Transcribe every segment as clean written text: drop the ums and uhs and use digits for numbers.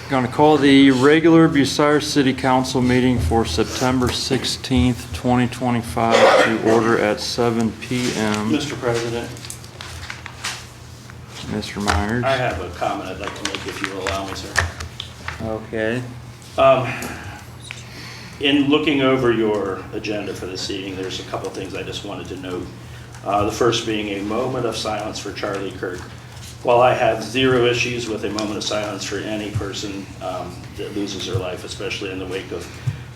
Going to call the regular Bucyrus City Council meeting for September 16th, 2025 to order at 7 p.m. Mr. President, Mr. Myers. I have a comment I'd like to make if you will allow me, sir. Okay. In looking over your agenda for this evening, there's a couple things I just wanted to note. The first being a moment of silence for Charlie Kirk. While I have zero issues with a moment of silence for any person that loses their life, especially in the wake of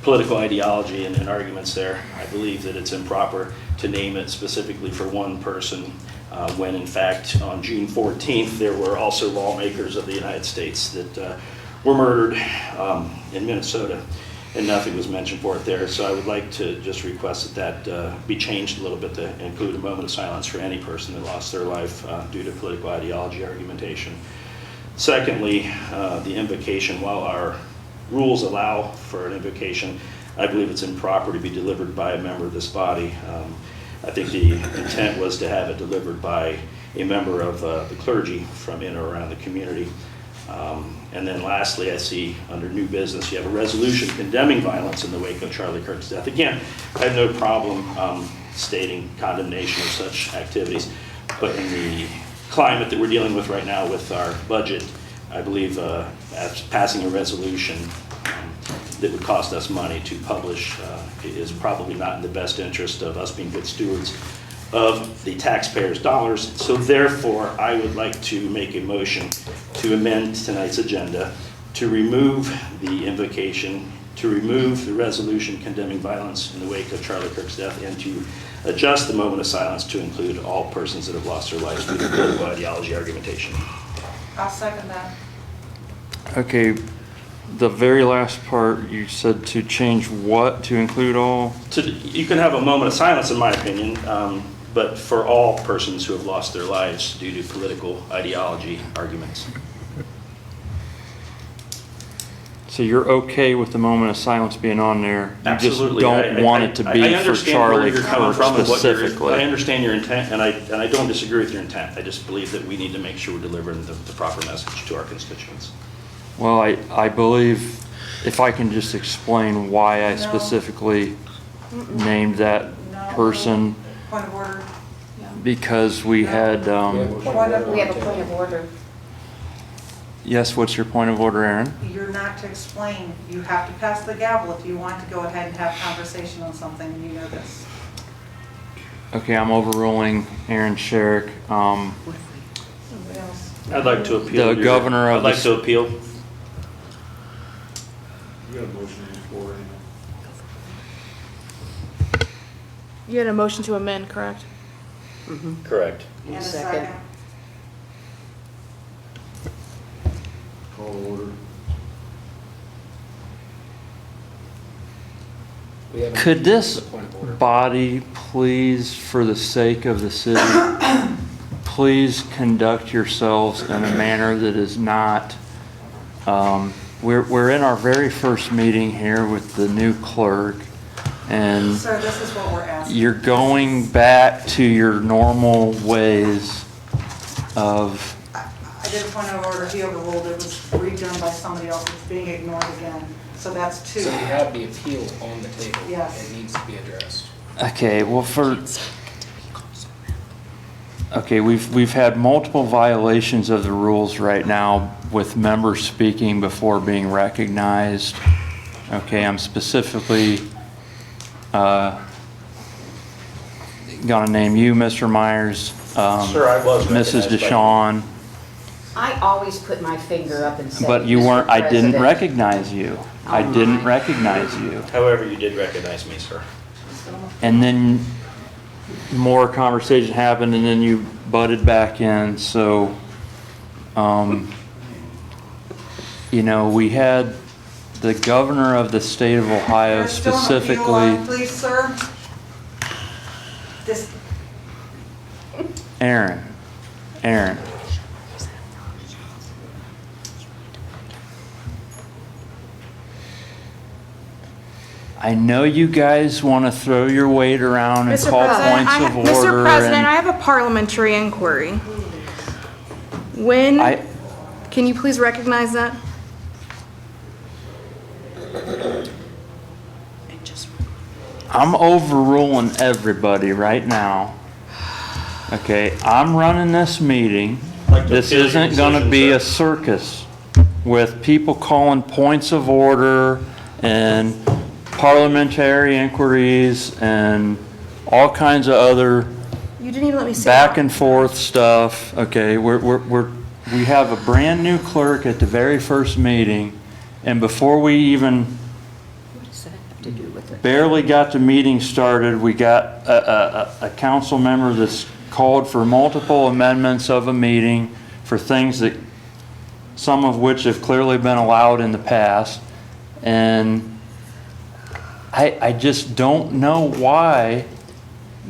political ideology and arguments there, I believe that it's improper to name it specifically for one person when in fact on June 14th there were also lawmakers of the United States that were murdered in Minnesota, and nothing was mentioned for it there. So I would like to just request that be changed a little bit to include a moment of silence for any person that lost their life due to political ideology argumentation. Secondly, the invocation, while our rules allow for an invocation, I believe it's improper to be delivered by a member of this body. I think the intent was to have it delivered by a member of the clergy from in or around the community. And then lastly, I see under new business, you have a resolution condemning violence in the wake of Charlie Kirk's death. Again, I have no problem stating condemnation of such activities, but in the climate that we're dealing with right now with our budget, I believe passing a resolution that would cost us money to publish is probably not in the best interest of us being good stewards of the taxpayers' dollars. So therefore, I would like to make a motion to amend tonight's agenda to remove the invocation, to remove the resolution condemning violence in the wake of Charlie Kirk's death, and to adjust the moment of silence to include all persons that have lost their lives due to political ideology argumentation. I'll second that. Okay. The very last part, you said to change what to include all? You can have a moment of silence, in my opinion, but for all persons who have lost their lives due to political ideology arguments. So you're okay with the moment of silence being on there? You Absolutely. just don't want it to be for Charlie Kirk specifically? I understand your intent, and I don't disagree with your intent. I just believe that we need to make sure we're delivering the proper message to our constituents. Well, I believe, if I can just explain why I specifically named that person. Point of order. Because we had, We have a point of order. yes, what's your point of order, Aaron? You're not to explain. You have to pass the gavel if you want to go ahead and have conversation on something, and you know this. Okay, I'm overruling Aaron Sherrick. Somebody else. I'd like to appeal. The governor of I'd like the- to appeal. You got a motion for it. You had a motion to amend, correct? Correct. And a Second. second. Call to order. Could this body please, for the sake of the city, please conduct yourselves in a manner that is not, we're in our very first meeting here with the new clerk, and Sir, this is what we're asking. you're going back to your normal ways of, I did a point of order. He overruled it. It was redone by somebody else. It's being ignored again. So that's two. So you have the appeal on the table. Yes. It needs to be addressed. okay, well okay, we've had multiple violations of the rules right now with members speaking before being recognized. Okay, I'm specifically gonna name you, Mr. Myers, Sir, I was Mrs. recognized by you. DeShawn, I always put my finger up and say, but you "Mr. weren't, I didn't President." recognize you. I Oh, didn't my. recognize you. However, you did recognize me, sir. And then more conversation happened, and then you butted back in. So, you know, we had the governor of the state of Ohio There's still an appeal specifically. on, please, sir. This, Aaron. I know you guys want to throw your weight around and call points of order. Mr. President, and I have a parliamentary inquiry. When I Can you please recognize that? I'm overruling everybody right now. Okay, I'm running this meeting. Like to This appeal your isn't gonna decision, be sir. a circus with people calling points of order and parliamentary inquiries and all kinds of other You didn't even let me say back that. and forth stuff. Okay, we have a brand new clerk at the very first meeting, and before we even What does that have to do with it? barely got the meeting started, we got a council member that's called for multiple amendments of a meeting for things that, some of which have clearly been allowed in the past. And I just don't know why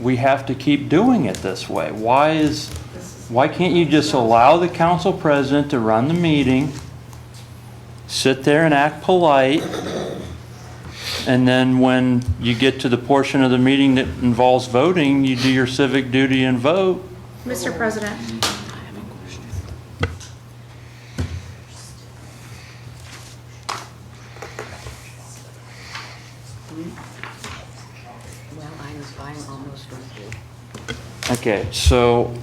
we have to keep doing it this way. Why can't you just allow the council president to run the meeting, sit there and act polite, and then when you get to the portion of the meeting that involves voting, you do your civic duty and vote? Mr. President, Well, I'm almost with you. Okay, so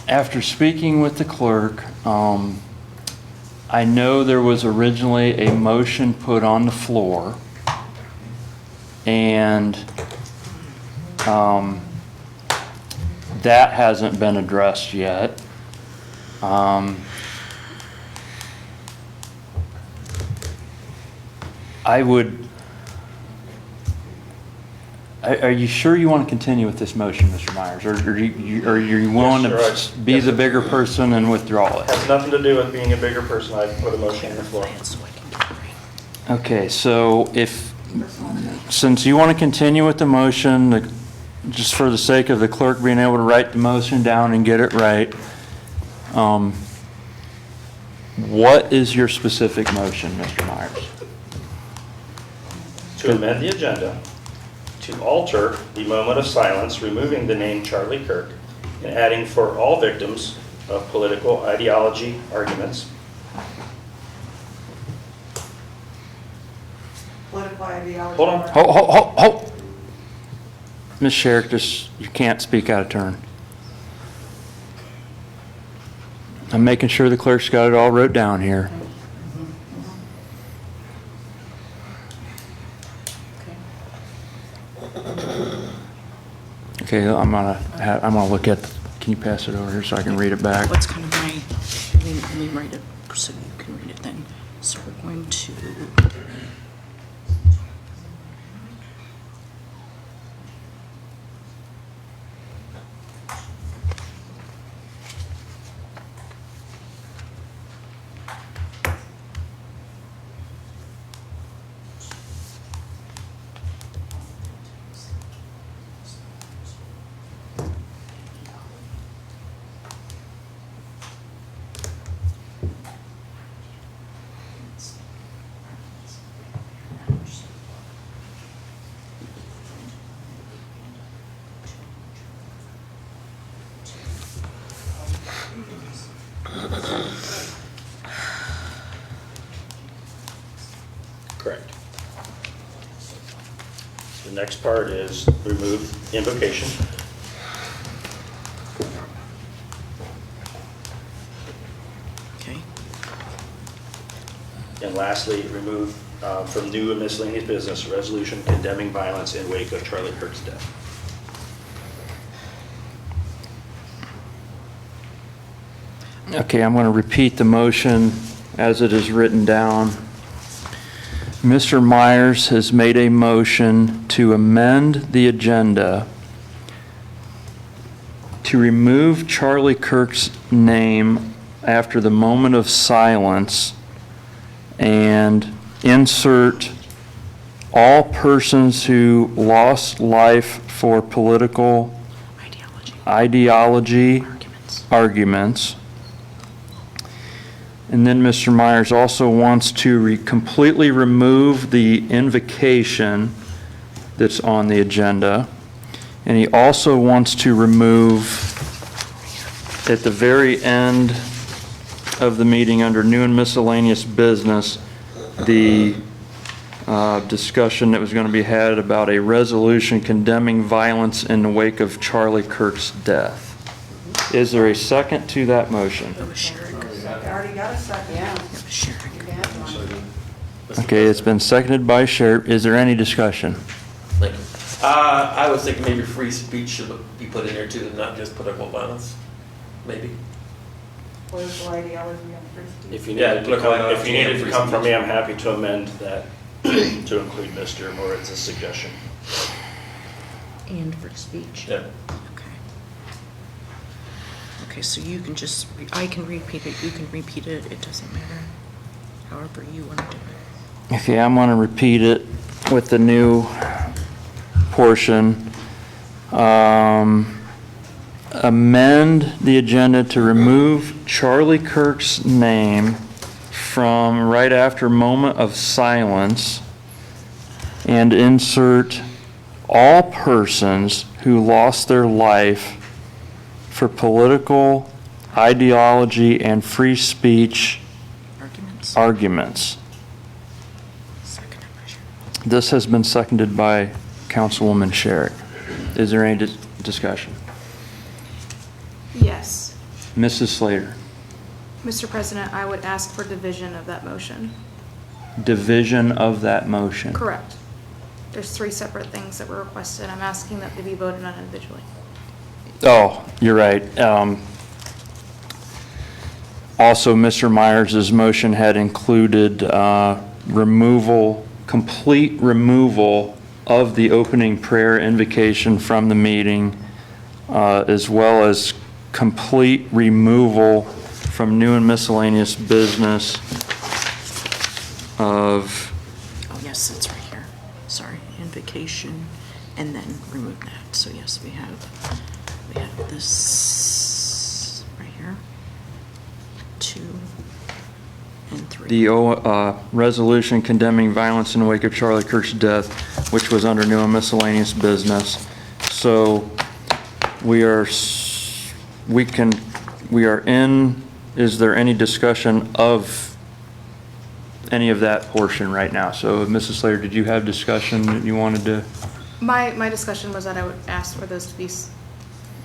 after speaking with the clerk, I know there was originally a motion put on the floor, and that hasn't been addressed yet. Are you sure you want to continue with this motion, Mr. Myers? Or are you willing Yes, to sir, be yes, the sir. bigger person and withdraw it? Has nothing to do with being a bigger person. I put a motion on the floor. Okay, so since you want to continue with the motion, just for the sake of the clerk being able to write the motion down and get it right, what is your specific motion, Mr. Myers? To amend the agenda, to alter the moment of silence, removing the name Charlie Kirk, and adding for all victims of political ideology arguments. Political ideology. Hold on. Ho. Ms. Sherrick, you can't speak out of turn. I'm making sure the clerk's got it all wrote down here. Okay, I'm gonna look at, can you pass it over here so I can read it back? What's kind of my, let me write it so you can read it then. So we're going to, Correct. The next part is remove invocation. okay, And lastly, remove from new and miscellaneous business, resolution condemning violence in wake of Charlie Kirk's death. Okay, I'm going to repeat the motion as it is written down. Mr. Myers has made a motion to amend the agenda to remove Charlie Kirk's name after the moment of silence and insert all persons who lost life for political ideology arguments. And then Mr. Myers also wants to completely remove the invocation that's on the agenda. And he also wants to remove, at the very end of the meeting under new and miscellaneous business, the discussion that was going to be had about a resolution condemning violence in the wake of Charlie Kirk's death. Is there a second to that motion? It was Sherrick. I already got a second. Yeah. It was Sherrick. you had one. Okay, it's been seconded by Sheriff. Is there any discussion? Thank you. I was thinking maybe free speech should be put in there too, and not just political violence, maybe. Political ideology and free speech. If you Yeah, needed to political come, if ideology you needed and to free come from speech. me, I'm happy to amend that to include Mr. Moritz's suggestion. And free speech. Yeah. Okay. Okay, so you can just, I can repeat it, you can repeat it, it doesn't matter. However you want to do it. Okay, I'm going to repeat it with the new portion. Amend the agenda to remove Charlie Kirk's name from right after moment of silence and insert all persons who lost their life for political ideology and free speech Arguments? arguments. Second, measure. This has been seconded by Councilwoman Sherrick. Is there any discussion? Yes. Mrs. Slater, Mr. President, I would ask for division of that motion. division of that motion. Correct. There's 3 separate things that were requested. I'm asking that they be voted on individually. Oh, you're right. Also, Mr. Myers' motion had included removal, complete removal of the opening prayer invocation from the meeting, as well as complete removal from new and miscellaneous business of, Oh, yes, it's right here. Sorry, invocation, and then remove that. So yes, we have this right here. 2 and 3. the resolution condemning violence in the wake of Charlie Kirk's death, which was under new and miscellaneous business. So we are in, is there any discussion of any of that portion right now? So Mrs. Slater, did you have discussion that you wanted to? My discussion was that I would ask for those to be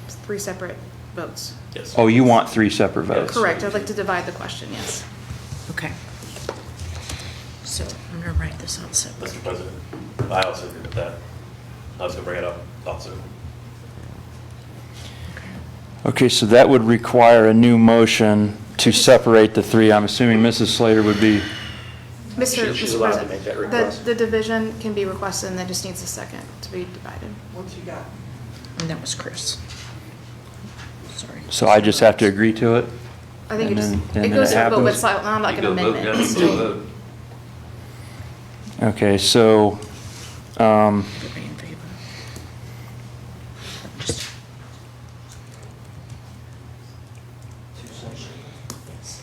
3 separate votes. Yes. Oh, you want 3 separate votes? Correct. I'd like to divide the question, yes. Okay. So I'm gonna write this out separate. Mr. President, I also agree with that. I was gonna bring it up also. Okay, so that would require a new motion to separate the 3. I'm assuming Mrs. Slater would be, She's Mr. allowed to President, make that request. the division can be requested and that just needs a second to be divided. What you got? And that was Chris. Sorry. so I just have to agree to it? I think And it just, then- and it then goes it to a vote, but happens? it's not like an amendment. It's You do a still- vote. Okay, so, Everybody in favor? Just- Yes.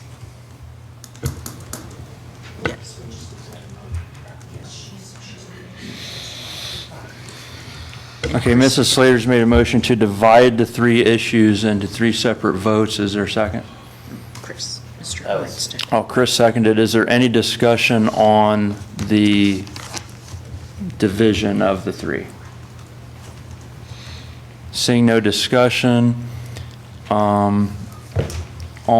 okay, Mrs. Slater's made a motion to divide the 3 issues into 3 separate votes. Is there a second? Chris, Mr. That was- Whiteside. Oh, Chris seconded. Is there any discussion on the division of the 3? Seeing no discussion, all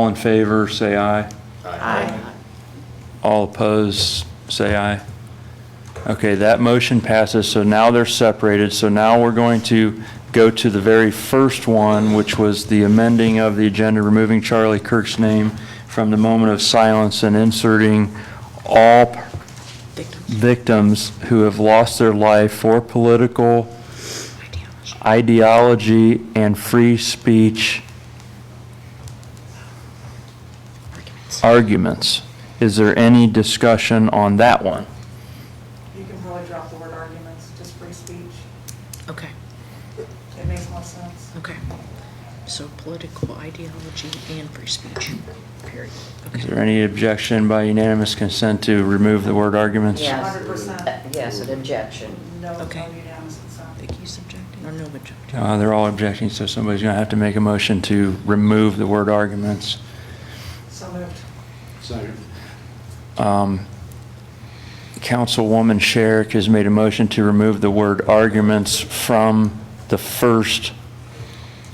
in favor, say aye. Aye. All opposed, say aye. Okay, that motion passes, so now they're separated. So now we're going to go to the very first one, which was the amending of the agenda, removing Charlie Kirk's name from the moment of silence and inserting all Victims. victims who have lost their life for political ideology and free speech Arguments. arguments. Is there any discussion on that one? You can probably drop the word arguments, just free speech. Okay, It makes more sense. okay. So political ideology and free speech, period. Is Okay. there any objection by unanimous consent to remove the word arguments? Yes. 100%. Yes, an objection. No, no Okay. unanimous consent. Vicky's objecting, or no objection? They're all objecting, so somebody's going to have to make a motion to remove the word arguments. So moved. Second. Councilwoman Sherrick has made a motion to remove the word arguments from the first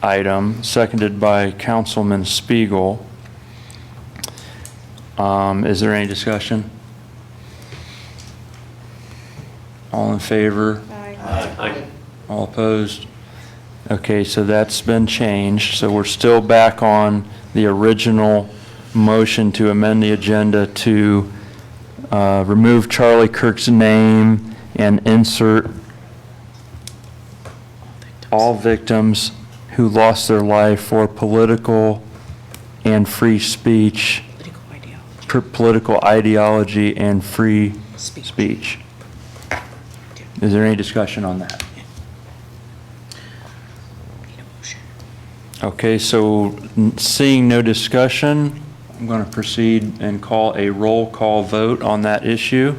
item, seconded by Councilman Spaigel. Is there any discussion? All in favor? Aye. All opposed? Okay, so that's been changed, so we're still back on the original motion to amend the agenda to remove Charlie Kirk's name and insert all victims who lost their life for political and free speech, political ideology and free speech. Is there any discussion on that? Okay, so seeing no discussion, I'm going to proceed and call a roll call vote on that issue.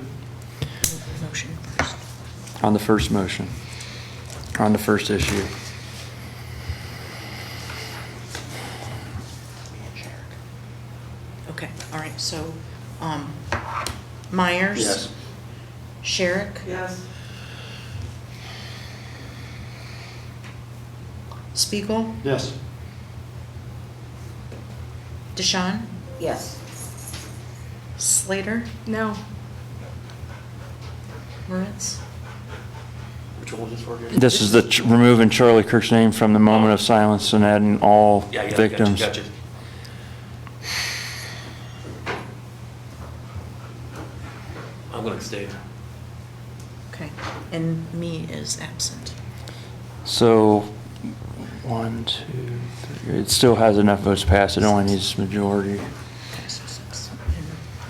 Motion first. On the first motion, on the first issue. Okay, all right, so, Myers? Yes. Sherrick? Yes. Spaigel? Yes. DeShawn? Yes. Slater? No. Moritz? Which one was this for? This is the removing Charlie Kirk's name from the moment of silence and adding all Yeah, victims. Gotcha. I'm gonna stay. Okay, and me is absent. So, 1, 2, 3, it still has enough votes passed, it only needs majority. Okay, so 6.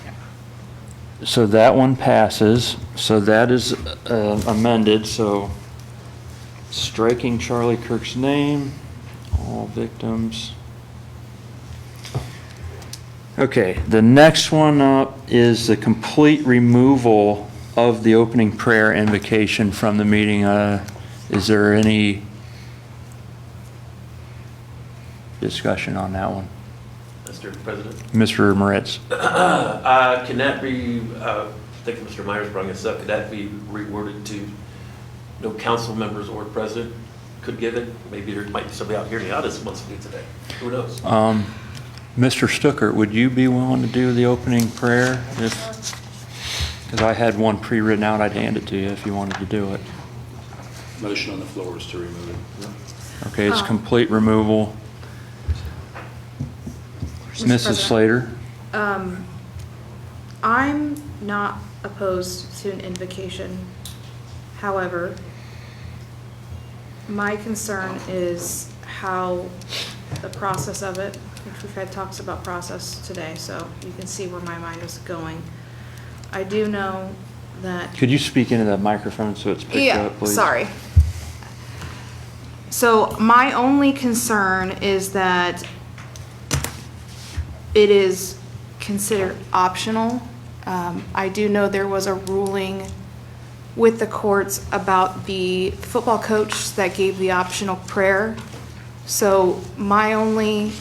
Yeah. So that one passes, so that is amended, so striking Charlie Kirk's name, all victims. Okay, the next one up is the complete removal of the opening prayer invocation from the meeting. Is there any discussion on that one? Mr. President. Mr. Moritz? Can that be, I think Mr. Myers brought this up, could that be reworded to no council members or president could give it? Maybe there might be somebody out here in the audience who wants to do it today. Who knows? Mr. Stuckert, would you be willing to do the opening prayer? Because I had one pre-written out, I'd hand it to you if you wanted to do it. Motion on the floor is to remove it. Okay, it's complete removal. Mr. Mrs. President. Slater? I'm not opposed to an invocation. However, my concern is how the process of it, which we've had talks about process today, so you can see where my mind is going. I do know that. Could you speak into that microphone so it's picked up, please? Sorry. So my only concern is that it is considered optional. I do know there was a ruling with the courts about the football coach that gave the optional prayer. So my only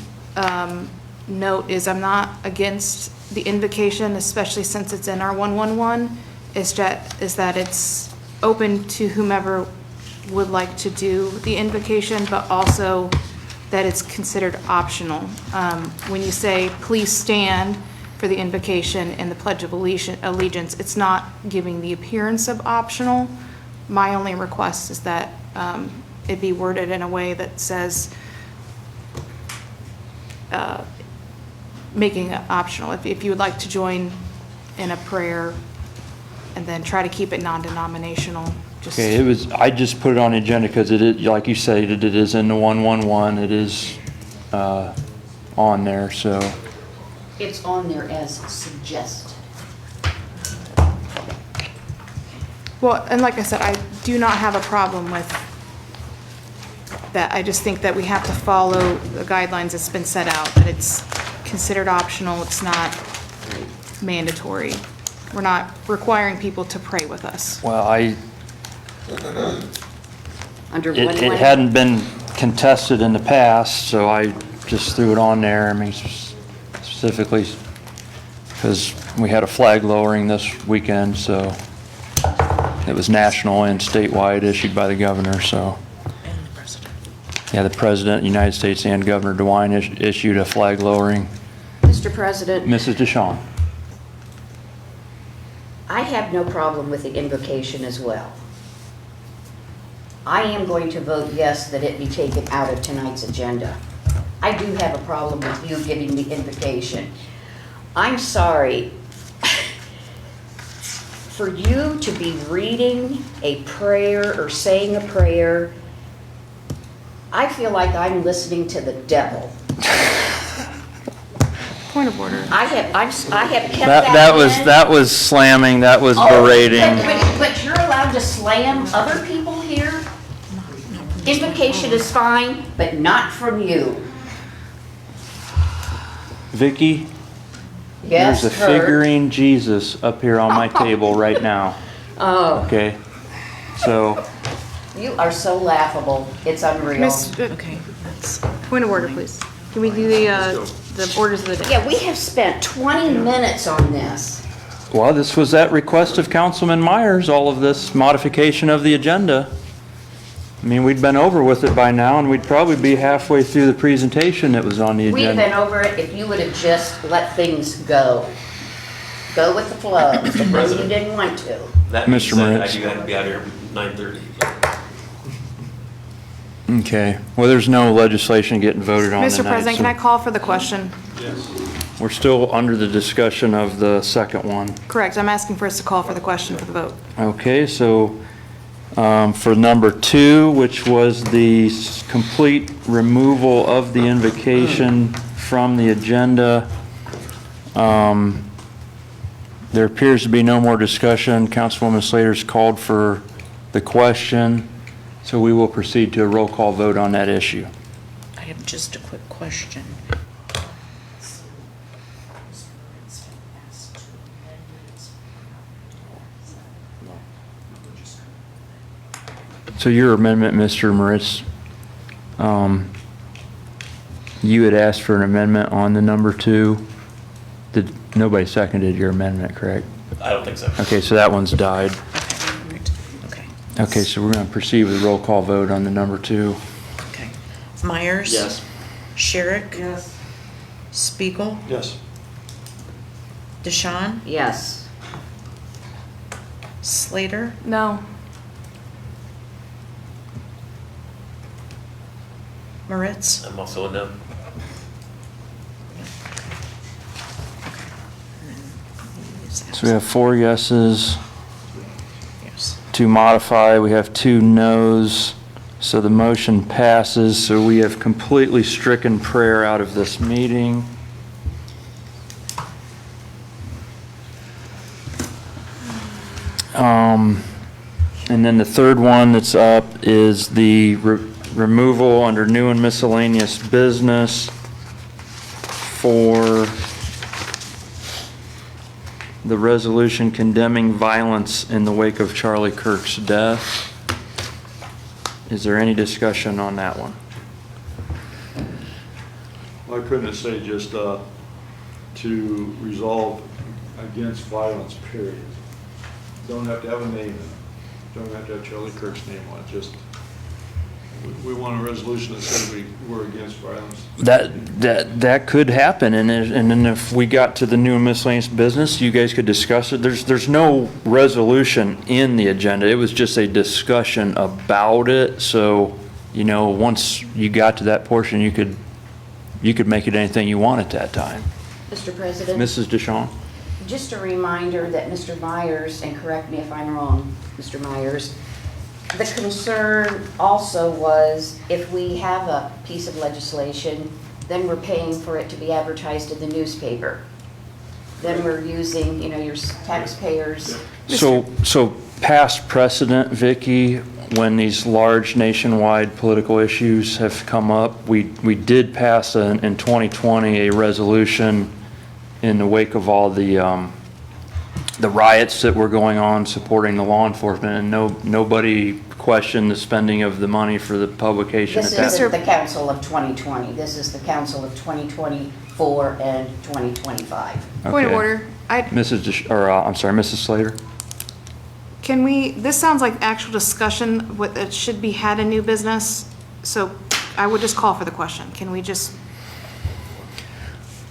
note is I'm not against the invocation, especially since it's in our 111, is that it's open to whomever would like to do the invocation, but also that it's considered optional. When you say, please stand for the invocation and the Pledge of Allegiance, it's not giving the appearance of optional. My only request is that it be worded in a way that says, making it optional. If you would like to join in a prayer and then try to keep it non-denominational, just. Okay, I just put it on the agenda because it is, like you said, it is in the 111, it is on there, so. It's on there as suggested. Well, and like I said, I do not have a problem with that. I just think that we have to follow the guidelines that's been set out, that it's considered optional, it's not mandatory. We're not requiring people to pray with us. Well, Under it hadn't been contested in the past, so I just threw it on there. I mean, specifically because we had a flag lowering this weekend, so it was national and statewide, issued by the governor, so. And the president. Yeah, the President of the United States and Governor DeWine issued a flag lowering. Mr. President, Mrs. DeShawn. I have no problem with the invocation as well. I am going to vote yes that it be taken out of tonight's agenda. I do have a problem with you giving the invocation. I'm sorry. For you to be reading a prayer or saying a prayer, I feel like I'm listening to the devil. Point of order. I have kept that in. That was slamming, that was Oh, berating. But you're allowed to slam other people here? Invocation is fine, but not from you. Vicky, Yes, there's a heard. figurine Jesus up here on my table right now, Oh, okay? So, you are so laughable. It's unreal. Okay, that's, Point of order, please. Can we do the orders of the day? Yeah, we have spent 20 minutes on this. well, this was at request of Councilman Myers, all of this modification of the agenda. I mean, we'd been over with it by now, and we'd probably be halfway through the presentation that was on the We'd have been agenda. over it if you would have just let things go. Go with the flow, but then you didn't want to. That being Mr. said, I Moritz. do have to be out here at 9:30. Okay, well, there's no legislation getting voted on tonight. Mr. President, can I call for the question? Yes. We're still under the discussion of the second one. Correct, I'm asking for us to call for the question for the vote. Okay, so for number 2, which was the complete removal of the invocation from the agenda, there appears to be no more discussion. Councilwoman Slater's called for the question, so we will proceed to a roll call vote on that issue. I have just a quick question. So your amendment, Mr. Moritz, you had asked for an amendment on the number 2. Nobody seconded your amendment, correct? I don't think so. Okay, so that one's died. Okay, right, okay. Okay, so we're going to proceed with a roll call vote on the number 2. Okay. Myers? Yes. Sherrick? Yes. Spiegel? Yes. DeShawn? Yes. Slater? No. Moritz? I'm also a no. So we have 4 yeses Yes. to modify. We have 2 noes. So the motion passes. So we have completely stricken prayer out of this meeting. And then the third one that's up is the removal under new and miscellaneous business for the resolution condemning violence in the wake of Charlie Kirk's death. Is there any discussion on that one? Why couldn't it say just to resolve against violence, period? Don't have to have a name in it. Don't have to have Charlie Kirk's name on it. Just, we want a resolution that says we're against violence. That could happen, and then if we got to the new and miscellaneous business, you guys could discuss it. There's no resolution in the agenda. It was just a discussion about it. So, once you got to that portion, you could make it anything you want at that time. Mr. President? Mrs. DeShawn? Just a reminder that Mr. Myers, and correct me if I'm wrong, Mr. Myers, the concern also was if we have a piece of legislation, then we're paying for it to be advertised in the newspaper. Then we're using, your taxpayers. So past precedent, Vicki, when these large nationwide political issues have come up, we did pass in 2020 a resolution in the wake of all the the riots that were going on supporting the law enforcement, and nobody questioned the spending of the money for the publication at This that. isn't the council of 2020. This is the council of 2024 and 2025. Point of Okay. order. Mrs. Slater? Can we, this sounds like actual discussion, what, it should be had in new business, so I would just call for the question. Can we just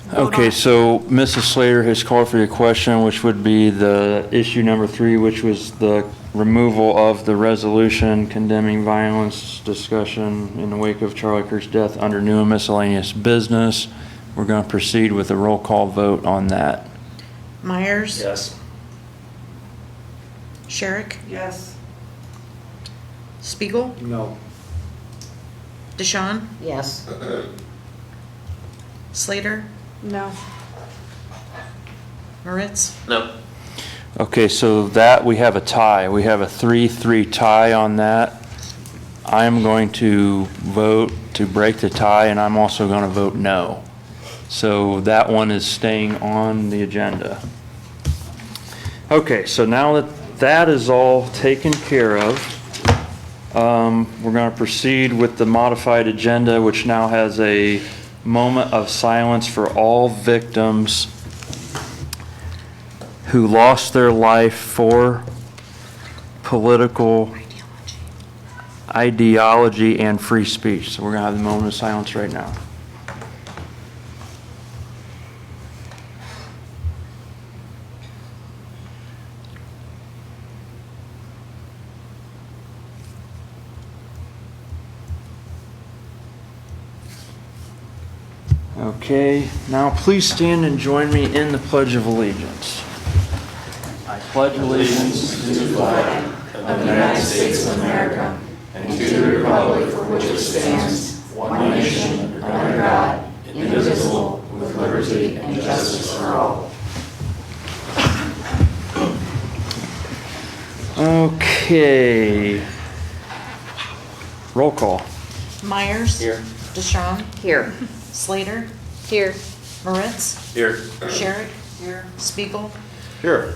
vote on Okay, it? so Mrs. Slater has called for your question, which would be the issue number 3, which was the removal of the resolution condemning violence discussion in the wake of Charlie Kirk's death under new and miscellaneous business. We're going to proceed with a roll call vote on that. Myers? Yes. Sherrick? Yes. Spiegel? No. DeShawn? Yes. Slater? No. Moritz? No. Okay, so that, we have a tie. We have a 3-3 tie on that. I am going to vote to break the tie, and I'm also going to vote no. So that one is staying on the agenda. Okay, so now that that is all taken care of, we're going to proceed with the modified agenda, which now has a moment of silence for all victims who lost their life for political ideology and free speech. So we're going to have the moment of silence right now. Okay, now please stand and join me in the Pledge of Allegiance. I pledge allegiance to the flag of the United States of America and to the republic for which it stands, one nation, under God, indivisible, with liberty and justice for all. Okay. Roll call. Myers? Here. DeShawn? Here. Slater? Here. Moritz? Here. Sherrick? Here. Spiegel? Here.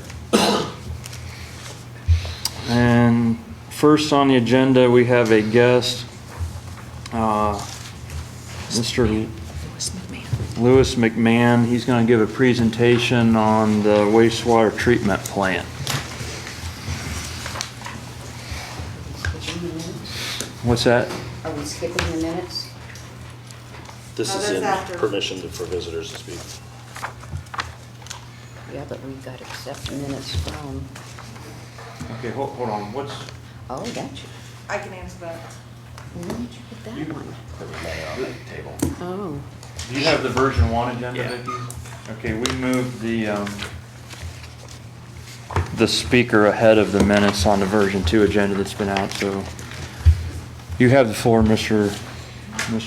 And first on the agenda, we have a guest, Mr. Lewis McMahon. Lewis McMahon. He's going to give a presentation on the wastewater treatment plant. What's that? Are we skipping the minutes? This No, is that's in after. permission for visitors to speak. Yeah, but we've got to accept minutes from, Okay, hold on. What's? oh, gotcha. I can answer that. Where did you put that one? Table. Oh, Do you have the version 1 agenda, Yeah. Vicki? Okay, we moved the speaker ahead of the minutes on the version 2 agenda that's been out, so you have the floor, Mr. Mc.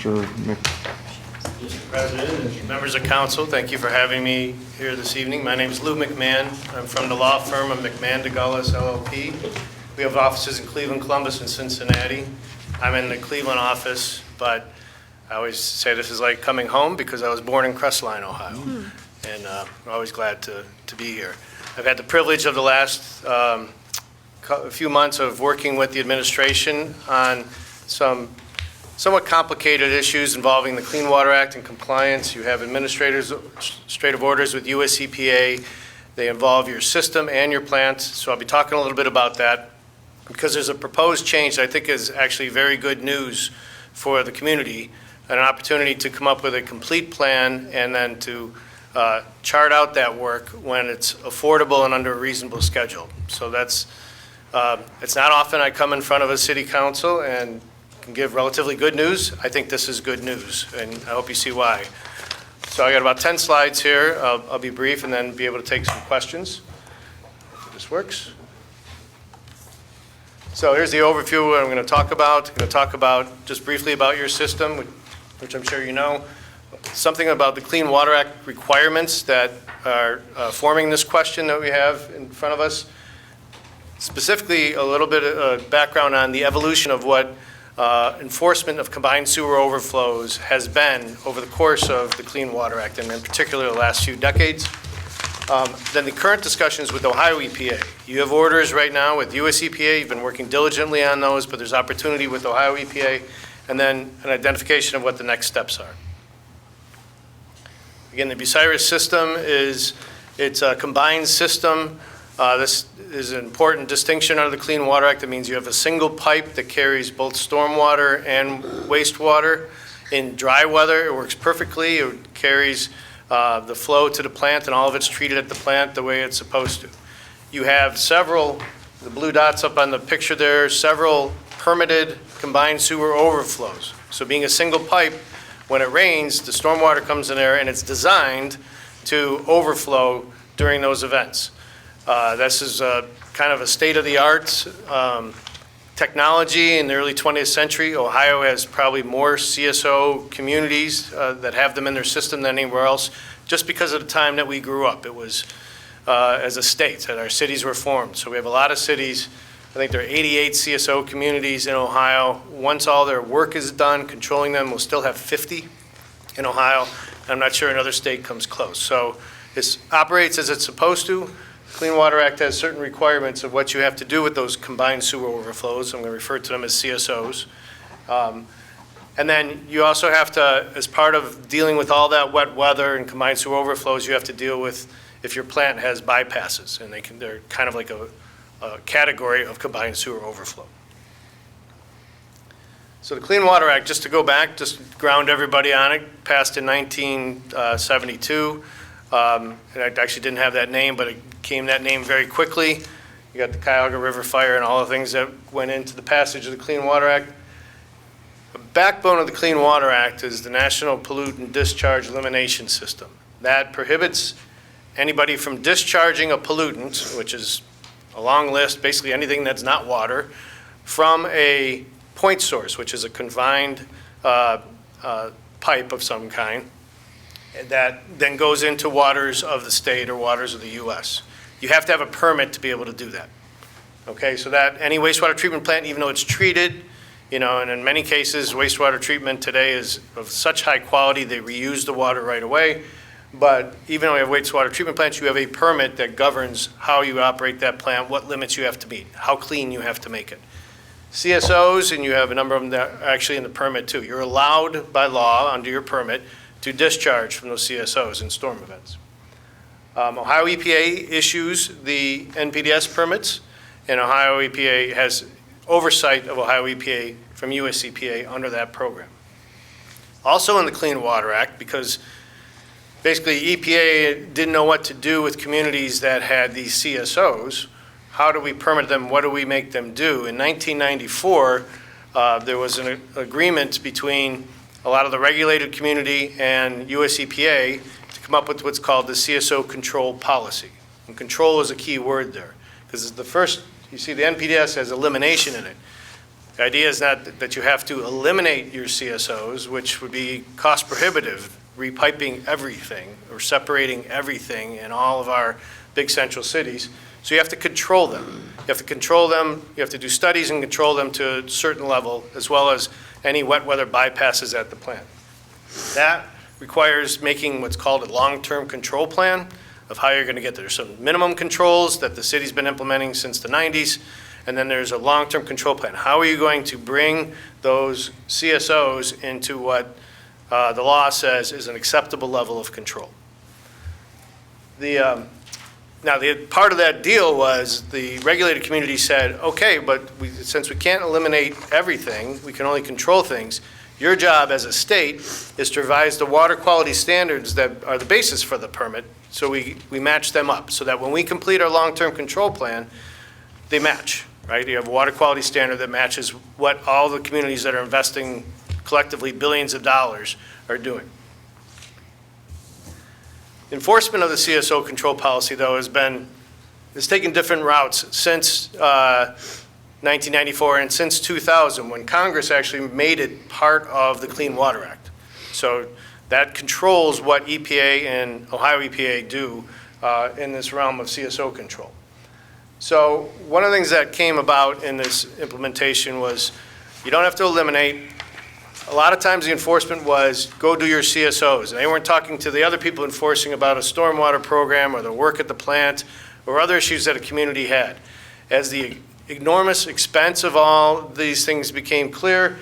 Mr. President and members of council, thank you for having me here this evening. My name is Lou McMahon. I'm from the law firm of McMahon DeGullis LLP. We have offices in Cleveland, Columbus, and Cincinnati. I'm in the Cleveland office, but I always say this is like coming home because I was born in Crestline, Ohio. And I'm always glad to be here. I've had the privilege of the last few months of working with the administration on some somewhat complicated issues involving the Clean Water Act and compliance. You have administrative orders with US EPA. They involve your system and your plant. So I'll be talking a little bit about that because there's a proposed change that I think is actually very good news for the community and an opportunity to come up with a complete plan and then to chart out that work when it's affordable and under a reasonable schedule. So that's, it's not often I come in front of a city council and can give relatively good news. I think this is good news, and I hope you see why. So I got about 10 slides here. I'll be brief and then be able to take some questions. If this works. So here's the overview of what I'm going to talk about. I'm going to talk about, just briefly about your system, which I'm sure you know. Something about the Clean Water Act requirements that are forming this question that we have in front of us. Specifically, a little bit of background on the evolution of what enforcement of combined sewer overflows has been over the course of the Clean Water Act, and in particular the last few decades. Then the current discussions with Ohio EPA. You have orders right now with US EPA. You've been working diligently on those, but there's opportunity with Ohio EPA, and then an identification of what the next steps are. Again, the Bucyrus system it's a combined system. This is an important distinction under the Clean Water Act. That means you have a single pipe that carries both stormwater and wastewater. In dry weather, it works perfectly. It carries the flow to the plant, and all of it's treated at the plant the way it's supposed to. You have several, the blue dots up on the picture there, several permitted combined sewer overflows. So being a single pipe, when it rains, the stormwater comes in there, and it's designed to overflow during those events. This is kind of a state-of-the-art technology in the early 20th century. Ohio has probably more CSO communities that have them in their system than anywhere else, just because of the time that we grew up. It was as a state that our cities were formed. So we have a lot of cities. I think there are 88 CSO communities in Ohio. Once all their work is done, controlling them, we'll still have 50 in Ohio. I'm not sure another state comes close. So this operates as it's supposed to. Clean Water Act has certain requirements of what you have to do with those combined sewer overflows. I'm going to refer to them as CSOs. And then you also have to, as part of dealing with all that wet weather and combined sewer overflows, you have to deal with if your plant has bypasses, and they're kind of like a category of combined sewer overflow. So the Clean Water Act, just to go back, just ground everybody on it, passed in 1972. And I actually didn't have that name, but it became that name very quickly. You got the Cuyahoga River fire and all the things that went into the passage of the Clean Water Act. The backbone of the Clean Water Act is the National Pollutant Discharge Elimination System. That prohibits anybody from discharging a pollutant, which is a long list, basically anything that's not water, from a point source, which is a confined pipe of some kind that then goes into waters of the state or waters of the U.S. You have to have a permit to be able to do that. Okay, so that any wastewater treatment plant, even though it's treated, and in many cases, wastewater treatment today is of such high quality, they reuse the water right away. But even though you have wastewater treatment plants, you have a permit that governs how you operate that plant, what limits you have to meet, how clean you have to make it. CSOs, and you have a number of them that are actually in the permit too. You're allowed by law under your permit to discharge from those CSOs in storm events. Ohio EPA issues the NPDES permits, and Ohio EPA has oversight of Ohio EPA from US EPA under that program. Also in the Clean Water Act, because basically EPA didn't know what to do with communities that had these CSOs, how do we permit them, what do we make them do? In 1994, there was an agreement between a lot of the regulated community and US EPA to come up with what's called the CSO control policy. And control is a key word there, because it's the first, you see the NPDES has elimination in it. The idea is not that you have to eliminate your CSOs, which would be cost prohibitive, repiping everything or separating everything in all of our big central cities. So you have to control them. You have to control them, you have to do studies and control them to a certain level, as well as any wet weather bypasses at the plant. That requires making what's called a long-term control plan of how you're going to get there. Some minimum controls that the city's been implementing since the 90s, and then there's a long-term control plan. How are you going to bring those CSOs into what the law says is an acceptable level of control? Now, the part of that deal was the regulated community said, okay, but since we can't eliminate everything, we can only control things, your job as a state is to revise the water quality standards that are the basis for the permit, so we match them up, so that when we complete our long-term control plan, they match, right? You have a water quality standard that matches what all the communities that are investing collectively billions of dollars are doing. Enforcement of the CSO control policy, though, has taken different routes since 1994 and since 2000, when Congress actually made it part of the Clean Water Act. So that controls what EPA and Ohio EPA do in this realm of CSO control. So one of the things that came about in this implementation was you don't have to eliminate a lot of times the enforcement was, go do your CSOs. And they weren't talking to the other people enforcing about a stormwater program or the work at the plant or other issues that a community had. As the enormous expense of all these things became clear,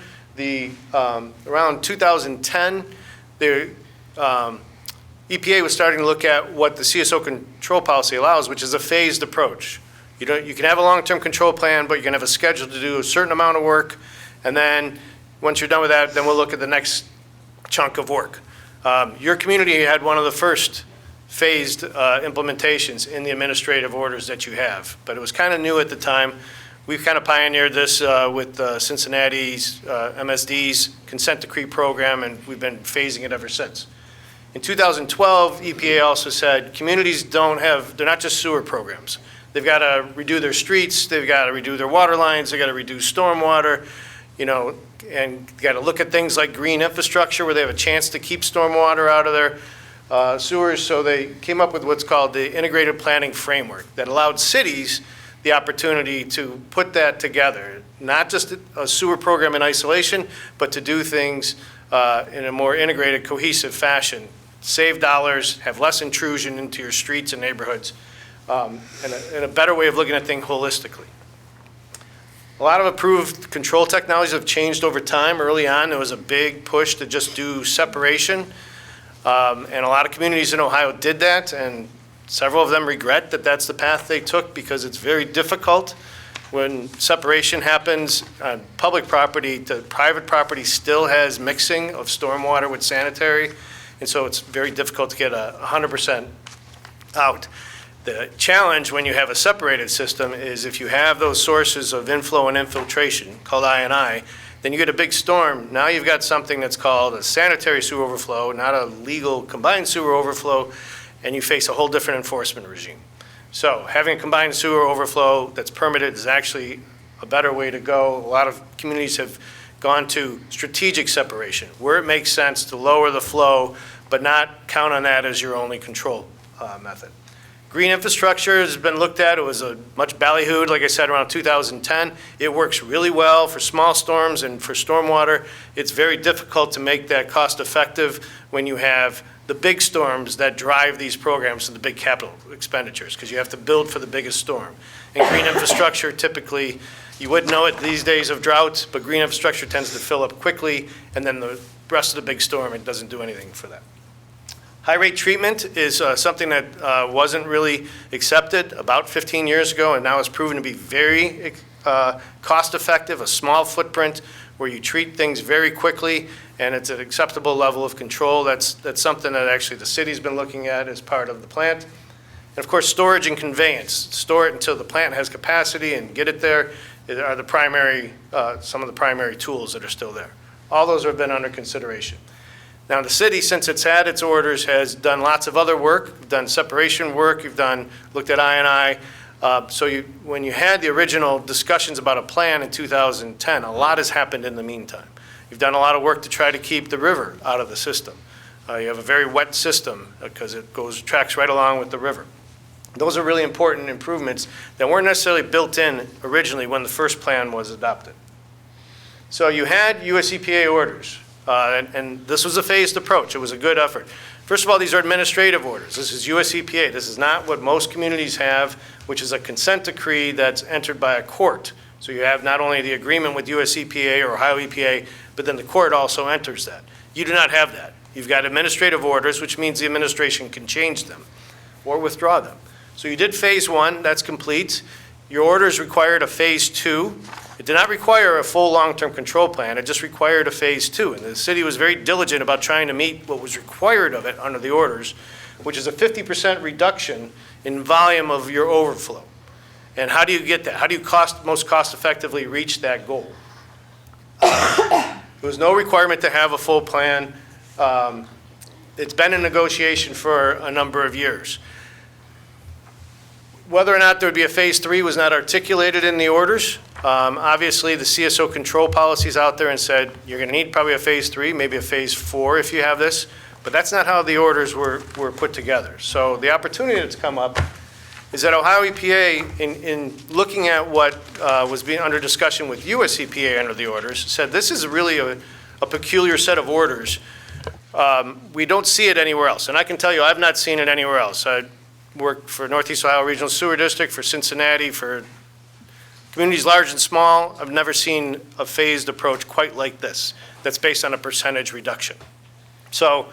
around 2010, the EPA was starting to look at what the CSO control policy allows, which is a phased approach. You can have a long-term control plan, but you can have a schedule to do a certain amount of work, and then once you're done with that, then we'll look at the next chunk of work. Your community had one of the first phased implementations in the administrative orders that you have, but it was kind of new at the time. We've kind of pioneered this with Cincinnati's MSD's consent decree program, and we've been phasing it ever since. In 2012, EPA also said communities they're not just sewer programs. They've got to redo their streets, they've got to redo their water lines, they've got to redo stormwater, and got to look at things like green infrastructure where they have a chance to keep stormwater out of their sewers. So they came up with what's called the integrated planning framework that allowed cities the opportunity to put that together, not just a sewer program in isolation, but to do things in a more integrated, cohesive fashion, save dollars, have less intrusion into your streets and neighborhoods, and a better way of looking at things holistically. A lot of approved control technologies have changed over time. Early on, there was a big push to just do separation, and a lot of communities in Ohio did that, and several of them regret that that's the path they took because it's very difficult when separation happens on public property to private property still has mixing of stormwater with sanitary, and so it's very difficult to get 100% out. The challenge when you have a separated system is if you have those sources of inflow and infiltration, called I&I, then you get a big storm. Now you've got something that's called a sanitary sewer overflow, not a legal combined sewer overflow, and you face a whole different enforcement regime. So having a combined sewer overflow that's permitted is actually a better way to go. A lot of communities have gone to strategic separation, where it makes sense to lower the flow, but not count on that as your only control method. Green infrastructure has been looked at. It was a much ballyhooed, like I said, around 2010. It works really well for small storms and for stormwater. It's very difficult to make that cost effective when you have the big storms that drive these programs and the big capital expenditures, because you have to build for the biggest storm. And green infrastructure, typically, you wouldn't know it these days of drought, but green infrastructure tends to fill up quickly, and then the rest of the big storm, it doesn't do anything for that. High rate treatment is something that wasn't really accepted about 15 years ago, and now has proven to be very cost effective, a small footprint where you treat things very quickly, and it's an acceptable level of control. That's something that actually the city's been looking at as part of the plant. And of course, storage and conveyance. Store it until the plant has capacity and get it there are the primary, some of the primary tools that are still there. All those have been under consideration. Now the city, since it's had its orders, has done lots of other work, done separation work, you've looked at I&I. So when you had the original discussions about a plan in 2010, a lot has happened in the meantime. You've done a lot of work to try to keep the river out of the system. You have a very wet system because it tracks right along with the river. Those are really important improvements that weren't necessarily built in originally when the first plan was adopted. So you had US EPA orders, and this was a phased approach. It was a good effort. First of all, these are administrative orders. This is US EPA. This is not what most communities have, which is a consent decree that's entered by a court. So you have not only the agreement with US EPA or Ohio EPA, but then the court also enters that. You do not have that. You've got administrative orders, which means the administration can change them or withdraw them. So you did phase one, that's complete. Your orders required a phase two. It did not require a full long-term control plan, it just required a phase two. And the city was very diligent about trying to meet what was required of it under the orders, which is a 50% reduction in volume of your overflow. And how do you get that? How do you most cost effectively reach that goal? There was no requirement to have a full plan. It's been in negotiation for a number of years. Whether or not there would be a phase three was not articulated in the orders. Obviously, the CSO control policies out there and said, you're gonna need probably a phase three, maybe a phase four if you have this, but that's not how the orders were put together. So the opportunity that's come up is that Ohio EPA, in looking at what was being under discussion with US EPA under the orders, said this is really a peculiar set of orders. We don't see it anywhere else, and I can tell you, I've not seen it anywhere else. I worked for Northeast Ohio Regional Sewer District, for Cincinnati, for communities large and small. I've never seen a phased approach quite like this, that's based on a percentage reduction. So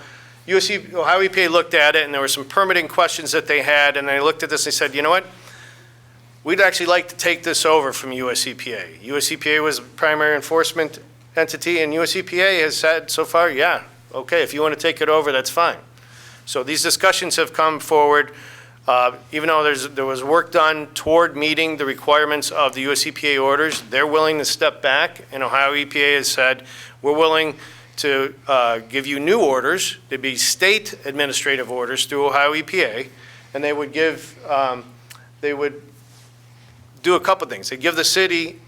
Ohio EPA looked at it, and there were some permitting questions that they had, and they looked at this and they said, you know what? We'd actually like to take this over from US EPA. US EPA was the primary enforcement entity, and US EPA has said so far, yeah, okay, if you want to take it over, that's fine. So these discussions have come forward. Even though there was work done toward meeting the requirements of the US EPA orders, they're willing to step back, and Ohio EPA has said, we're willing to give you new orders. They'd be state administrative orders through Ohio EPA, and they would do a couple things. They give the city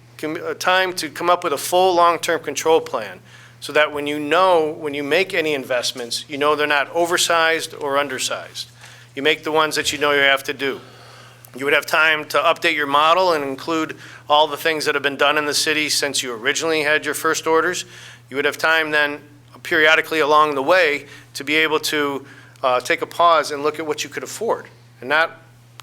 time to come up with a full long-term control plan, so that when you make any investments, you know they're not oversized or undersized. You make the ones that you know you have to do. You would have time to update your model and include all the things that have been done in the city since you originally had your first orders. You would have time then periodically along the way to be able to take a pause and look at what you could afford and not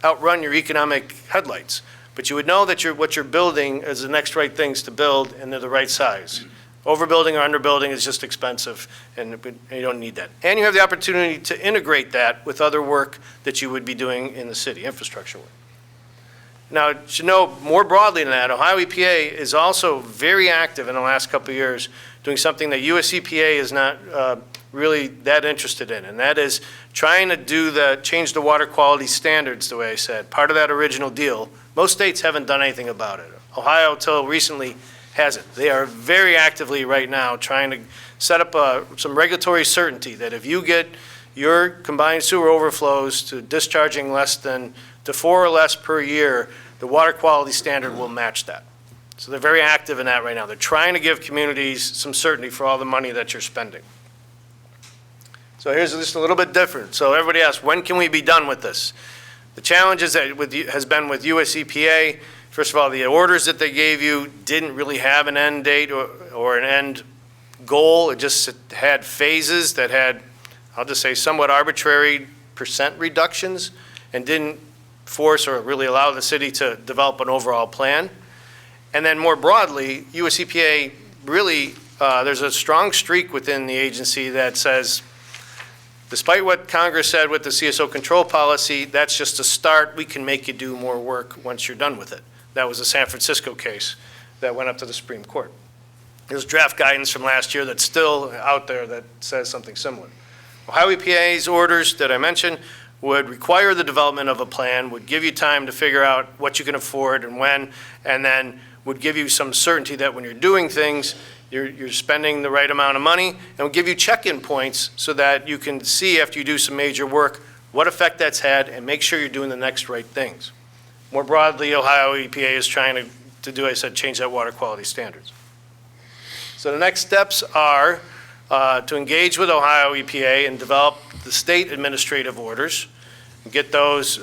outrun your economic headlights. But you would know that what you're building is the next right things to build, and they're the right size. Overbuilding or underbuilding is just expensive, and you don't need that. And you have the opportunity to integrate that with other work that you would be doing in the city, infrastructure work. Now, you should know more broadly than that, Ohio EPA is also very active in the last couple of years doing something that US EPA is not really that interested in, and that is trying to change the water quality standards, the way I said, part of that original deal. Most states haven't done anything about it. Ohio, until recently, hasn't. They are very actively right now trying to set up some regulatory certainty that if you get your combined sewer overflows to discharging to 4 or less per year, the water quality standard will match that. So they're very active in that right now. They're trying to give communities some certainty for all the money that you're spending. So here's just a little bit different. So everybody asks, when can we be done with this? The challenge has been with US EPA. First of all, the orders that they gave you didn't really have an end date or an end goal. It just had phases that had, I'll just say, somewhat arbitrary percent reductions and didn't force or really allow the city to develop an overall plan. And then more broadly, US EPA really, there's a strong streak within the agency that says, despite what Congress said with the CSO control policy, that's just a start. We can make you do more work once you're done with it. That was the San Francisco case that went up to the Supreme Court. There's draft guidance from last year that's still out there that says something similar. Ohio EPA's orders that I mentioned would require the development of a plan, would give you time to figure out what you can afford and when, and then would give you some certainty that when you're doing things, you're spending the right amount of money, and will give you check-in points so that you can see after you do some major work what effect that's had and make sure you're doing the next right things. More broadly, Ohio EPA is trying to do, I said, change that water quality standards. So the next steps are to engage with Ohio EPA and develop the state administrative orders and get those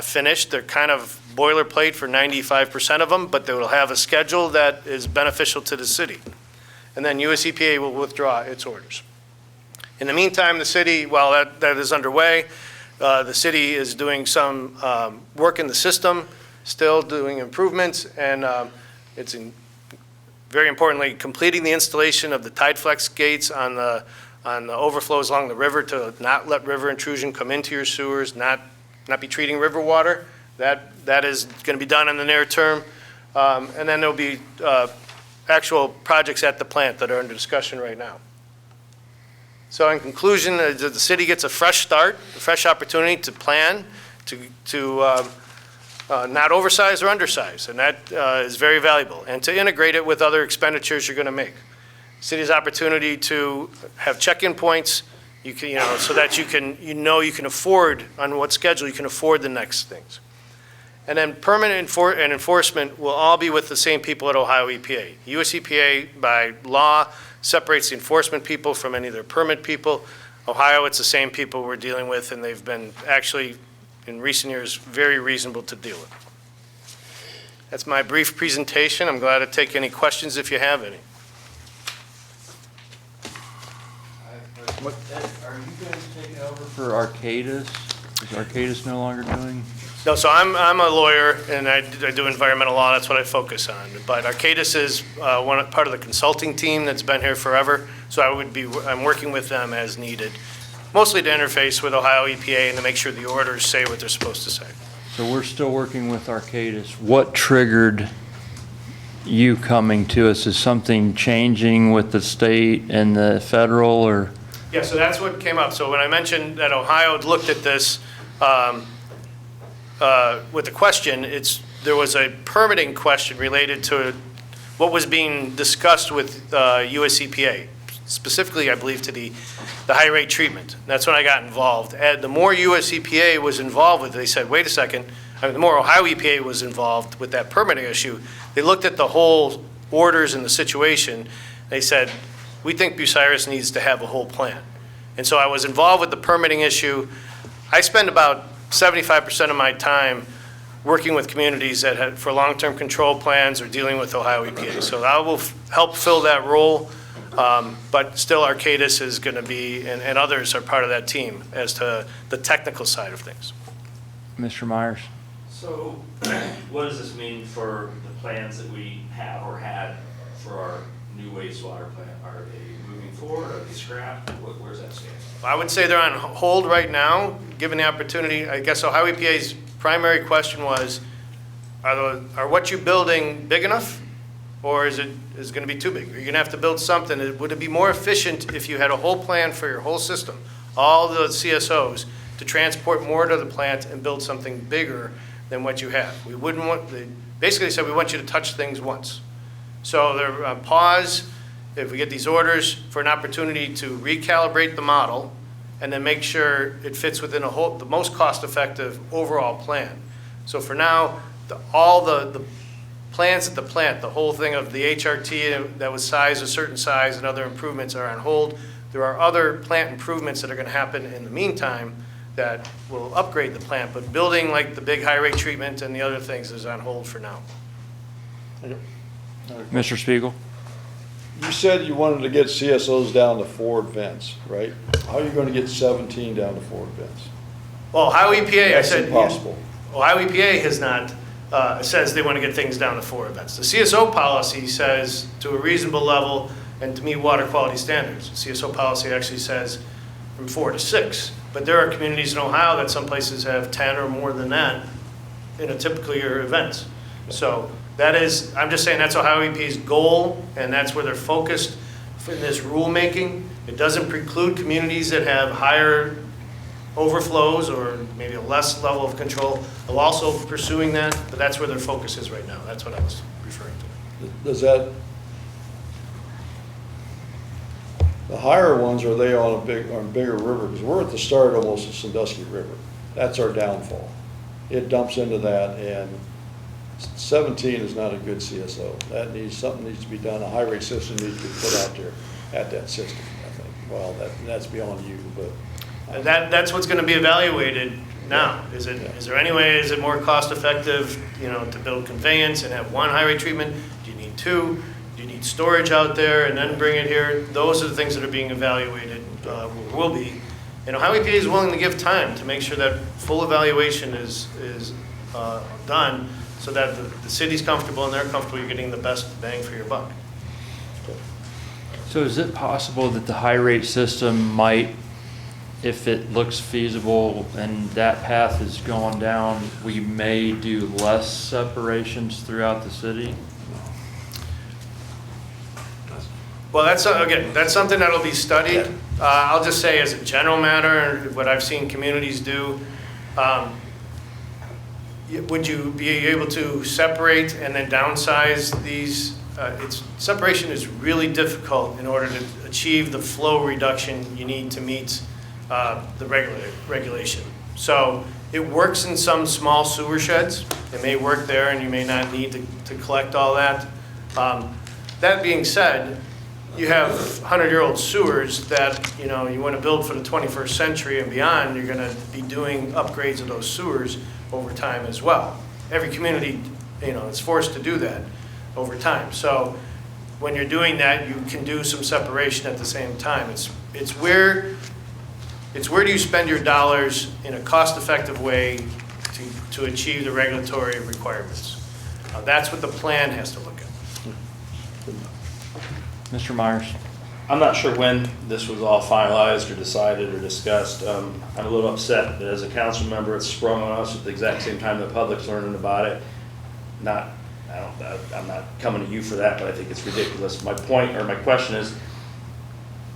finished. They're kind of boilerplate for 95% of them, but they will have a schedule that is beneficial to the city. And then US EPA will withdraw its orders. In the meantime, the city, while that is underway, the city is doing some work in the system, still doing improvements, and it's very importantly completing the installation of the Tideflex gates on the overflows along the river to not let river intrusion come into your sewers, not be treating river water. That is going to be done in the near term. And then there'll be actual projects at the plant that are under discussion right now. So in conclusion, the city gets a fresh start, a fresh opportunity to plan, to not oversize or undersize, and that is very valuable, and to integrate it with other expenditures you're going to make. City's opportunity to have check-in points, so that you can afford on what schedule you can afford the next things. And then permanent and enforcement will all be with the same people at Ohio EPA. US EPA, by law, separates the enforcement people from any of their permit people. Ohio, it's the same people we're dealing with, and they've been actually, in recent years, very reasonable to deal with. That's my brief presentation. I'm glad to take any questions if you have any. Are you guys taking over for Arcadis? Is Arcadis no longer doing? No, so I'm a lawyer, and I do environmental law, that's what I focus on. But Arcadis is part of the consulting team that's been here forever, so I'm working with them as needed, mostly to interface with Ohio EPA and to make sure the orders say what they're supposed to say. So we're still working with Arcadis. What triggered you coming to us? Is something changing with the state and the federal, or? Yeah, so that's what came up. So when I mentioned that Ohio had looked at this with the question, there was a permitting question related to what was being discussed with US EPA, specifically, I believe, to the high rate treatment. That's when I got involved. And the more US EPA was involved with it, they said, wait a second, the more Ohio EPA was involved with that permitting issue, they looked at the whole orders and the situation. They said, we think Bucyrus needs to have a whole plan. And so I was involved with the permitting issue. I spend about 75% of my time working with communities that had, for long-term control plans or dealing with Ohio EPA. So I will help fill that role, but still Arcadis is going to be, and others are part of that team as to the technical side of things. Mr. Myers? So what does this mean for the plans that we have or had for our new wastewater plant? Are they moving forward? Are they scrapped? Where's that stand? I would say they're on hold right now, given the opportunity. I guess Ohio EPA's primary question was, are what you're building big enough? Or is it going to be too big? Are you going to have to build something? Would it be more efficient if you had a whole plan for your whole system, all the CSOs, to transport more to the plant and build something bigger than what you have? We wouldn't want, basically said we want you to touch things once. So they're on pause, if we get these orders, for an opportunity to recalibrate the model and then make sure it fits within the most cost-effective overall plan. So for now, all the plans at the plant, the whole thing of the HRT that was sized a certain size and other improvements are on hold. There are other plant improvements that are going to happen in the meantime that will upgrade the plant, but building like the big high rate treatment and the other things is on hold for now. Mr. Spaigel? You said you wanted to get CSOs down to 4 vents, right? How are you going to get 17 down to 4 vents? Well, Ohio EPA, That's I said, impossible. Ohio EPA has not, says they want to get things down to 4 events. The CSO policy says to a reasonable level and to meet water quality standards. The CSO policy actually says from 4 to 6. But there are communities in Ohio that some places have 10 or more than that in a typical year event. So that is, I'm just saying that's Ohio EPA's goal, and that's where they're focused in this rulemaking. It doesn't preclude communities that have higher overflows or maybe a less level of control of also pursuing that, but that's where their focus is right now. That's what I was referring to. Does that, the higher ones, are they on a bigger river? Because we're at the start almost of Sandusky River. That's our downfall. It dumps into that, and 17 is not a good CSO. Something needs to be done. A high rate system needs to be put out there at that system, I think. Well, that's beyond you, but. And that's what's going to be evaluated now. Is there any way, is it more cost effective, to build conveyance and have 1 high rate treatment? Do you need 2? Do you need storage out there and then bring it here? Those are the things that are being evaluated, will be. And Ohio EPA is willing to give time to make sure that full evaluation is done so that the city's comfortable and they're comfortable you're getting the best bang for your buck. So is it possible that the high rate system might, if it looks feasible and that path is going down, we may do less separations throughout the city? Well, that's something that'll be studied. I'll just say as a general matter, what I've seen communities do, would you be able to separate and then downsize these? Separation is really difficult in order to achieve the flow reduction you need to meet the regulation. So it works in some small sewer sheds. It may work there and you may not need to collect all that. That being said, you have 100-year-old sewers that you want to build for the 21st century and beyond. You're going to be doing upgrades of those sewers over time as well. Every community, is forced to do that over time. So when you're doing that, you can do some separation at the same time. It's where do you spend your dollars in a cost-effective way to achieve the regulatory requirements. That's what the plan has to look at. Mr. Myers? I'm not sure when this was all finalized or decided or discussed. I'm a little upset that as a council member, it's sprung on us at the exact same time the public's learning about it. I'm not coming to you for that, but I think it's ridiculous. My point, or my question is,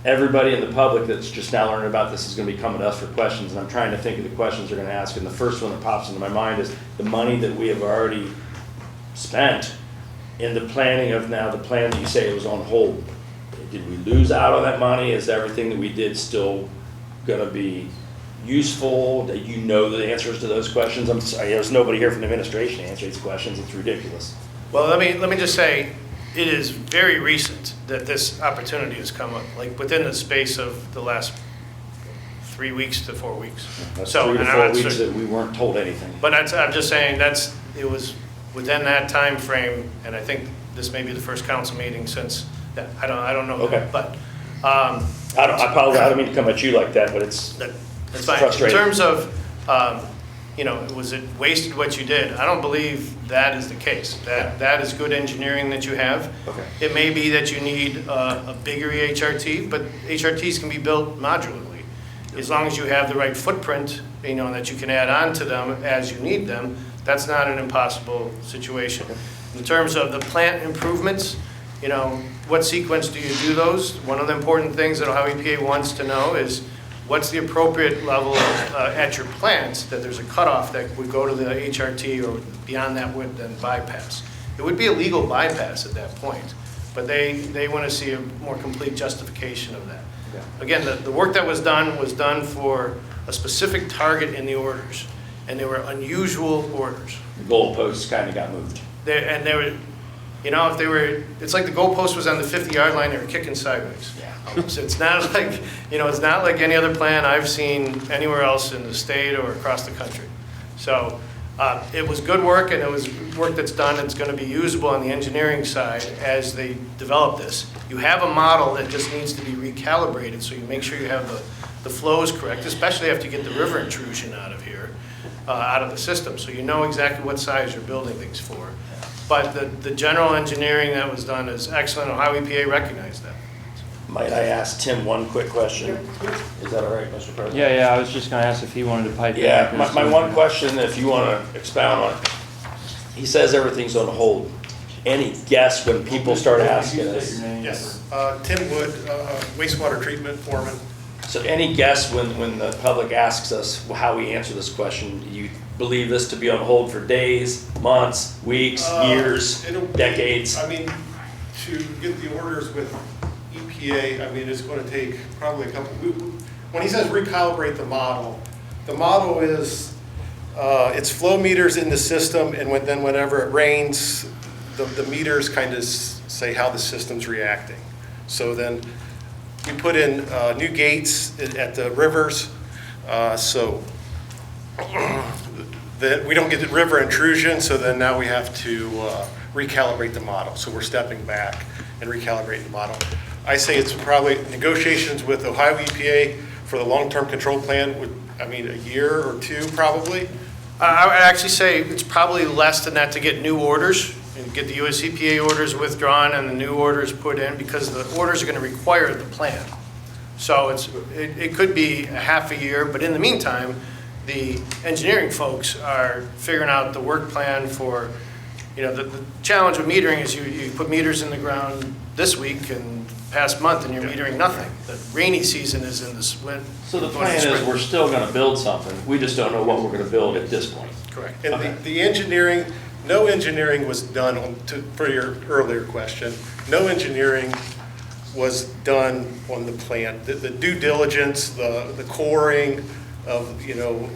everybody in the public that's just now learning about this is going to be coming to us for questions, and I'm trying to think of the questions they're going to ask, and the first one that pops into my mind is the money that we have already spent in the planning of now the plan that you say it was on hold. Did we lose out on that money? Is everything that we did still going to be useful? Do you know the answers to those questions? I'm sorry, there's nobody here from the administration to answer these questions. It's ridiculous. Well, let me just say, it is very recent that this opportunity has come up, like within the space of the last 3 weeks to 4 weeks. That's So, 3 to and 4 I'm not weeks cer- that we weren't told anything. But I'm just saying, it was within that time frame, and I think this may be the first council meeting since, that. I don't know. Okay. that, But, I apologize. I don't mean to come at you like that, but it's That's fine. frustrating. In terms of, was it wasted what you did? I don't believe that is the case. That is good engineering that you have. Okay. It may be that you need a bigger HRT, but HRTs can be built modularly. As long as you have the right footprint, that you can add on to them as you need them, that's not an impossible situation. In terms of the plant improvements, what sequence do you do those? One of the important things that Ohio EPA wants to know is what's the appropriate level at your plants, that there's a cutoff that would go to the HRT, or beyond that would then bypass. It would be a legal bypass at that point, but they want to see a more complete justification of that. Okay. Again, the work that was done for a specific target in the orders, and they were unusual orders. The goalposts kind of got moved. It's like the goalpost was on the 50-yard line, they were kicking sideways. Yeah. So it's not like, it's not like any other plan I've seen anywhere else in the state or across the country. So it was good work, and it was work that's done. It's going to be usable on the engineering side as they develop this. You have a model that just needs to be recalibrated, so you make sure you have the flows correct, especially after you get the river intrusion out of here, out of the system, so you know exactly what size you're building things for. But the general engineering that was done is excellent. Ohio EPA recognized that. Might I ask Tim one quick question? Is that all right, Mr. President? Yeah, I was just going to ask if he wanted to pipe in. Yeah, my one question, if you want to expound on it. He says everything's on hold. Any guess when people start asking us? Yes, Tim Wood, wastewater treatment foreman. So any guess when the public asks us how we answer this question? Do you believe this to be on hold for days, months, weeks, years, It'll be- decades? I mean, to get the orders with EPA, it's going to take probably a couple, when he says recalibrate the model is, it's flow meters in the system, and then whenever it rains, the meters kind of say how the system's reacting. So then we put in new gates at the rivers, so that we don't get the river intrusion, so then now we have to recalibrate the model. So we're stepping back and recalibrating the model. I say it's probably negotiations with Ohio EPA for the long-term control plan a year or two probably. I would actually say it's probably less than that to get new orders and get the US EPA orders withdrawn and the new orders put in, because the orders are going to require the plan. So it could be a half a year, but in the meantime, the engineering folks are figuring out the work plan for, the challenge with metering is you put meters in the ground this week and past month, and you're metering nothing. The rainy season is in this winter. So the plan is we're still going to build something. We just don't know what we're going to build at this point. Correct. And Okay. the engineering, no engineering was done for your earlier question. No engineering was done on the plant. The due diligence, the coring of,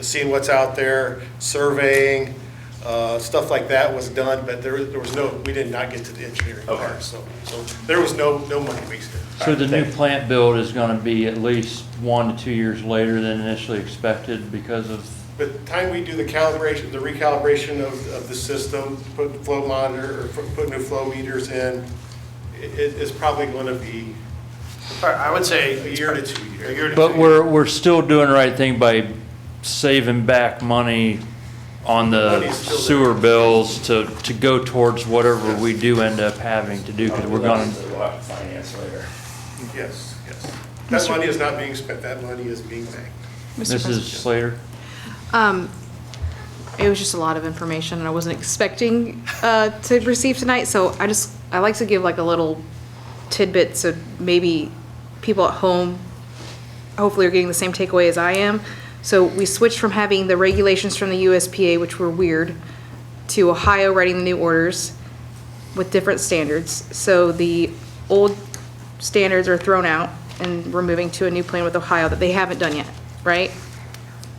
seeing what's out there, surveying, stuff like that was done, but there was we did not get to the engineering Okay. part. So there was no money wasted. So the new plant build is going to be at least 1 to 2 years later than initially expected because of... By the time we do the recalibration of the system, put the flow monitor, or put new flow meters in, it's probably going to be I would say A year to 2 years. a year to But 2 years. we're still doing the right thing by saving back money on the Money's still there. sewer bills to go towards whatever we do end up having to do, because we're gonna, Finance later. Yes, yes. That money is not being spent, that money is being banked. Mrs. Slater? It was just a lot of information and I wasn't expecting to receive tonight, so I like to give like a little tidbit so maybe people at home hopefully are getting the same takeaway as I am. So we switched from having the regulations from the USPA, which were weird, to Ohio writing the new orders with different standards. So the old standards are thrown out and we're moving to a new plan with Ohio that they haven't done yet, right?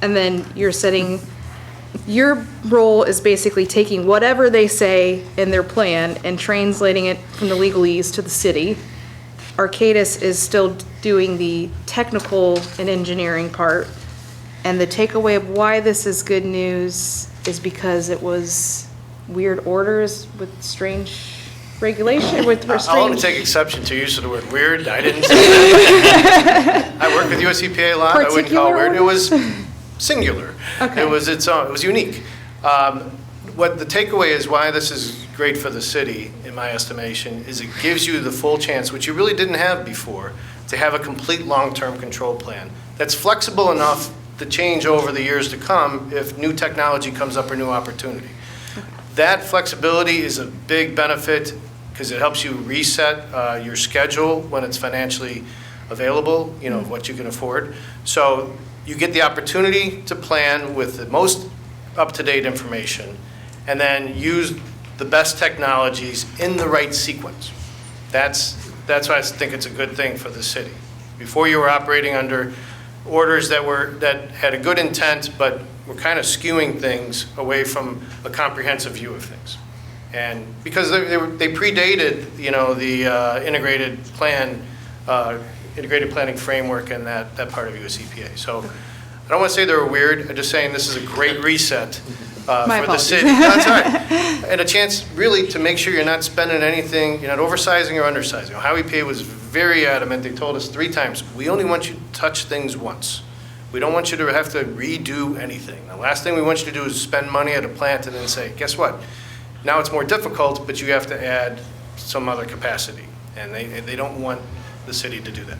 And then your role is basically taking whatever they say in their plan and translating it from the legalese to the city. Arcadis is still doing the technical and engineering part. And the takeaway of why this is good news is because it was weird orders with strange regulation, with I'll only strange. take exception to use of the word weird. I didn't say that. I work with US EPA a lot. I wouldn't call it weird. It was singular. Okay. It was its own. It was unique. What the takeaway is why this is great for the city, in my estimation, is it gives you the full chance, which you really didn't have before, to have a complete long-term control plan that's flexible enough to change over the years to come if new technology comes up or new opportunity. That flexibility is a big benefit because it helps you reset your schedule when it's financially available, you know, what you can afford. So you get the opportunity to plan with the most up-to-date information and then use the best technologies in the right sequence. That's why I think it's a good thing for the city. Before you were operating under orders that had a good intent, but were kind of skewing things away from a comprehensive view of things. And because they predated, you know, the integrated planning framework and that part of US EPA. So I don't want to say they were weird. I'm just saying this is a great reset for the city. That's right. And a chance really to make sure you're not spending anything, you're not oversizing or undersizing. Ohio EPA was very adamant. They told us 3 times, we only want you to touch things once. We don't want you to have to redo anything. The last thing we want you to do is spend money at a plant and then say, guess what? Now it's more difficult, but you have to add some other capacity. And they don't want the city to do that.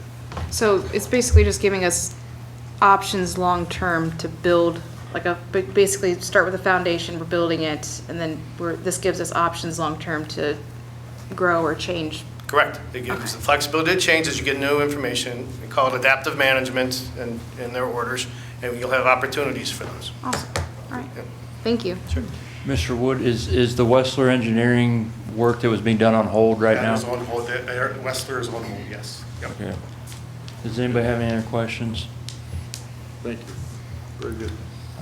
So it's basically just giving us options long-term to build, basically start with a foundation, we're building it, and then this gives us options long-term to grow or change. Correct. It gives the flexibility to change as you get new information. We call it adaptive management in their orders, and you'll have opportunities for those. Awesome. All right. Yeah. Thank you. Sure. Mr. Wood, is the Wessler engineering work that was being done on hold right now? That is on hold, Westler is on hold, yes. Yep. Okay. Does anybody have any other questions? Thank you. Very good.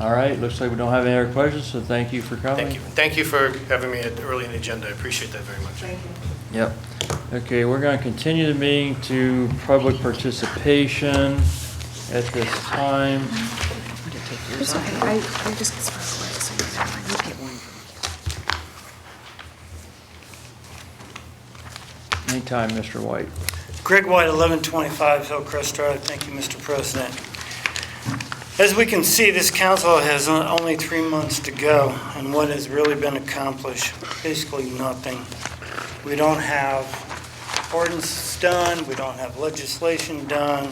All right, looks like we don't have any other questions, so thank you for coming. Thank you. Thank you for having me early in the agenda. I appreciate that very much. Thank you. Yep. Okay, we're going to continue the meeting to public participation at this time. It's okay. I just get started, so you get one. Anytime, Mr. White. Greg White, 1125 Hillcrest Drive. Thank you, Mr. President. As we can see, this council has only 3 months to go, and what has really been accomplished? Basically nothing. We don't have ordinances done, we don't have legislation done,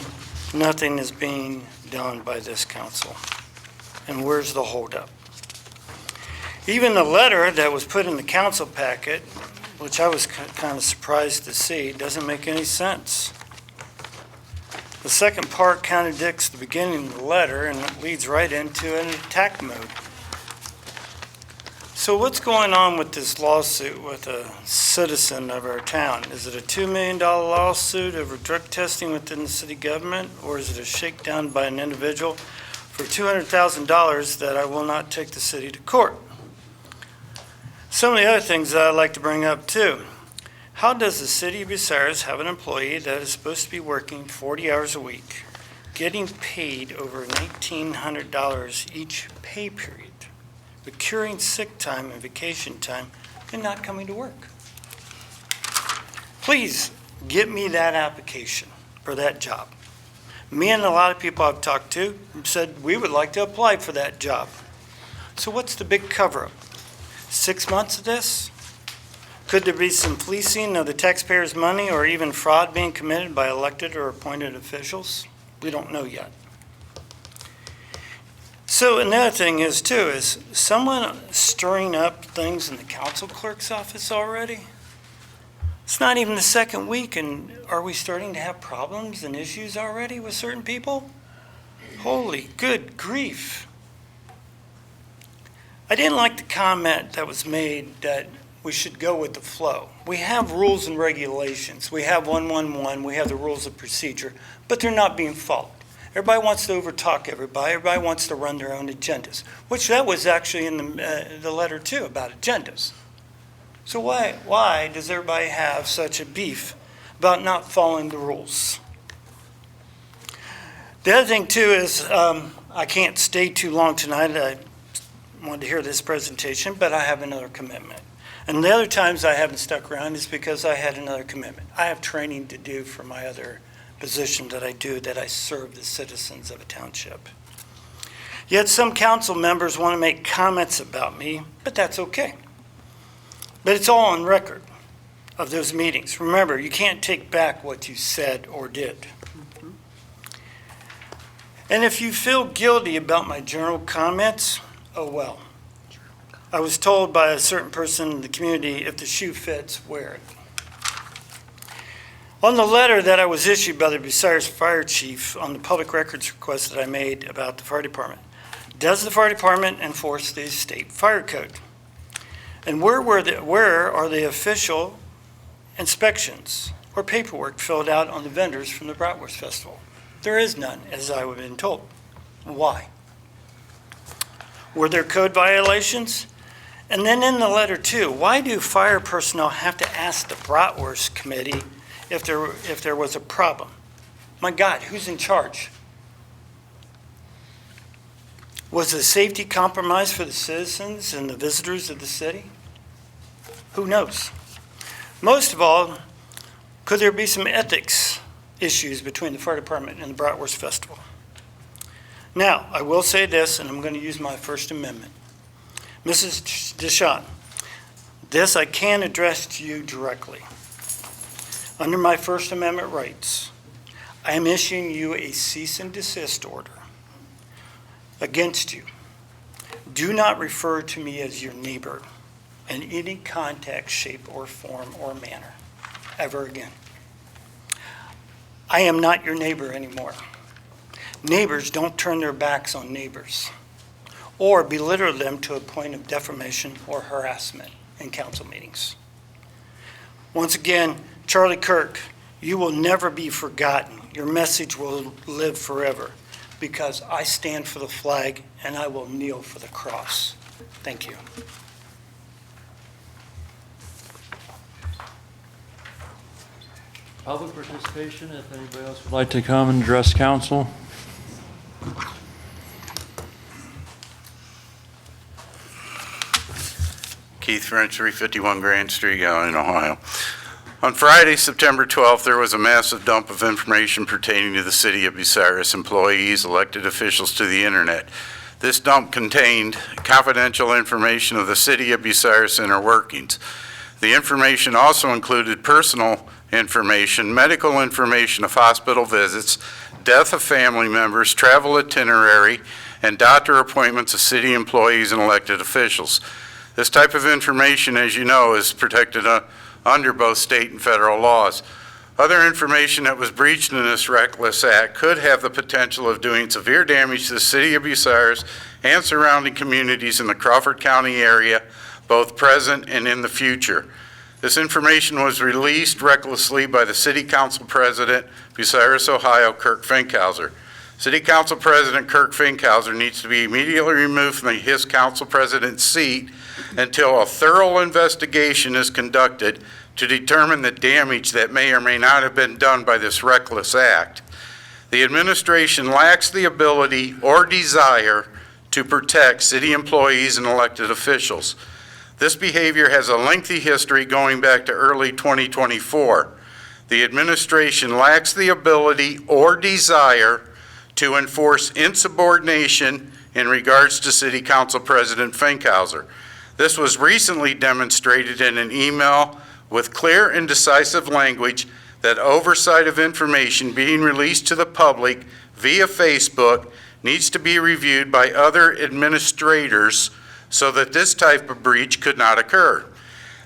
nothing is being done by this council. And where's the holdup? Even the letter that was put in the council packet, which I was kind of surprised to see, doesn't make any sense. The second part contradicts the beginning of the letter, and it leads right into an attack mode. So what's going on with this lawsuit with a citizen of our town? Is it a $2 million lawsuit over drug testing within the city government, or is it a shakedown by an individual for $200,000 that I will not take the city to court? Some of the other things that I'd like to bring up too. How does the city of Bucyrus have an employee that is supposed to be working 40 hours a week, getting paid over $1,900 each pay period, accruing sick time and vacation time, and not coming to work? Please get me that application. for that job. Me and a lot of people I've talked to said we would like to apply for that job. So what's the big cover-up? 6 months of this? Could there be some fleecing of the taxpayers' money or even fraud being committed by elected or appointed officials? We don't know yet. So another thing is too, is someone stirring up things in the council clerk's office already? It's not even the second week, and are we starting to have problems and issues already with certain people? Holy good grief. I didn't like the comment that was made that we should go with the flow. We have rules and regulations. We have 111, we have the rules of procedure, but they're not being followed. Everybody wants to overtalk everybody. Everybody wants to run their own agendas, which that was actually in the letter too, about agendas. So why does everybody have such a beef about not following the rules? The other thing too is, I can't stay too long tonight. I wanted to hear this presentation, but I have another commitment. And the other times I haven't stuck around is because I had another commitment. I have training to do for my other position that I do, that I serve the citizens of a township. Yet some council members want to make comments about me, but that's okay. But it's all on record of those meetings. Remember, you can't take back what you said or did. And if you feel guilty about my general comments, oh well. I was told by a certain person in the community, if the shoe fits, wear it. On the letter that I was issued by the Bucyrus Fire Chief on the public records request that I made about the fire department, does the fire department enforce the state fire code? And where are the official inspections or paperwork filled out on the vendors from the Bratwurst Festival? There is none, as I have been told. Why? Were there code violations? And then in the letter too, why do fire personnel have to ask the Bratwurst Committee if there was a problem? My God, who's in charge? Was the safety compromised for the citizens and the visitors of the city? Who knows? Most of all, could there be some ethics issues between the fire department and the Bratwurst Festival? Now, I will say this, and I'm going to use my First Amendment. Mrs. Deschamps, this I can address to you directly. Under my First Amendment rights, I am issuing you a cease and desist order against you. Do not refer to me as your neighbor in any context, shape, or form or manner ever again. I am not your neighbor anymore. Neighbors don't turn their backs on neighbors or belittle them to a point of defamation or harassment in council meetings. Once again, Charlie Kirk, you will never be forgotten. Your message will live forever because I stand for the flag and I will kneel for the cross. Thank you. Public participation, if anybody else would like to come and address council. Keith French, 351 Grand Street, Allen, Ohio. On Friday, September 12th, there was a massive dump of information pertaining to the city of Bucyrus employees, elected officials to the internet. This dump contained confidential information of the city of Bucyrus inner workings. The information also included personal information, medical information of hospital visits, death of family members, travel itinerary, and doctor appointments of city employees and elected officials. This type of information, as you know, is protected under both state and federal laws. Other information that was breached in this reckless act could have the potential of doing severe damage to the city of Bucyrus and surrounding communities in the Crawford County area, both present and in the future. This information was released recklessly by the City Council President, Bucyrus, Ohio, Kirk Finkhauser. City Council President Kirk Finkhauser needs to be immediately removed from his council president's seat until a thorough investigation is conducted to determine the damage that may or may not have been done by this reckless act. The administration lacks the ability or desire to protect city employees and elected officials. This behavior has a lengthy history going back to early 2024. The administration lacks the ability or desire to enforce insubordination in regards to City Council President Finkhauser. This was recently demonstrated in an email with clear and decisive language that oversight of information being released to the public via Facebook needs to be reviewed by other administrators so that this type of breach could not occur.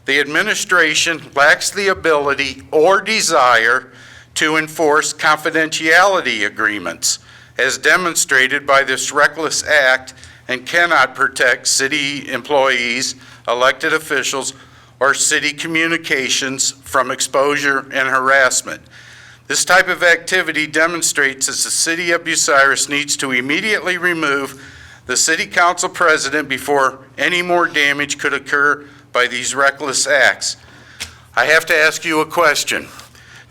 The administration lacks the ability or desire to enforce confidentiality agreements, as demonstrated by this reckless act, and cannot protect city employees, elected officials, or city communications from exposure and harassment. This type of activity demonstrates that the city of Bucyrus needs to immediately remove the city council president before any more damage could occur by these reckless acts. I have to ask you a question.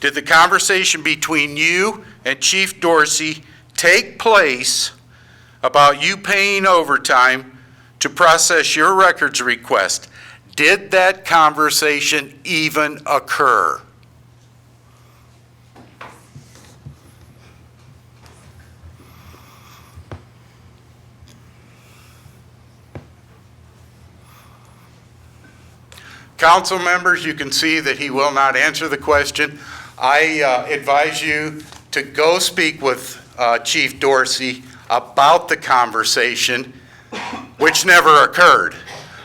Did the conversation between you and Chief Dorsey take place about you paying overtime to process your records request? Did that conversation even occur? Council members, you can see that he will not answer the question. I advise you to go speak with Chief Dorsey about the conversation, which never occurred.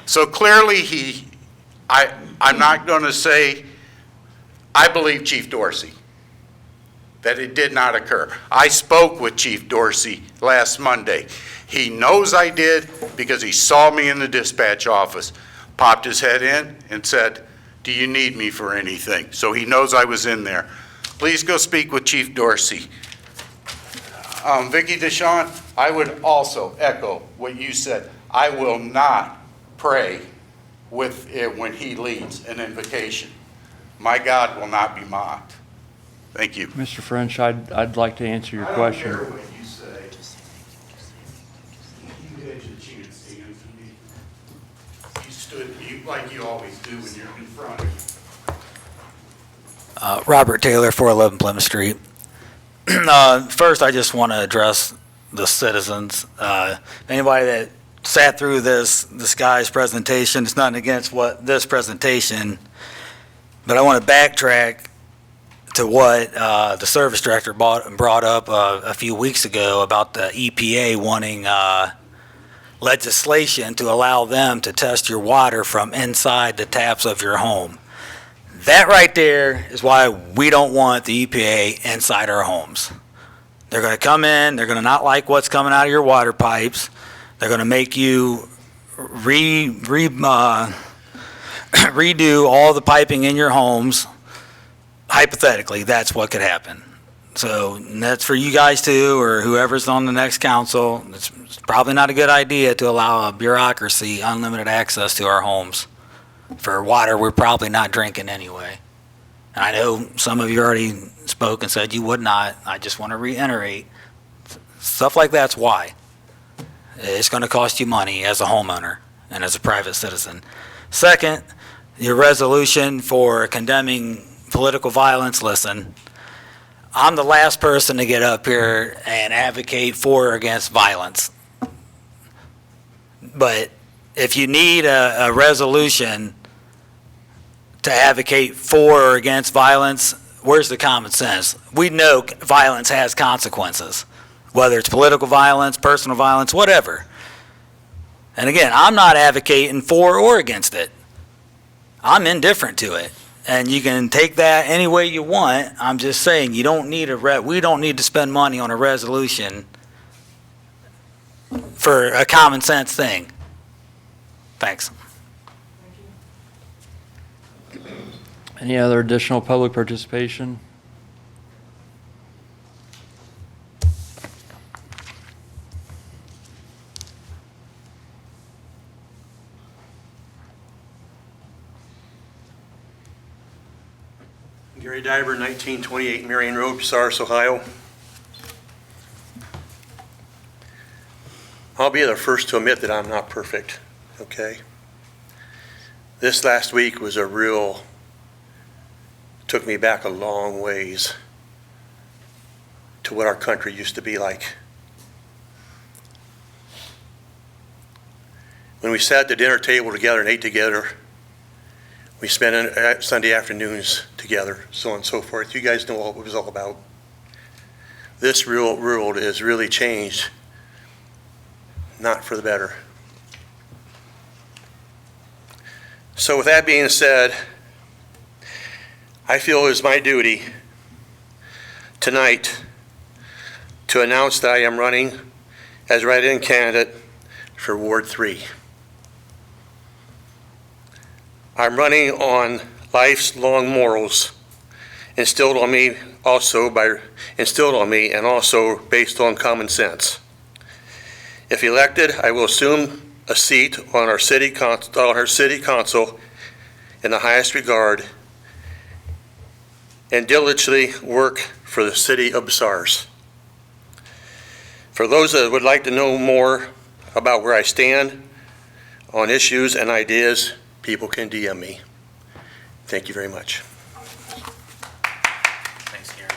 So clearly I'm not going to say, I believe Chief Dorsey, that it did not occur. I spoke with Chief Dorsey last Monday. He knows I did because he saw me in the dispatch office, popped his head in and said, "Do you need me for anything?" So he knows I was in there. Please go speak with Chief Dorsey. Vicki DeShawn, I would also echo what you said. I will not pray with it when he leads an invocation. My God will not be mocked. Thank you. Mr. French, I'd like to answer your question. I don't care what you say. You had your chance, Ian. You stood like you always do when you're confronted. Robert Taylor, 411 Plymouth Street. First, I just want to address the citizens. Anybody that sat through this guy's presentation, it's nothing against this presentation, but I want to backtrack to what the service director brought up a few weeks ago about the EPA wanting legislation to allow them to test your water from inside the taps of your home. That right there is why we don't want the EPA inside our homes. They're going to come in, they're going to not like what's coming out of your water pipes, they're going to make you redo all the piping in your homes. Hypothetically, that's what could happen. So that's for you guys too, or whoever's on the next council. It's probably not a good idea to allow a bureaucracy unlimited access to our homes for water we're probably not drinking anyway. And I know some of you already spoke and said you would not. I just want to reiterate, stuff like that's why. It's going to cost you money as a homeowner and as a private citizen. Second, your resolution for condemning political violence, listen, I'm the last person to get up here and advocate for or against violence. But if you need a resolution to advocate for or against violence, where's the common sense? We know violence has consequences, whether it's political violence, personal violence, whatever. And again, I'm not advocating for or against it. I'm indifferent to it. And you can take that any way you want. I'm just saying you don't need we don't need to spend money on a resolution for a common sense thing. Thanks. Any other additional public participation? Gary Daiber, 1928 Marion Road, Bucyrus, Ohio. I'll be the first to admit that I'm not perfect, okay? This last week was a real took me back a long ways to what our country used to be like. When we sat at the dinner table together and ate together, we spent Sunday afternoons together, so on and so forth. You guys know what it was all about. This real world has really changed, not for the better. So with that being said, I feel it is my duty tonight to announce that I am running as write-in candidate for Ward 3. I'm running on life's long morals instilled on me and also based on common sense. If elected, I will assume a seat on our city council in the highest regard and diligently work for the city of Bucyrus. For those that would like to know more about where I stand on issues and ideas, people can DM me. Thank you very much. Thanks, Gary.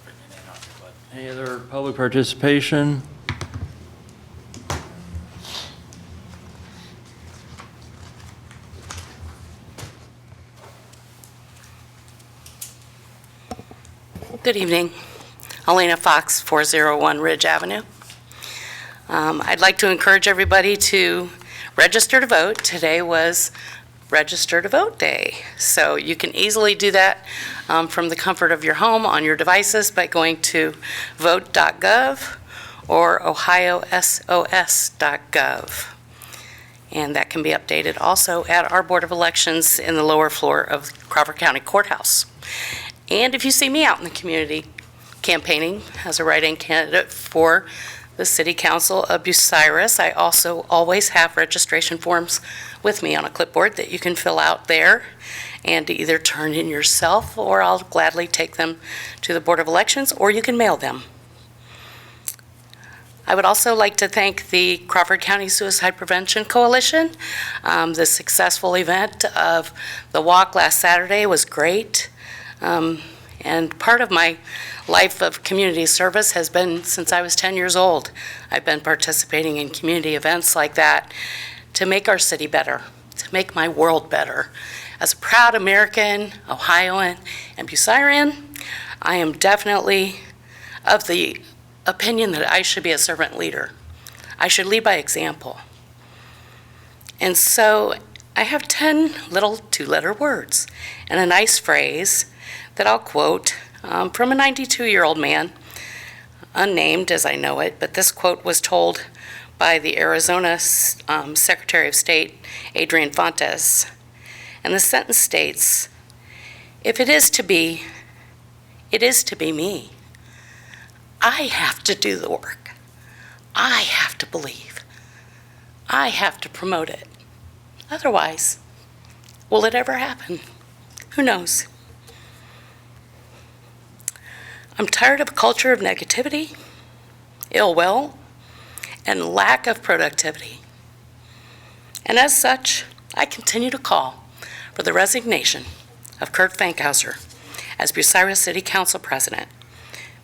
Putting your name out there, bud. Any other public participation? Good evening. Alena Fox, 401 Ridge Avenue. I'd like to encourage everybody to register to vote. Today was Register to Vote Day. So you can easily do that from the comfort of your home on your devices by going to vote.gov or ohiosos.gov. And that can be updated also at our Board of Elections in the lower floor of Crawford County Courthouse. And if you see me out in the community campaigning as a write-in candidate for the City Council of Bucyrus, I also always have registration forms with me on a clipboard that you can fill out there and either turn in yourself, or I'll gladly take them to the Board of Elections, or you can mail them. I would also like to thank the Crawford County Suicide Prevention Coalition. The successful event of the walk last Saturday was great. And part of my life of community service has been since I was 10 years old. I've been participating in community events like that to make our city better, to make my world better. As a proud American, Ohioan, and Bucyrian, I am definitely of the opinion that I should be a servant leader. I should lead by example. And so I have 10 little two-letter words and a nice phrase that I'll quote from a 92-year-old man, unnamed as I know it, but this quote was told by the Arizona Secretary of State, Adrian Fontes. And the sentence states, "If it is to be, it is to be me. I have to do the work. I have to believe. I have to promote it. Otherwise, will it ever happen? Who knows?" I'm tired of a culture of negativity, ill will, and lack of productivity. And as such, I continue to call for the resignation of Kurt Fankhauser as Bucyrus City Council President,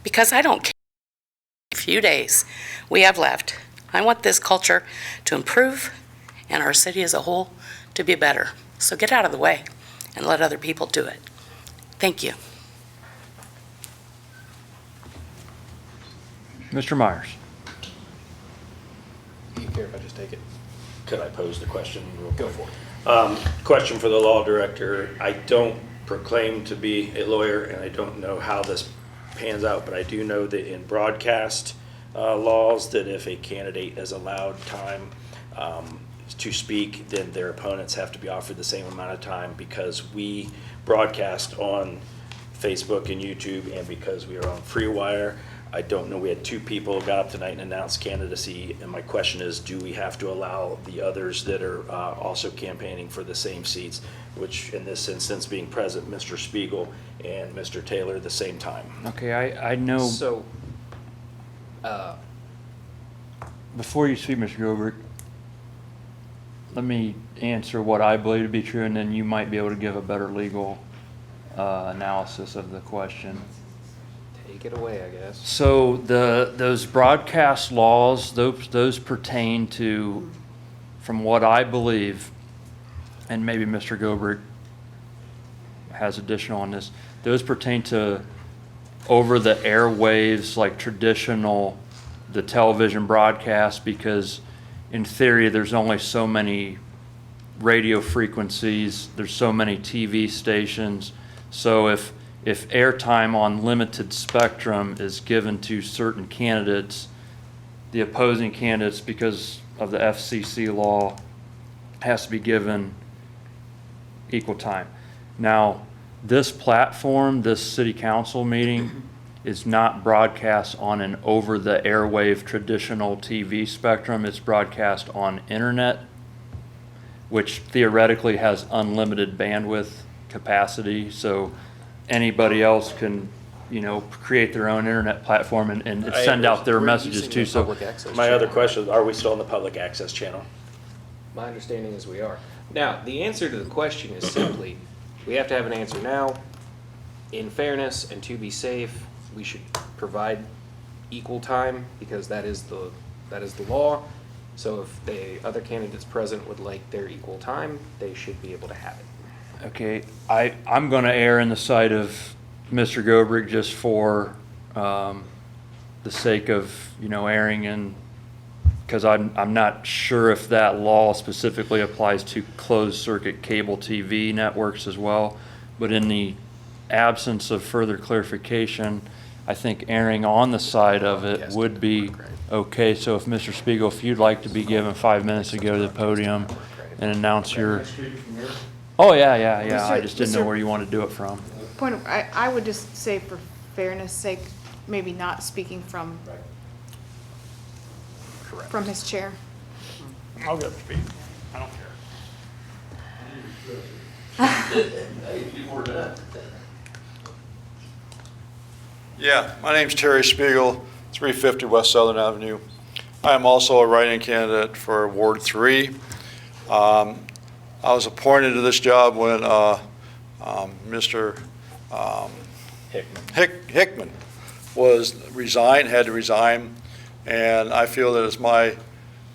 because I don't care how few days we have left. I want this culture to improve and our city as a whole to be better. So get out of the way and let other people do it. Thank you. Mr. Myers. You care if I just take it? Could I pose the question? Go for it. Question for the law director. I don't proclaim to be a lawyer, and I don't know how this pans out, but I do know that in broadcast laws, that if a candidate is allowed time to speak, then their opponents have to be offered the same amount of time, because we broadcast on Facebook and YouTube, and because we are on FreeWire. I don't know, we had 2 people got up tonight and announced candidacy, and my question is, do we have to allow the others that are also campaigning for the same seats, which in this instance being present, Mr. Spaigel and Mr. Taylor at the same time? Okay, I know. So, Before you speak, Mr. Gilbert, let me answer what I believe to be true, and then you might be able to give a better legal analysis of the question. Take it away, I guess. So those broadcast laws, those pertain to, from what I believe, and maybe Mr. Gobrick has additional on this, those pertain to over the airwaves, like traditional, the television broadcast, because in theory, there's only so many radio frequencies, there's so many TV stations. So if airtime on limited spectrum is given to certain candidates, the opposing candidates, because of the FCC law, has to be given equal time. Now, this platform, this city council meeting, is not broadcast on an over-the-airwave traditional TV spectrum. It's broadcast on internet, which theoretically has unlimited bandwidth capacity. So anybody else can, create their own internet platform and send out their messages too. So My other question, are we still on the public access channel? My understanding is we are. Now, the answer to the question is simply, we have to have an answer now. In fairness and to be safe, we should provide equal time because that is the law. So if the other candidates present would like their equal time, they should be able to have it. okay, I'm going to err in the side of Mr. Gobrick just for the sake of, erring in, because I'm not sure if that law specifically applies to closed circuit cable TV networks as well. But in the absence of further clarification, I think erring on the side of it would be okay. So if Mr. Spaigel, if you'd like to be given 5 minutes to go to the podium and announce your... Oh, yeah. I just didn't know where you want to do it from. I would just say for fairness sake, maybe not speaking from his chair. I'll get to speak. I don't care. Yeah, my name's Terry Spaigel, 350 West Southern Avenue. I am also a write-in candidate for Ward 3. I was appointed to this job when Mr. Hickman had to resign, and I feel that it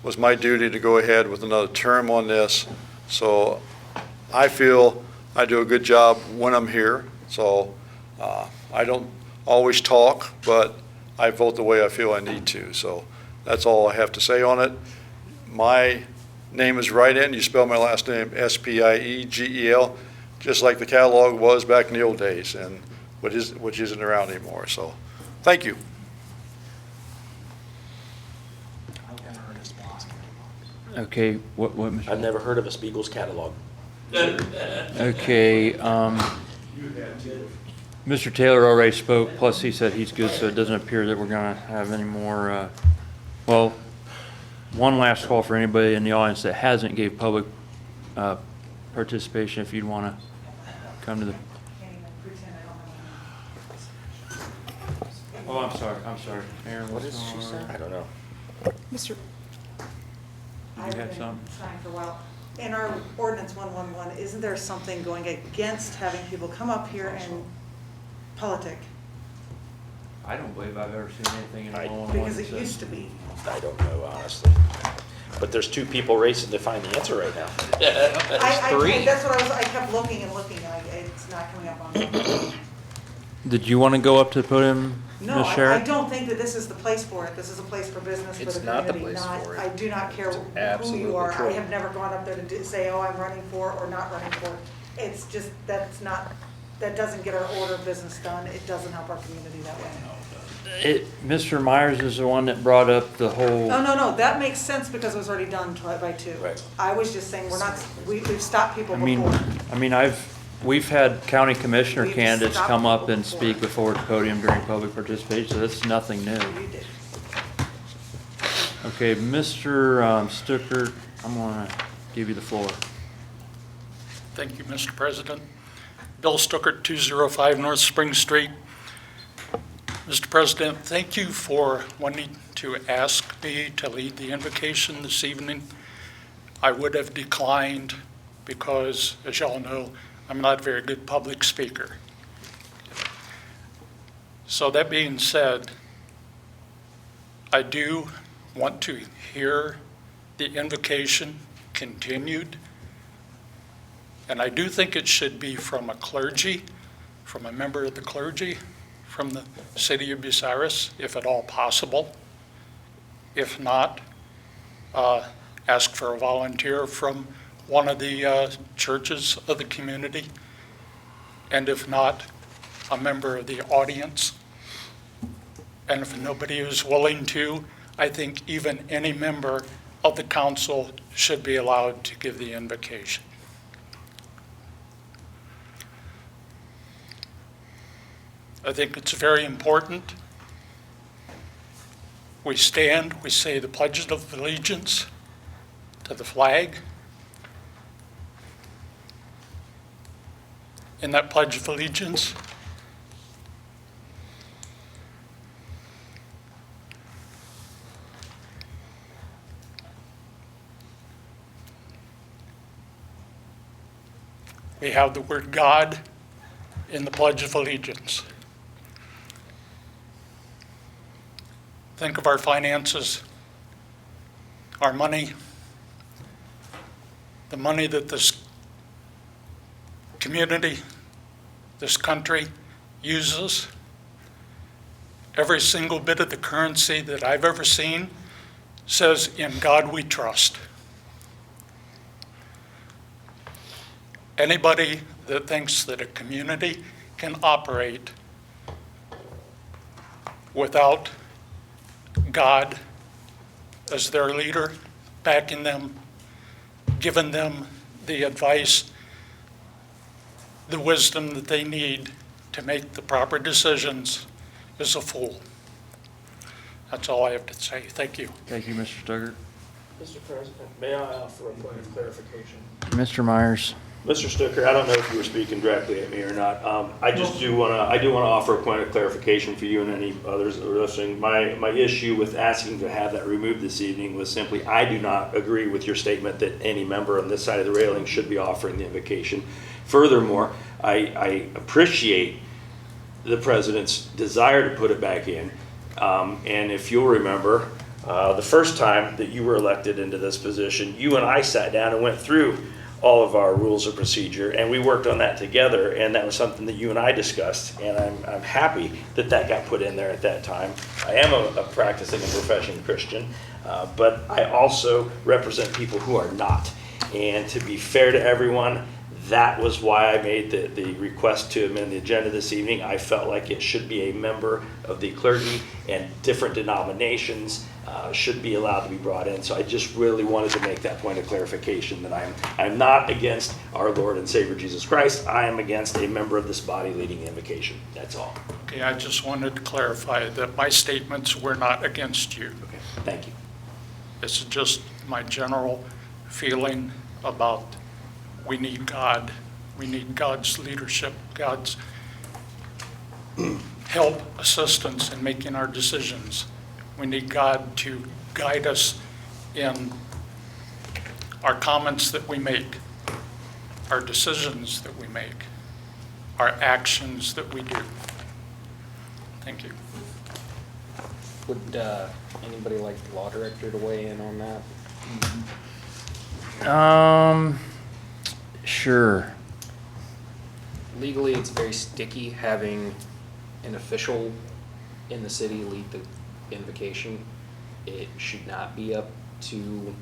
was my duty to go ahead with another term on this. So I feel I do a good job when I'm here. So I don't always talk, but I vote the way I feel I need to. So that's all I have to say on it. My name is write-in. You spell my last name Spiegel, just like the catalog was back in the old days, and which isn't around anymore. So thank you. Okay, what Mr. I've never heard of a Spiegel's catalog. Okay, Mr. Taylor already spoke, plus he said he's good, so it doesn't appear that we're going to have any more, well, one last call for anybody in the audience that hasn't gave public participation, if you'd want to come to the... Oh, I'm sorry. Aaron, What is she saying? I don't know. Mr. You had something? Trying for a while. In our ordinance 111, isn't there something going against having people come up here and politic? I don't believe I've ever seen anything in law. Because it used to be. I don't know, honestly. But there's two people racing to find the answer right now. That's what I kept looking and it's not coming up on. Did you want to go up to the podium, No, Ms. I Sherritt? don't think that this is the place for it. This is a place for business, for the It's community. not the place for it. I do not care who absolutely you are. true. I have never gone up there to say, oh, I'm running for or not running for. It's just, that doesn't get our order of business done. It doesn't help our community that way. Mr. Myers is the one that brought up the whole... Oh, no, that makes sense because it was already done by two. Right. I was just saying, we've stopped people before. We've had county commissioner We've candidates stopped come up people and before. speak before the podium during public participation, so that's nothing new. You did. Okay, Mr. Stuckert, I'm going to give you the floor. Thank you, Mr. President. Bill Stuckert, 205 North Spring Street. Mr. President, thank you for wanting to ask me to lead the invocation this evening. I would have declined because, as y'all know, I'm not a very good public speaker. So that being said, I do want to hear the invocation continued. And I do think it should be from a clergy, from a member of the clergy, from the city of Bucyrus, if at all possible. If not, ask for a volunteer from one of the churches of the community. And if not, a member of the audience. And if nobody is willing to, I think even any member of the council should be allowed to give the invocation. I think it's very important. We stand, we say the Pledge of Allegiance to the flag. In that Pledge of Allegiance, we have the word God in the Pledge of Allegiance. Think of our finances, our money, the money that this community, this country uses. Every single bit of the currency that I've ever seen says, "In God we trust." Anybody that thinks that a community can operate without God as their leader, backing them, giving them the advice, the wisdom that they need to make the proper decisions, is a fool. That's all I have to say. Thank you. Thank you, Mr. Stuckert. Mr. President, may I offer a point of clarification? Mr. Myers. Mr. Stuckert, I don't know if you were speaking directly at me or not. I do want to offer a point of clarification for you and any others that are listening. My issue with asking to have that removed this evening was simply, I do not agree with your statement that any member on this side of the railing should be offering the invocation. Furthermore, I appreciate the president's desire to put it back in. And if you'll remember, the first time that you were elected into this position, you and I sat down and went through all of our rules of procedure, and we worked on that together, and that was something that you and I discussed, and I'm happy that that got put in there at that time. I am a practicing and professing Christian, but I also represent people who are not. And to be fair to everyone, that was why I made the request to amend the agenda this evening. I felt like it should be a member of the clergy, and different denominations should be allowed to be brought in. So I just really wanted to make that point of clarification, that I'm not against our Lord and Savior Jesus Christ. I am against a member of this body leading the invocation. That's all. Okay, I just wanted to clarify that my statements were not against you. Okay, thank you. This is just my general feeling about we need God. We need God's leadership, God's help, assistance in making our decisions. We need God to guide us in our comments that we make, our decisions that we make, our actions that we do. Thank you. Would anybody like the law director to weigh in on that? Sure. Legally, it's very sticky having an official in the city lead the invocation. It should not be up to,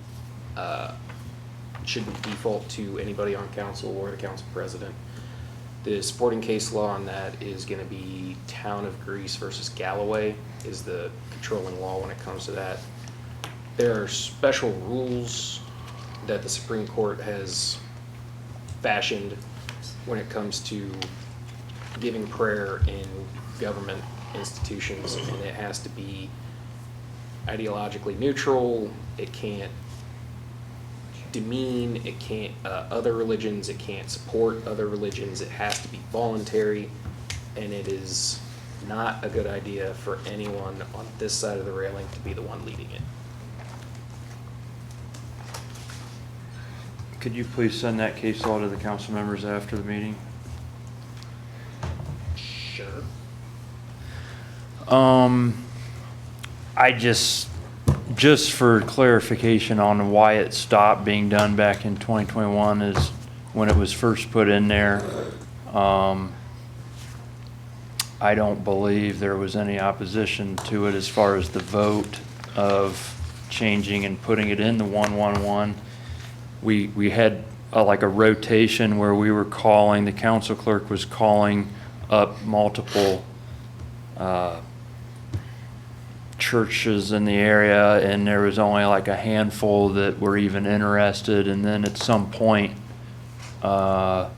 shouldn't default to anybody on council or the council president. The supporting case law on that is going to be Town of Greece versus Galloway is the controlling law when it comes to that. There are special rules that the Supreme Court has fashioned when it comes to giving prayer in government institutions, and it has to be ideologically neutral. It can't demean, it can't other religions, it can't support other religions. It has to be voluntary, and it is not a good idea for anyone on this side of the railing to be the one leading it. Could you please send that case law to the council members after the meeting? Sure. I just for clarification on why it stopped being done back in 2021 is when it was first put in there. I don't believe there was any opposition to it as far as the vote of changing and putting it in the 111. We had like a rotation where we were calling, the council clerk was calling up multiple churches in the area, and there was only like a handful that were even interested. And then at some point, I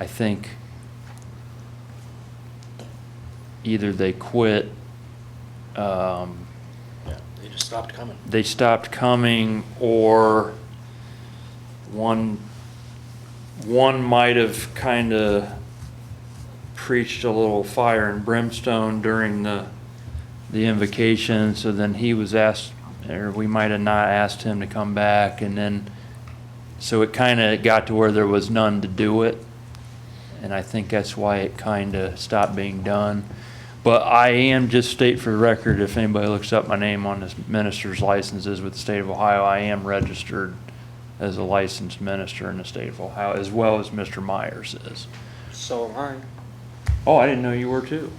think either they quit, Yeah, they just stopped coming. or one might have kind of preached a little fire and brimstone during the invocation, so then he was asked, or we might have not asked him to come back, and then so it kind of got to where there was none to do it, and I think that's why it kind of stopped being done. But I am, just state for the record, if anybody looks up my name on this minister's licenses with the state of Ohio, I am registered as a licensed minister in the state of Ohio, as well as Mr. Myers is. So am I. Oh, I didn't know you were too.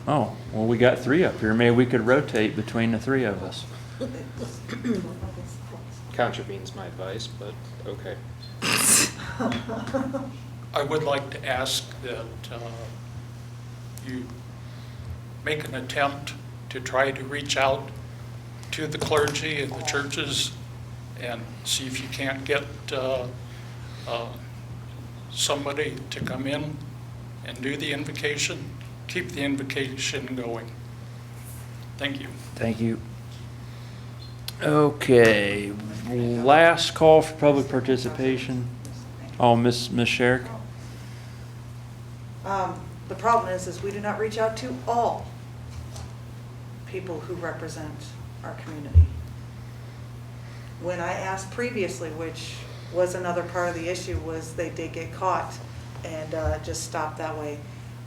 Oh, well, we got three up here. Maybe we could rotate between the three of us. Contravenes my advice, but okay. I would like to ask that you make an attempt to try to reach out to the clergy and the churches and see if you can't get somebody to come in and do the invocation. Keep the invocation going. Thank you. Thank you. Okay, last call for public participation. Oh, Miss Sherrick? The problem is we do not reach out to all people who represent our community. When I asked previously, which was another part of the issue, was they did get caught and just stopped that way.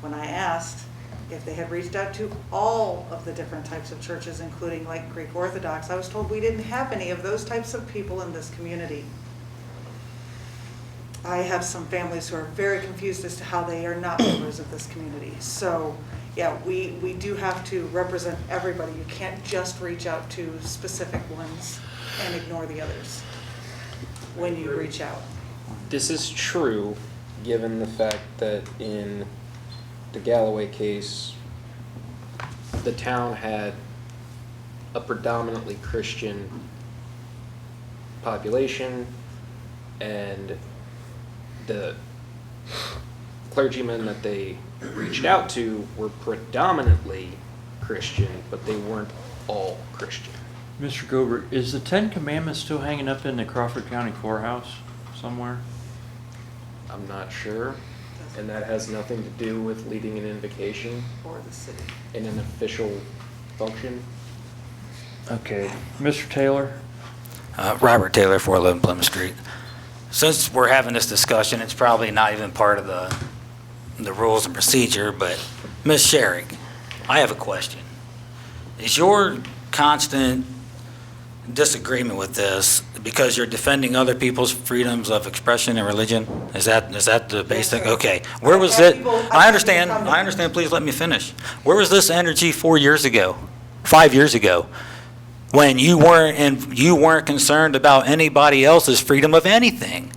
When I asked if they had reached out to all of the different types of churches, including like Greek Orthodox, I was told we didn't have any of those types of people in this community. I have some families who are very confused as to how they are not members of this community. So, yeah, we do have to represent everybody. You can't just reach out to specific ones and ignore the others when you reach out. This is true, given the fact that in the Galloway case, the town had a predominantly Christian population, and the clergymen that they reached out to were predominantly Christian, but they weren't all Christian. Mr. Gobert, is the Ten Commandments still hanging up in the Crawford County Courthouse somewhere? I'm not sure, and that has nothing to do with leading an invocation Or the city. in an official function. Okay, Mr. Taylor? Robert Taylor, 411 Plymouth Street. Since we're having this discussion, it's probably not even part of the rules and procedure, but Ms. Sherrick, I have a question. Is your constant disagreement with this because you're defending other people's freedoms of expression and religion? Is that the basic? Yes, sir. Okay. Where was it? I understand. Please let me finish. Where was this energy 4 years ago, 5 years ago, when you weren't concerned about anybody else's freedom of anything?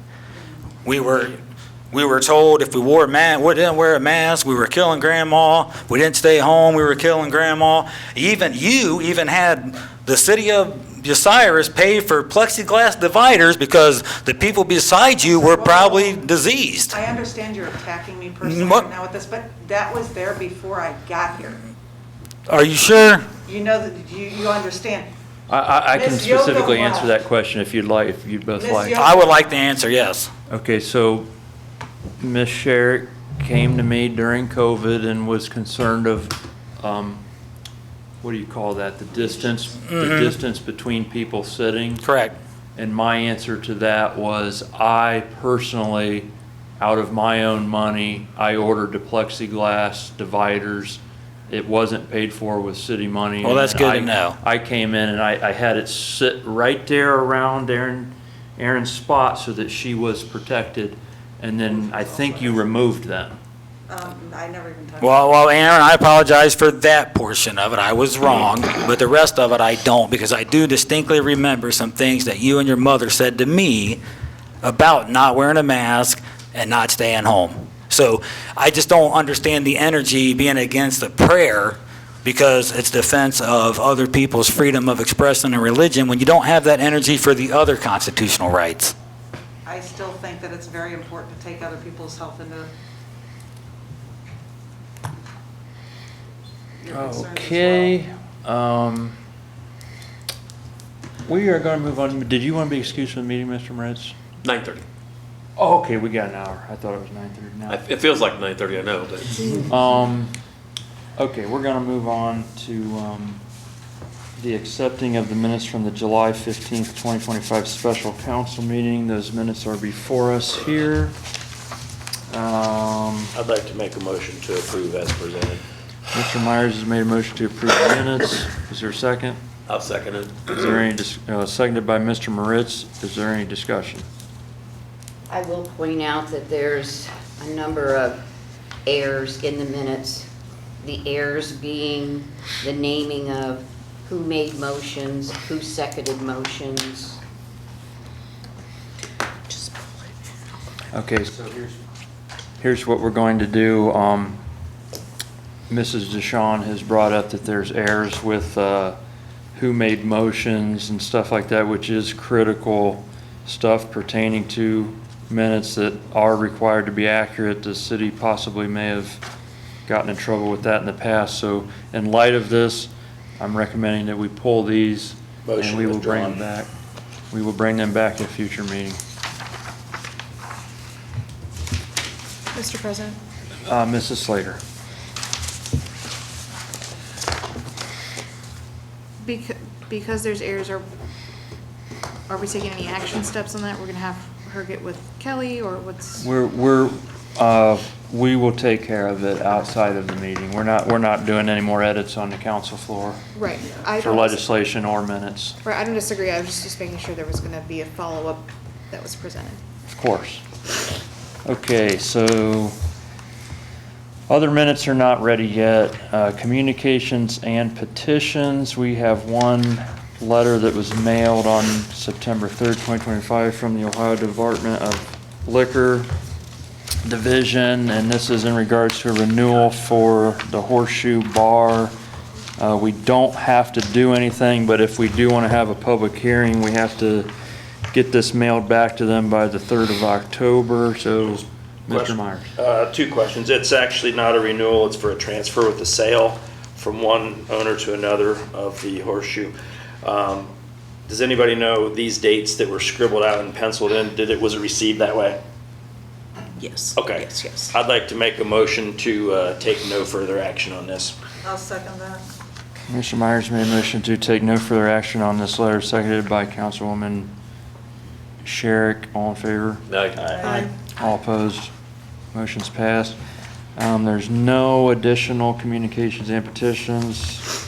We were told if we didn't wear a mask, we were killing grandma. We didn't stay home, we were killing grandma. You even had the city of Bucyrus pay for plexiglass dividers because the people beside you were probably diseased. I understand you're attacking me personally right now with this, but that was there before I got here. Are you sure? You know that you understand. I can Ms. Yocum specifically answer left. that question if you'd like, if you'd both Ms. like. Yocum- I would like the answer, yes. Okay, so Ms. Sherrick came to me during COVID and was concerned of, what do you call that? The distance between people sitting. Correct. And my answer to that was, I personally, out of my own money, I ordered the plexiglass dividers it wasn't paid for with city money. Well, that's And good to know. I came in and I had it sit right there around Erin's spot so that she was protected. And then I think you removed them. I never even touched. Well, Aaron, I apologize for that portion of it. I was wrong, but the rest of it I don't, because I do distinctly remember some things that you and your mother said to me about not wearing a mask and not staying home. So I just don't understand the energy being against the prayer because it's defense of other people's freedom of expression and religion when you don't have that energy for the other constitutional rights. I still think that it's very important to take other people's health into your concerns as well. Okay. We are going to move on. Did you want to be excused from the meeting, Mr. Moritz? 9:30. Oh, okay, we got an hour. I thought it was 9:30 now. It feels like 9:30, I know, but. Okay, we're going to move on to the accepting of the minutes from the July 15th, 2025 special council meeting. Those minutes are before us here. I'd like to make a motion to approve as presented. Mr. Myers has made a motion to approve the minutes. Is there a second? I'll second it. Is there any, seconded by Mr. Moritz. Is there any discussion? I will point out that there's a number of errors in the minutes. The errors being the naming of who made motions, who seconded motions. Okay, so here's what we're going to do. Mrs. DeShawn has brought up that there's errors with who made motions and stuff like that, which is critical stuff pertaining to minutes that are required to be accurate. The city possibly may have gotten in trouble with that in the past. So in light of this, I'm recommending that we pull these and we will bring them back. We will bring them back at a future meeting. Mr. President? Mrs. Slater. Because there's errors, are we taking any action steps on that? We're gonna have her get with Kelly, or what's? We will take care of it outside of the meeting. We're not doing any more edits on the council floor. Right. For legislation or minutes. Right, I don't disagree. I was just making sure there was gonna be a follow-up that was presented. Of course. Okay, so other minutes are not ready yet. Communications and petitions. We have one letter that was mailed on September 3rd, 2025 from the Ohio Department of Liquor Division, and this is in regards to a renewal for the Horseshoe Bar. We don't have to do anything, but if we do want to have a public hearing, we have to get this mailed back to them by the 3rd of October. So, Mr. Myers. Two questions. It's actually not a renewal, it's for a transfer with the sale from one owner to another of the Horseshoe. Does anybody know these dates that were scribbled out and penciled in? Was it received that way? Yes. Okay. Yes. I'd like to make a motion to take no further action on this. I'll second that. Mr. Myers made a motion to take no further action on this letter, seconded by Councilwoman Sherrick. All in favor? Aye. All opposed? Motion's passed. There's no additional communications and petitions.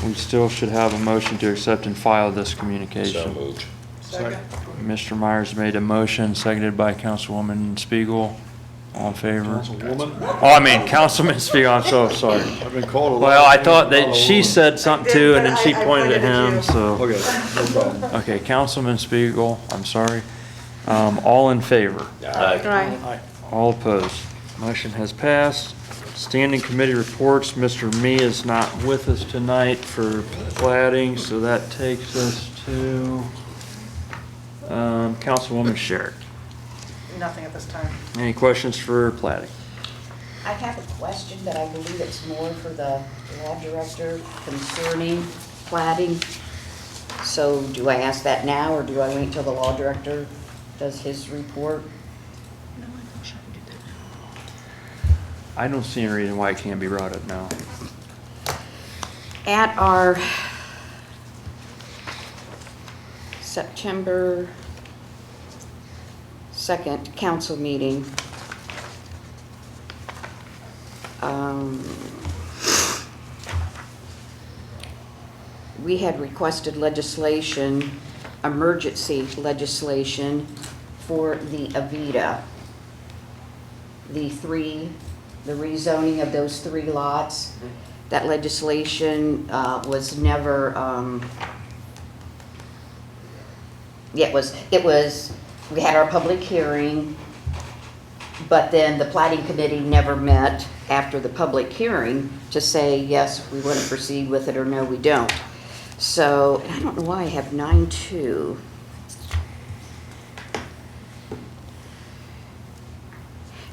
We still should have a motion to accept and file this communication. So moved. Second. Mr. Myers made a motion, seconded by Councilwoman Spiegel. All in favor? Councilwoman? Oh, I mean, Councilman Spiegel, I'm so sorry. I've been called a lot. Well, I thought that she said something too, and then she I pointed at pointed at him, you. so. Okay, no problem. Okay, Councilman Spiegel, I'm sorry. All in favor? Aye. All opposed? Motion has passed. Standing committee reports, Mr. Me is not with us tonight for plating, so that takes us to Councilwoman Sherrick. Nothing at this time. Any questions for plating? I have a question, but I believe it's more for the law director concerning plating. So do I ask that now, or do I wait till the law director does his report? No, I think she can do that now. I don't see any reason why it can't be brought up now. At our September 2nd council meeting, We had requested legislation, emergency legislation for the Avita. The rezoning of those 3 lots. That legislation was never, it was, we had our public hearing, but then the plating committee never met after the public hearing to say, yes, we want to proceed with it, or no, we don't. So, I don't know why I have 9-2.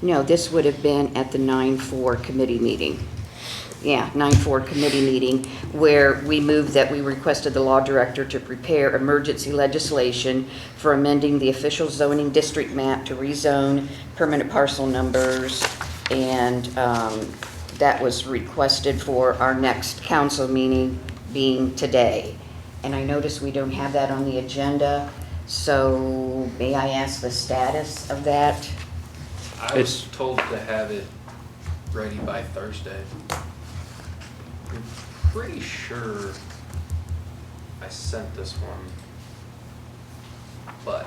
No, this would have been at the 9-4 committee meeting. Yeah, 9-4 committee meeting, where we moved that we requested the law director to prepare emergency legislation for amending the official zoning district map to rezone permanent parcel numbers, and that was requested for our next council meeting being today. And I notice we don't have that on the agenda, so may I ask the status of that? I was told to have it ready by Thursday. I'm pretty sure I sent this one, but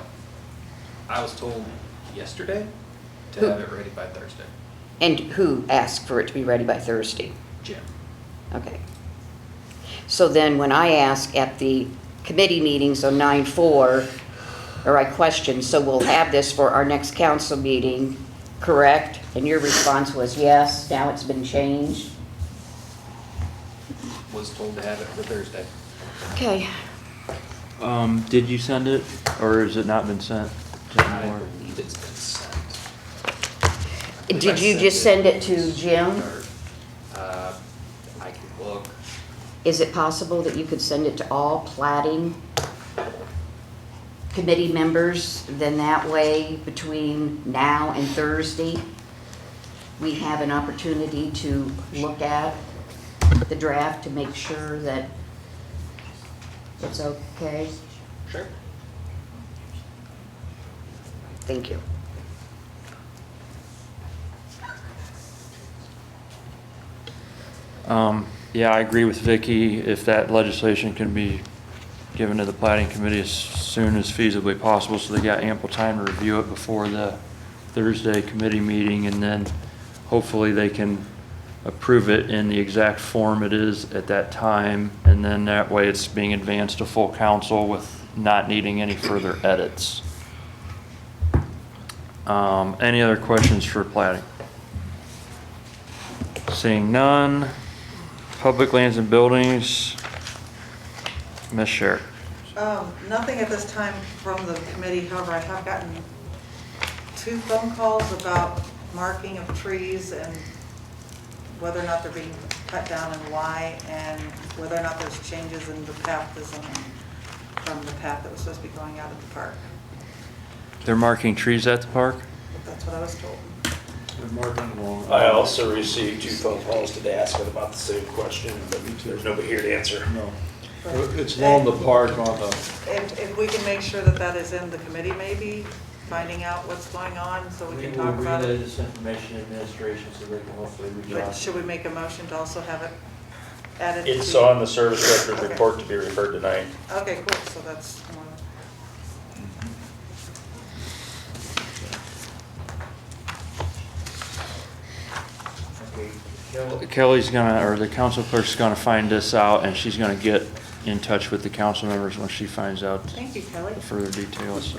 I was told yesterday to have it ready by Thursday. And who asked for it to be ready by Thursday? Jim. Okay. So then when I ask at the committee meeting, so 9-4, or I question, so we'll have this for our next council meeting, correct? And your response was yes, now it's been changed? Was told to have it for Thursday. Okay. Did you send it, or has it not been sent? I believe it's been sent. Did you just send it to Jim? I can look. Is it possible that you could send it to all plating committee members? Then that way, between now and Thursday, we have an opportunity to look at the draft to make sure that it's okay. Sure. Thank you. Yeah, I agree with Vicky. If that legislation can be given to the plating committee as soon as feasibly possible, so they got ample time to review it before the Thursday committee meeting, and then hopefully they can approve it in the exact form it is at that time, and then that way it's being advanced to full council with not needing any further edits. Any other questions for plating? Seeing none. Public lands and buildings, Ms. Sherrick. Nothing at this time from the committee, however, I have gotten 2 phone calls about marking of trees and whether or not they're being cut down and why, and whether or not there's changes in the path design from the path that was supposed to be going out of the park. They're marking trees at the park? That's what I was told. I also received 2 phone calls today asking about the same question, but there's nobody here to answer. No. It's along the park on the, If we can make sure that that is in the committee, maybe, finding out what's going on so we can talk about it. this information to administration so they can hopefully reach But should we make a motion to also have it added? It's to- on the service director's Okay. report to be referred tonight. Okay, cool, so that's one. Kelly's gonna, or the council clerk's gonna find this out, and she's gonna get in touch with the council members when she finds out Thank you, Kelly. the further details.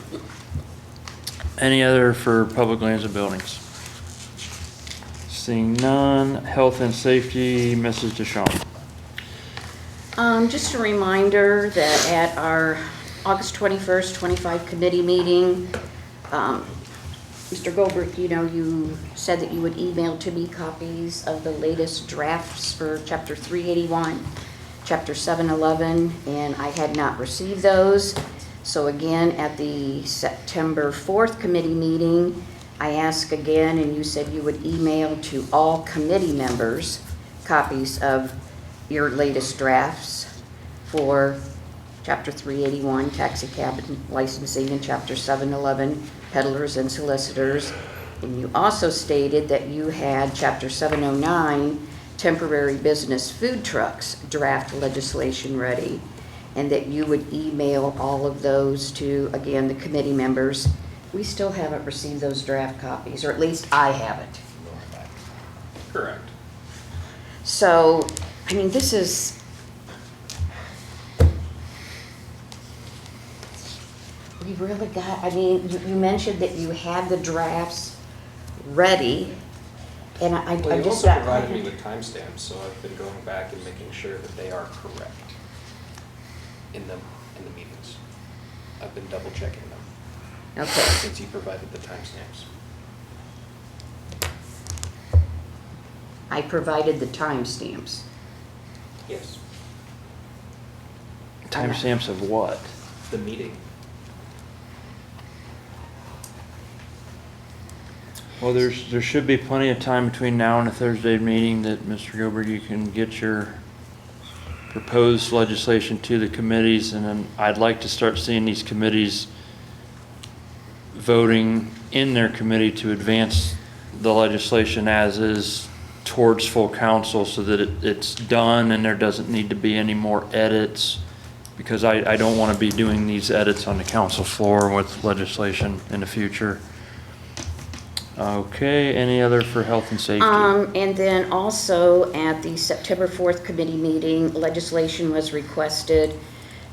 Any other for public lands and buildings? Seeing none, health and safety, Mrs. DeShawn. Just a reminder that at our August 21st, 25 committee meeting, Mr. Goldberg, you know, you said that you would email to me copies of the latest drafts for Chapter 381, Chapter 711, and I had not received those. So again, at the September 4th committee meeting, I asked again, and you said you would email to all committee members copies of your latest drafts for Chapter 381, taxi cab licensing, and Chapter 711, peddlers and solicitors, And you also stated that you had Chapter 709, temporary business food trucks, draft legislation ready, and that you would email all of those to, again, the committee members. We still haven't received those draft copies, or at least I haven't. Correct. So, I mean, this is, we really got, I mean, you mentioned that you had the drafts ready, and I Well, you just also got. provided me with timestamps, so I've been going back and making sure that they are correct in the meetings. I've been double checking them. Okay. Since you provided the timestamps. I provided the timestamps. Yes. Timestamps of what? The meeting. Well, there should be plenty of time between now and a Thursday meeting that, Mr. Gilbert, you can get your proposed legislation to the committees, and then I'd like to start seeing these committees voting in their committee to advance the legislation as is towards full council so that it's done and there doesn't need to be any more edits, because I don't want to be doing these edits on the council floor with legislation in the future. Okay, any other for health and safety? And then also at the September 4th committee meeting, legislation was requested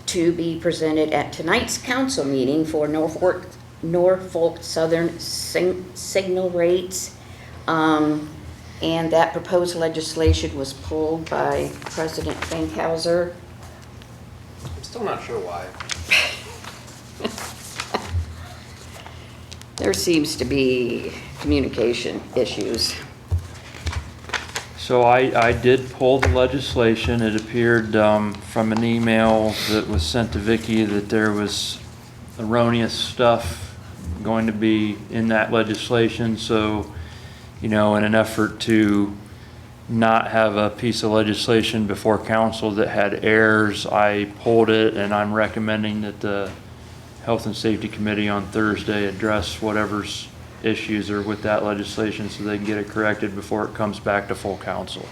to be presented at tonight's council meeting for Norfolk Southern signal rates. And that proposed legislation was pulled by President Fankhauser. I'm still not sure why. There seems to be communication issues. So I did pull the legislation. It appeared from an email that was sent to Vicki that there was erroneous stuff going to be in that legislation. So, you know, in an effort to not have a piece of legislation before council that had errors, I pulled it, and I'm recommending that the Health and Safety Committee on Thursday address whatever's issues are with that legislation so they can get it corrected before it comes back to full council.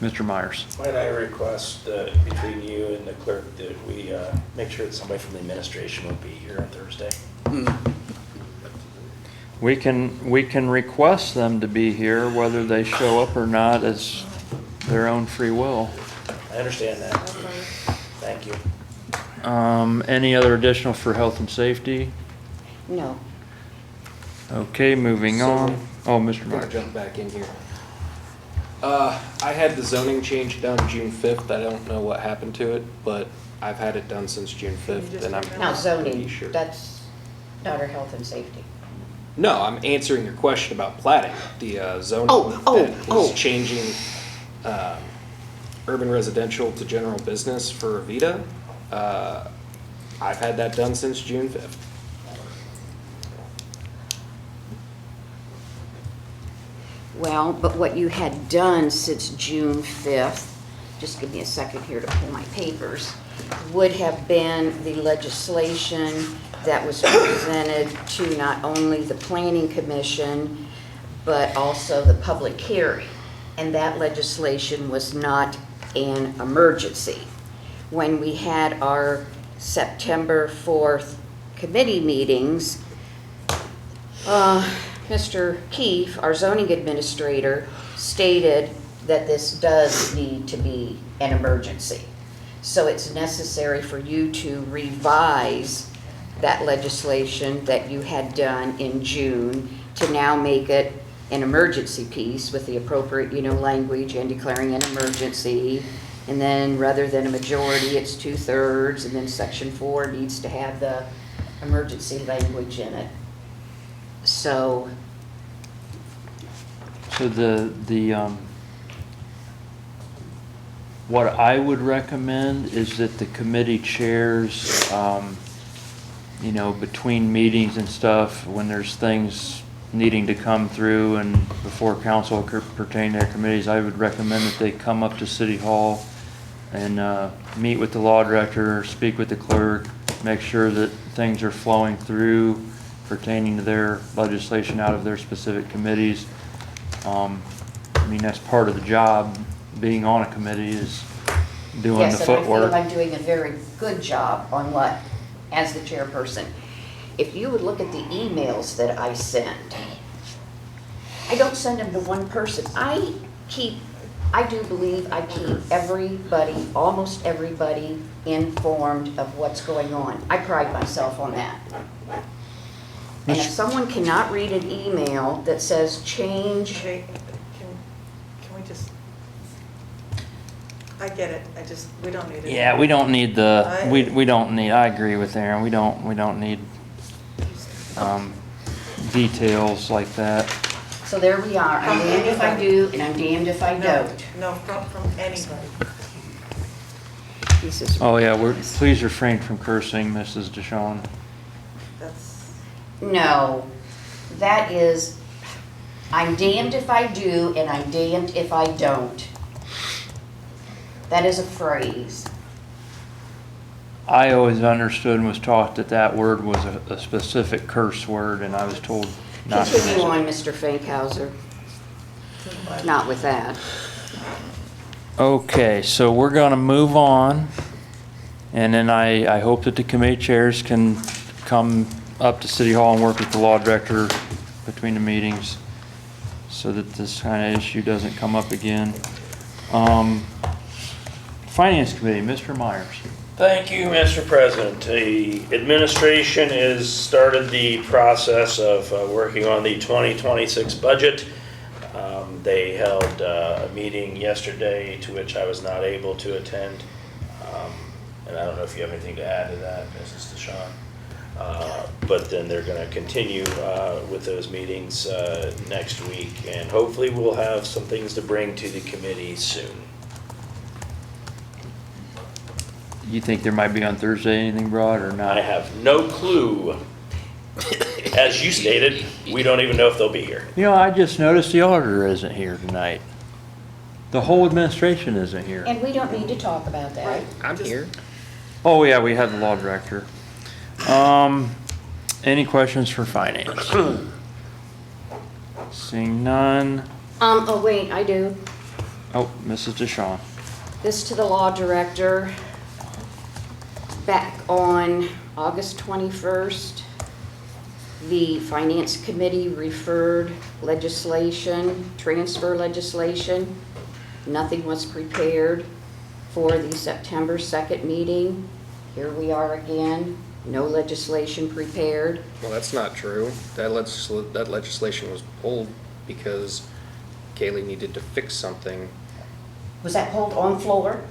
Mr. Myers. Might I request between you and the clerk that we make sure that somebody from the administration will be here on Thursday? We can request them to be here, whether they show up or not is their own free will. I understand that. Thank you. Any other additional for health and safety? No. Okay, moving on. Oh, Mr. I'm gonna Myers. jump back in here. I had the zoning change done June 5th. I don't know what happened to it, but I've had it done since June 5th, and I'm Now pretty zoning, sure. that's not our health and safety. No, I'm answering your question about platting. The zoning Oh, that is changing urban residential to general business for Avita. I've had that done since June 5th. Well, but what you had done since June 5th, just give me a second here to pull my papers, would have been the legislation that was presented to not only the Planning Commission, but also the public hearing. And that legislation was not an emergency. When we had our September 4th committee meetings, Mr. Keefe, our zoning administrator, stated that this does need to be an emergency. So it's necessary for you to revise that legislation that you had done in June to now make it an emergency piece with the appropriate, language and declaring an emergency. And then rather than a majority, it's 2/3, and then section 4 needs to have the emergency language in it. So what I would recommend is that the committee chairs, between meetings and stuff, when there's things needing to come through and before council pertain to their committees, I would recommend that they come up to City Hall and meet with the law director, speak with the clerk, make sure that things are flowing through pertaining to their legislation out of their specific committees. I mean, that's part of the job, being on a committee is doing the Yes, and I footwork. feel I'm doing a very good job on what, as the chairperson. If you would look at the emails that I send, I don't send them to one person. I do believe I keep everybody, almost everybody, informed of what's going on. I pride myself on that. And if someone cannot read an email that says change, Okay, can we just, I get it, we don't need it. Yeah, we don't need we don't need, I agree with Aaron, we don't need, details like that. so there we are. I'm damned if I do, and I'm damned if I don't. No, from anybody. Oh, yeah, please refrain from cursing, Mrs. DeShawn. That's, No, that is, I'm damned if I do, and I'm damned if I don't. That is a phrase. I always understood and was taught that word was a specific curse word, and I was told not to use Continue it. on, Mr. Fankhauser. Not with that. Okay, so we're gonna move on, and then I hope that the committee chairs can come up to City Hall and work with the law director between the meetings so that this kind of issue doesn't come up again. Finance Committee, Mr. Myers. Thank you, Mr. President. The administration has started the process of working on the 2026 budget. They held a meeting yesterday to which I was not able to attend. And I don't know if you have anything to add to that, Mrs. DeShawn. But then they're going to continue with those meetings next week. And hopefully we'll have some things to bring to the committee soon. You think there might be on Thursday anything broad or not? I have no clue. As you stated, we don't even know if they'll be here. You know, I just noticed the auditor isn't here tonight. The whole administration isn't here. And we don't need to talk about that. I'm here. Oh, yeah, we have the law director. Any questions for finance? Seeing none. Oh, wait, I do. Oh, Mrs. DeShawn. This to the law director. Back on August 21st, the Finance Committee referred legislation, transfer legislation. Nothing was prepared for the September 2nd meeting. Here we are again, no legislation prepared. Well, that's not true. That legislation was pulled because Kaylee needed to fix something Was that pulled on floor?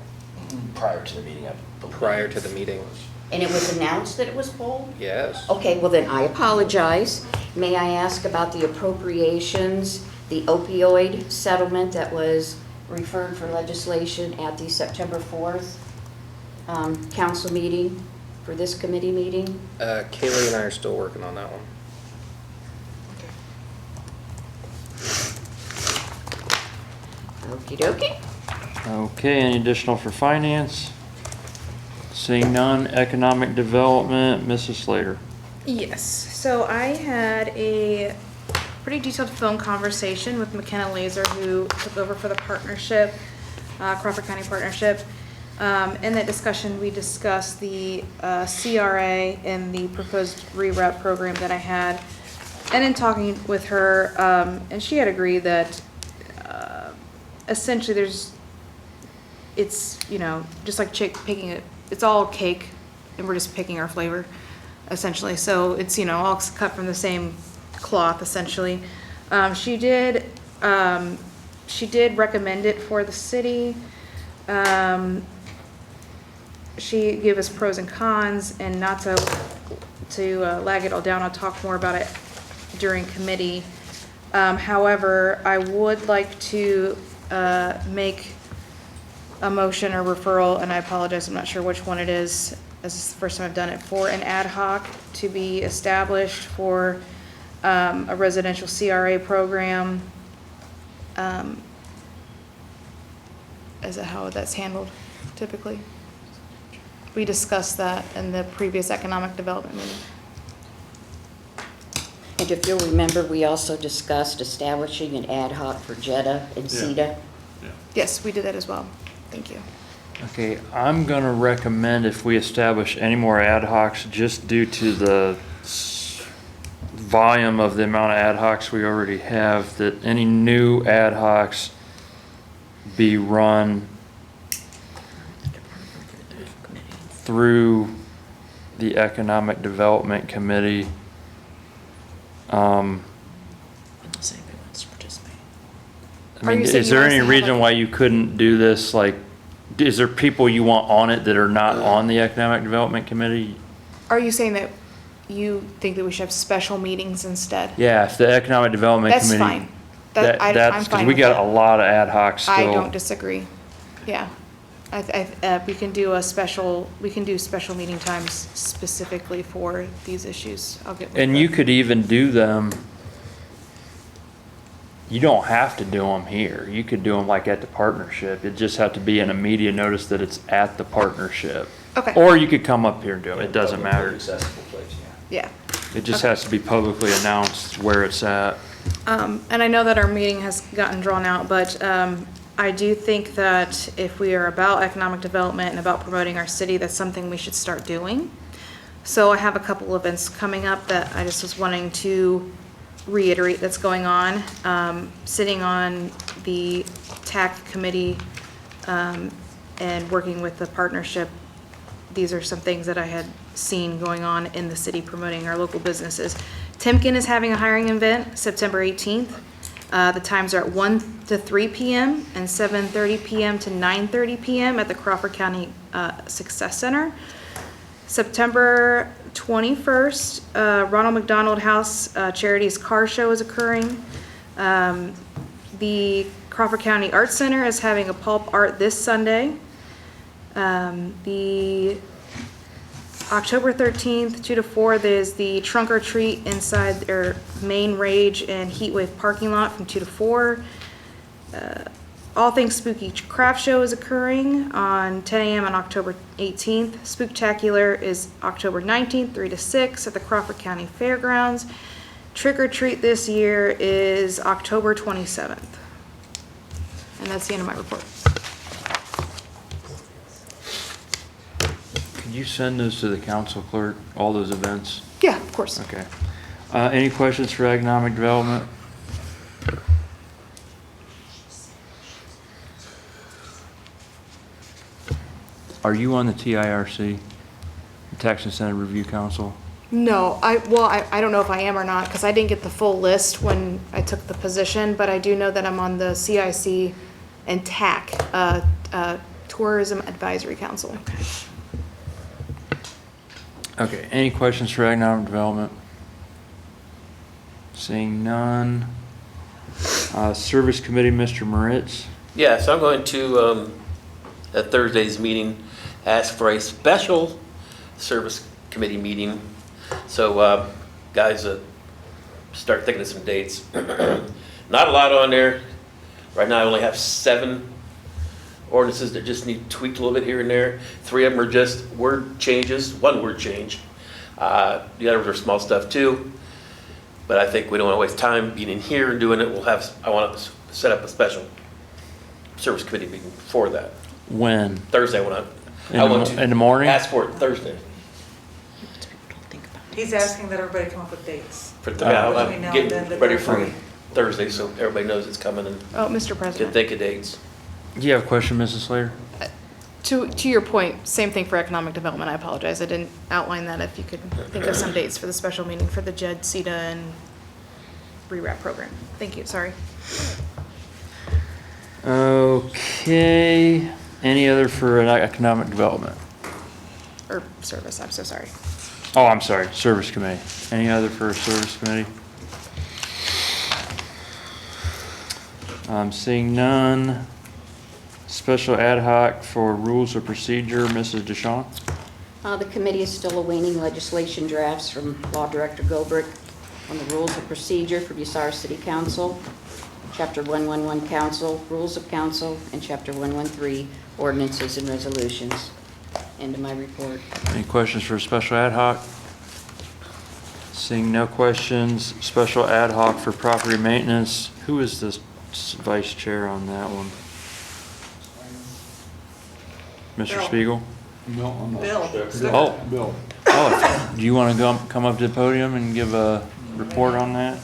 Prior to the meeting, I believe. prior to the meeting. And it was announced that it was pulled? Yes. Okay, well then I apologize. May I ask about the appropriations, the opioid settlement that was referred for legislation at the September 4th council meeting, for this committee meeting? Kaylee and I are still working on that one. Okey dokey. Okay, any additional for finance? Seeing none, economic development, Mrs. Slater. Yes, so I had a pretty detailed phone conversation with McKenna Laser, who took over for the partnership, Crawford County Partnership. In that discussion, we discussed the CRA and the proposed reroute program that I had. And in talking with her, and she had agreed that essentially it's, you know, just like picking it, it's all cake and we're just picking our flavor, essentially. So it's, you know, all cut from the same cloth, essentially. She did recommend it for the city. She gave us pros and cons, and not to lag it all down, I'll talk more about it during committee. However, I would like to make a motion or referral, and I apologize, I'm not sure which one it is, this is the first time I've done it, for an ad hoc to be established for a residential CRA program. Is that how that's handled typically? We discussed that in the previous economic development meeting. And if you'll remember, we also discussed establishing an ad hoc for Jetta and CETA. Yes, we did that as well. Thank you. Okay, I'm gonna recommend if we establish any more ad hocs, just due to the volume of the amount of ad hocs we already have, that any new ad hocs be run through the Economic Development Committee. Unless anybody wants to participate. I mean, you saying is you there want us any to have reason a- why you couldn't do this, like, is there people you want on it that are not on the Economic Development Committee? Are you saying that you think that we should have special meetings instead? Yeah, if the Economic Development That's Committee. fine. I'm That's, because fine we with got that. a lot of ad hocs still. I don't disagree. Yeah. We can do special meeting times specifically for these issues. I'll get with And the- you could even do them, you don't have to do them here. You could do them like at the partnership. It just have to be in a media notice that it's at the partnership. Okay. Or you could come up here and do them. It doesn't matter. Accessible place, yeah. Yeah. It just Okay. has to be publicly announced where it's at. And I know that our meeting has gotten drawn out, but I do think that if we are about economic development and about promoting our city, that's something we should start doing. So I have a couple events coming up that I just was wanting to reiterate that's going on. Sitting on the TAC committee and working with the partnership, these are some things that I had seen going on in the city promoting our local businesses. Timken is having a hiring event September 18th. The times are at 1 to 3 p.m. and 7:30 p.m. to 9:30 p.m. at the Crawford County Success Center. September 21st, Ronald McDonald House Charities Car Show is occurring. The Crawford County Arts Center is having a pulp art this Sunday. The October 13th, 2 to 4, there's the trunk or treat inside their main Rage and Heatwave parking lot from 2 to 4. All Things Spooky Craft Show is occurring on 10 a.m. on October 18th. Spooktacular is October 19th, 3 to 6 at the Crawford County Fairgrounds. Trick or Treat this year is October 27th. And that's the end of my report. Could you send those to the council clerk, all those events? Yeah, of course. Okay. Any questions for economic development? Are you on the TIRC, Tax Incentive Review Council? No, I don't know if I am or not, because I didn't get the full list when I took the position, but I do know that I'm on the CIC and TAC, Tourism Advisory Council. Okay, any questions for economic development? Seeing none. Service Committee, Mr. Moritz. Yeah, so I'm going to, at Thursday's meeting, ask for a special service committee meeting. So, guys, start thinking of some dates. Not a lot on there. Right now, I only have 7 ordinances that just need tweaked a little bit here and there. 3 of them are just word changes, 1 word change. The others are small stuff too. But I think we don't want to waste time being in here and doing it. I want to set up a special service committee meeting for that. When? Thursday, I want to In the morning? ask for it Thursday. He's asking that everybody come up with dates. For Between now I'm and then getting that ready they're for free. Thursday, so everybody knows it's coming and Oh, Mr. can President. think of dates. Do you have a question, Mrs. Slater? To your point, same thing for economic development. I apologize. I didn't outline that. If you could think of some dates for the special meeting for the JED, CETA, and REWRAP program. Thank you. Sorry. Okay, any other for economic development? Or service. I'm so sorry. Oh, I'm sorry, Service Committee. Any other for Service Committee? Seeing none. Special ad hoc for rules of procedure, Mrs. DeShawn. The committee is still awaiting legislation drafts from Law Director Goldberg on the rules of procedure for Bucyrus City Council, Chapter 111 Council, Rules of Council, and Chapter 113 Ordinances and Resolutions. End of my report. Any questions for special ad hoc? Seeing no questions, special ad hoc for property maintenance. Who is the vice chair on that one? Mr. Bill. Spiegel? No, I'm not. Bill. Oh. Bill. Oh, do you want to come up to the podium and give a report on that?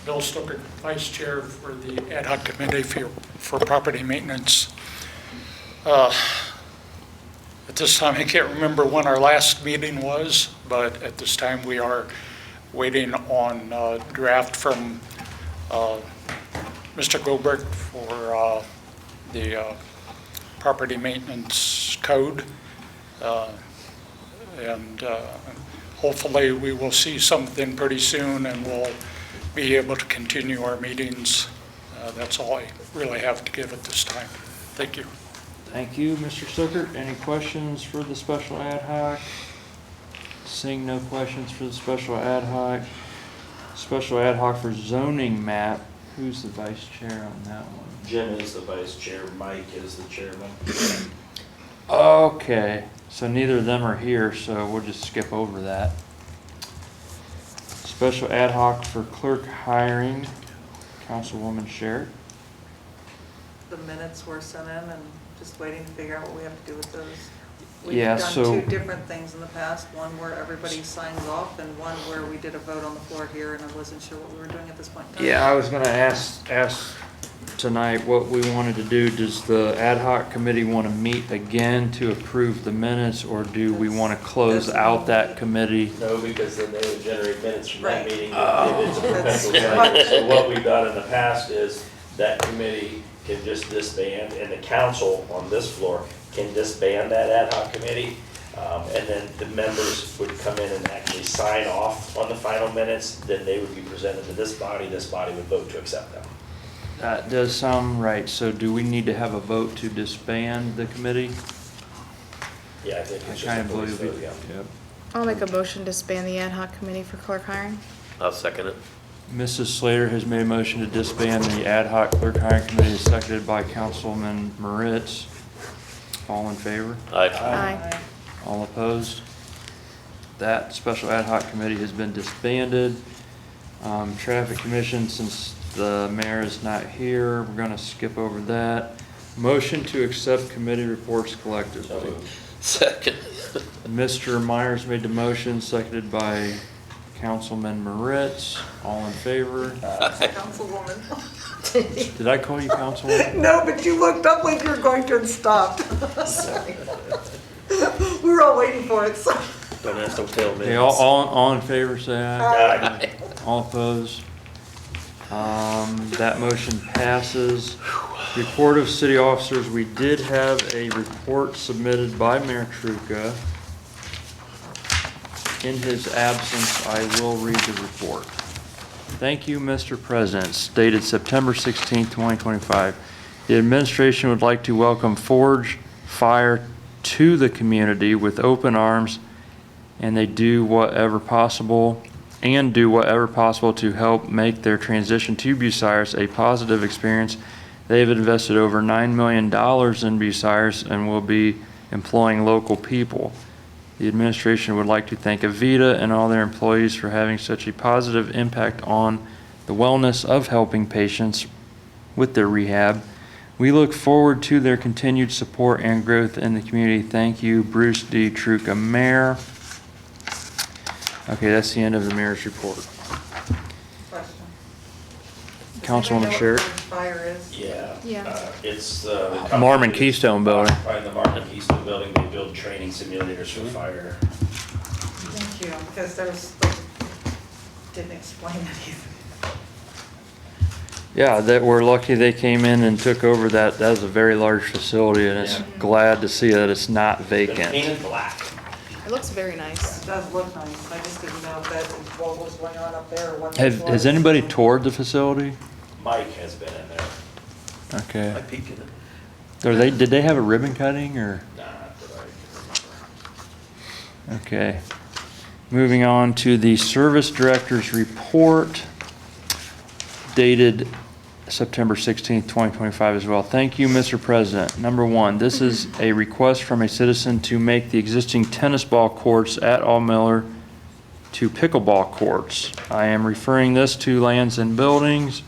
Bill Stuckert, Vice Chair for the Ad hoc Committee for Property Maintenance. At this time, I can't remember when our last meeting was, but at this time, we are waiting on a draft from Mr. Goldberg for the property maintenance code. And hopefully, we will see something pretty soon, and we'll be able to continue our meetings. That's all I really have to give at this time. Thank you. Thank you, Mr. Stuckert. Any questions for the special ad hoc? Seeing no questions for the special ad hoc. Special ad hoc for zoning map. Who's the vice chair on that one? Jim is the vice chair, Mike is the chairman. Okay, so neither of them are here, so we'll just skip over that. Special ad hoc for clerk hiring, Councilwoman Sherritt. The minutes were sent in and just waiting to figure out what we have to do with those. Yeah, We've so- done two different things in the past, one where everybody signs off and one where we did a vote on the floor here and I wasn't sure what we were doing at this point in time. Yeah, I was gonna ask tonight what we wanted to do. Does the ad hoc committee want to meet again to approve the minutes, or do we want to close out that committee? No, because then they would generate minutes from that Right. meeting. It's a perpetual cycle. So what we've done in the past is that committee can just disband, and the council on this floor can disband that ad hoc committee. And then the members would come in and actually sign off on the final minutes, then they would be presented to this body would vote to accept them. That does sound right. So do we need to have a vote to disband the committee? Yeah, I think I it's kind just of a voice believe vote, it. yeah. Yep. I'll make a motion to disband the ad hoc committee for clerk hiring. I'll second it. Mrs. Slater has made a motion to disband the ad hoc clerk hiring committee, seconded by Councilman Moritz. All in favor? Aye. All opposed? That special ad hoc committee has been disbanded. Traffic Commission, since the mayor is not here, we're gonna skip over that. Motion to accept committee reports collectively. Second. Mr. Myers made the motion, seconded by Councilman Moritz. All in favor? Councilwoman. Did I call you Councilwoman? No, but you looked up like you were going to and stopped. Sorry. We were all waiting for it, so. Don't ask, don't tell me. Okay, all in favor, say aye. Aye. All opposed? That motion passes. Report of city officers, we did have a report submitted by Mayor Truca. In his absence, I will read the report. Thank you, Mr. President. Dated September 16, 2025. The administration would like to welcome Forge Fire to the community with open arms, and they do whatever possible to help make their transition to Bucyrus a positive experience. They have invested over $9 million in Bucyrus and will be employing local people. The administration would like to thank Avita and all their employees for having such a positive impact on the wellness of helping patients with their rehab. We look forward to their continued support and growth in the community. Thank you, Bruce D. Truca, Mayor. Okay, that's the end of the mayor's report. Question. Councilwoman Does anybody know Sherritt? what fire is? Yeah. It's Marmon Keystone Building. By the Marmon Keystone Building, they build training simulators for fire. Thank you, because there's, didn't explain it either. Yeah, that we're lucky they came in and took over that. That was a very large facility, and it's Yeah. glad to see that it's not They're vacant. painted black. It looks very nice. It does look nice, I just didn't know if that was what was going on up there or what. this Has was. anybody toured the facility? Mike has been in there. Okay. I peeked in it. Did they have a ribbon cutting or? Nah, not that I can remember. Okay. Moving on to the service director's report dated September 16th, 2025 as well. Thank you, Mr. President. Number one, this is a request from a citizen to make the existing tennis ball courts at All Miller to pickleball courts. I am referring this to Lands and Buildings.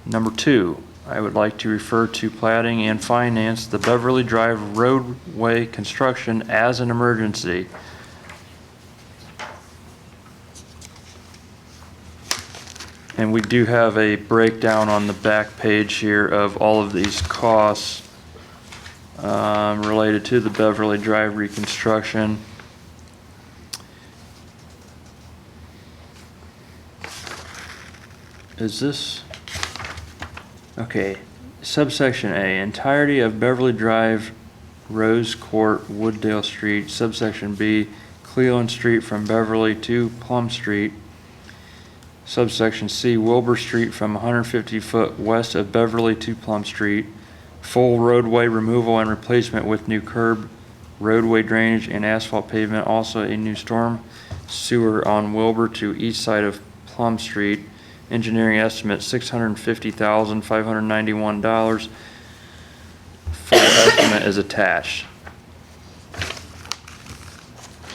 Number two, I would like to refer to plating and finance the Beverly Drive roadway construction as an emergency. And we do have a breakdown on the back page here of all of these costs related to the Beverly Drive reconstruction. Is this? Okay, subsection A, entirety of Beverly Drive, Rose Court, Wooddale Street. Subsection B, Cleveland Street from Beverly to Plum Street. Subsection C, Wilbur Street from 150 foot west of Beverly to Plum Street. Full roadway removal and replacement with new curb, roadway drainage, and asphalt pavement. Also a new storm sewer on Wilbur to east side of Plum Street. Engineering estimate $650,591. Full estimate is attached.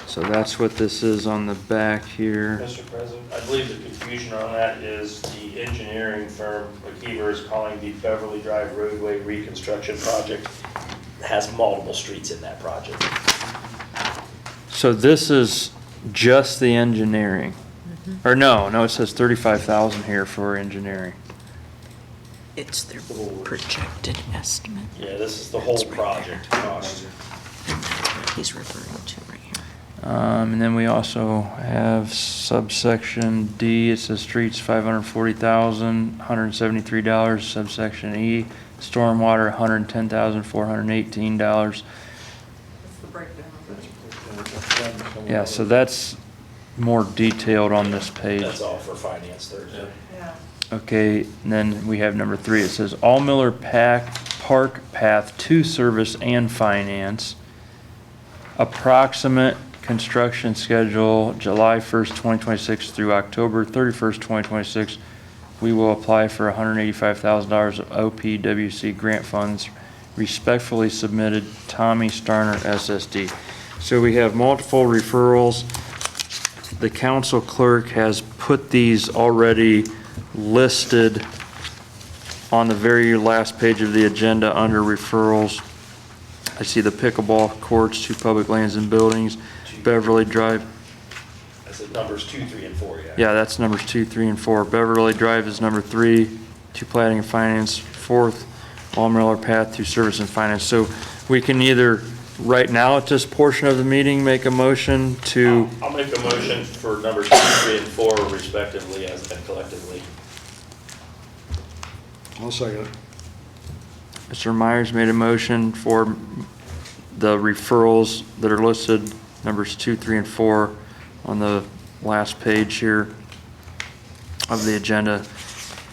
So that's what this is on the back here. Mr. President, I believe the confusion on that is the engineering firm, McKeever, is calling the Beverly Drive roadway reconstruction project. It has multiple streets in that project. So this is just the engineering. Or no, it says 35,000 here for engineering. It's their projected estimate. Yeah, this is the whole project cost. And that's what he's referring to right here. And then we also have subsection D, it says streets, $540,173. Subsection E, stormwater, $110,418. That's the breakdown of it. Yeah, so that's more detailed on this page. That's all for finance Thursday. Yeah. Okay, and then we have number 3. It says All Miller Park Path to Service and Finance. Approximate construction schedule, July 1st, 2026 through October 31st, 2026. We will apply for $185,000 of OPWC grant funds. Respectfully submitted, Tommy Starner, SSD. So we have multiple referrals. The council clerk has put these already listed on the very last page of the agenda under referrals. I see the pickleball courts, 2 public lands and buildings, Beverly Drive. I said numbers 2, 3, and 4, yeah. Yeah, that's numbers 2, 3, and 4. Beverly Drive is number 3, 2 planning and finance. 4th, All Miller Path to Service and Finance. So we can either, right now at this portion of the meeting, make a motion to. I'll make a motion for numbers 2, 3, and 4 respectively and collectively. I'll second it. Mr. Myers made a motion for the referrals that are listed, numbers 2, 3, and 4 on the last page here of the agenda,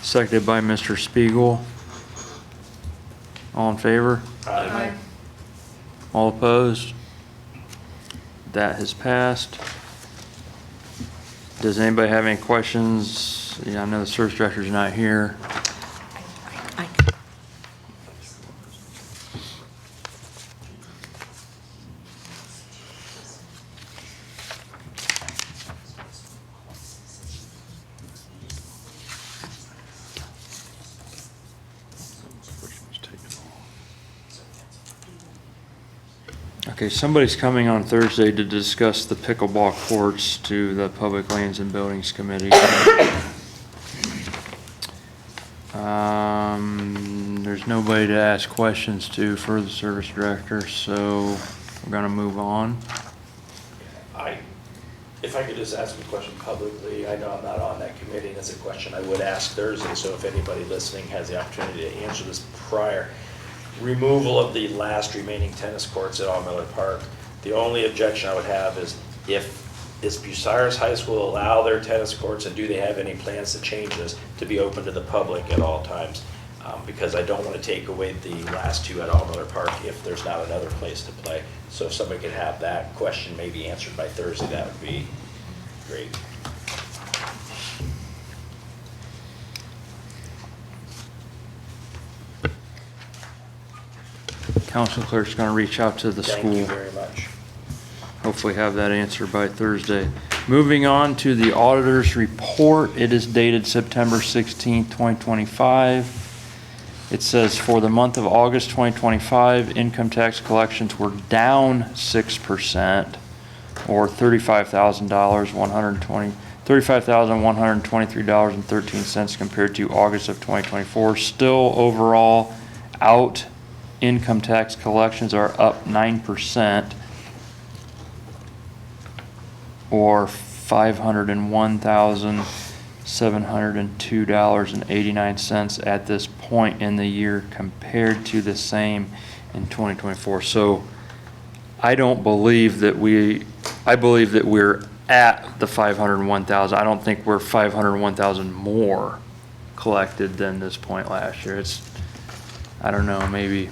seconded by Mr. Spaigel. All in favor? Aye. All opposed? That has passed. Does anybody have any questions? Yeah, I know the search director's not here. Okay, somebody's coming on Thursday to discuss the pickleball courts to the Public Lands and Buildings Committee. There's nobody to ask questions to for the service director, so we're gonna move on. If I could just ask a question publicly, I know I'm not on that committee, and it's a question I would ask Thursday, so if anybody listening has the opportunity to answer this prior. Removal of the last remaining tennis courts at All Miller Park. The only objection I would have is is Bucyrus High School allow their tennis courts, and do they have any plans to change this to be open to the public at all times? Because I don't want to take away the last 2 at All Miller Park if there's not another place to play. So if somebody could have that question maybe answered by Thursday, that would be great. council clerk's gonna reach out to the school. Thank you very much. Hopefully have that answer by Thursday. Moving on to the auditor's report. It is dated September 16th, 2025. It says for the month of August 2025, income tax collections were down 6%, or $35,123.13 compared to August of 2024. Still overall out income tax collections are up 9%, or $501,702.89 at this point in the year compared to the same in 2024. So I believe that we're at the 501,000. I don't think we're 501,000 more collected than this point last year. I don't know, maybe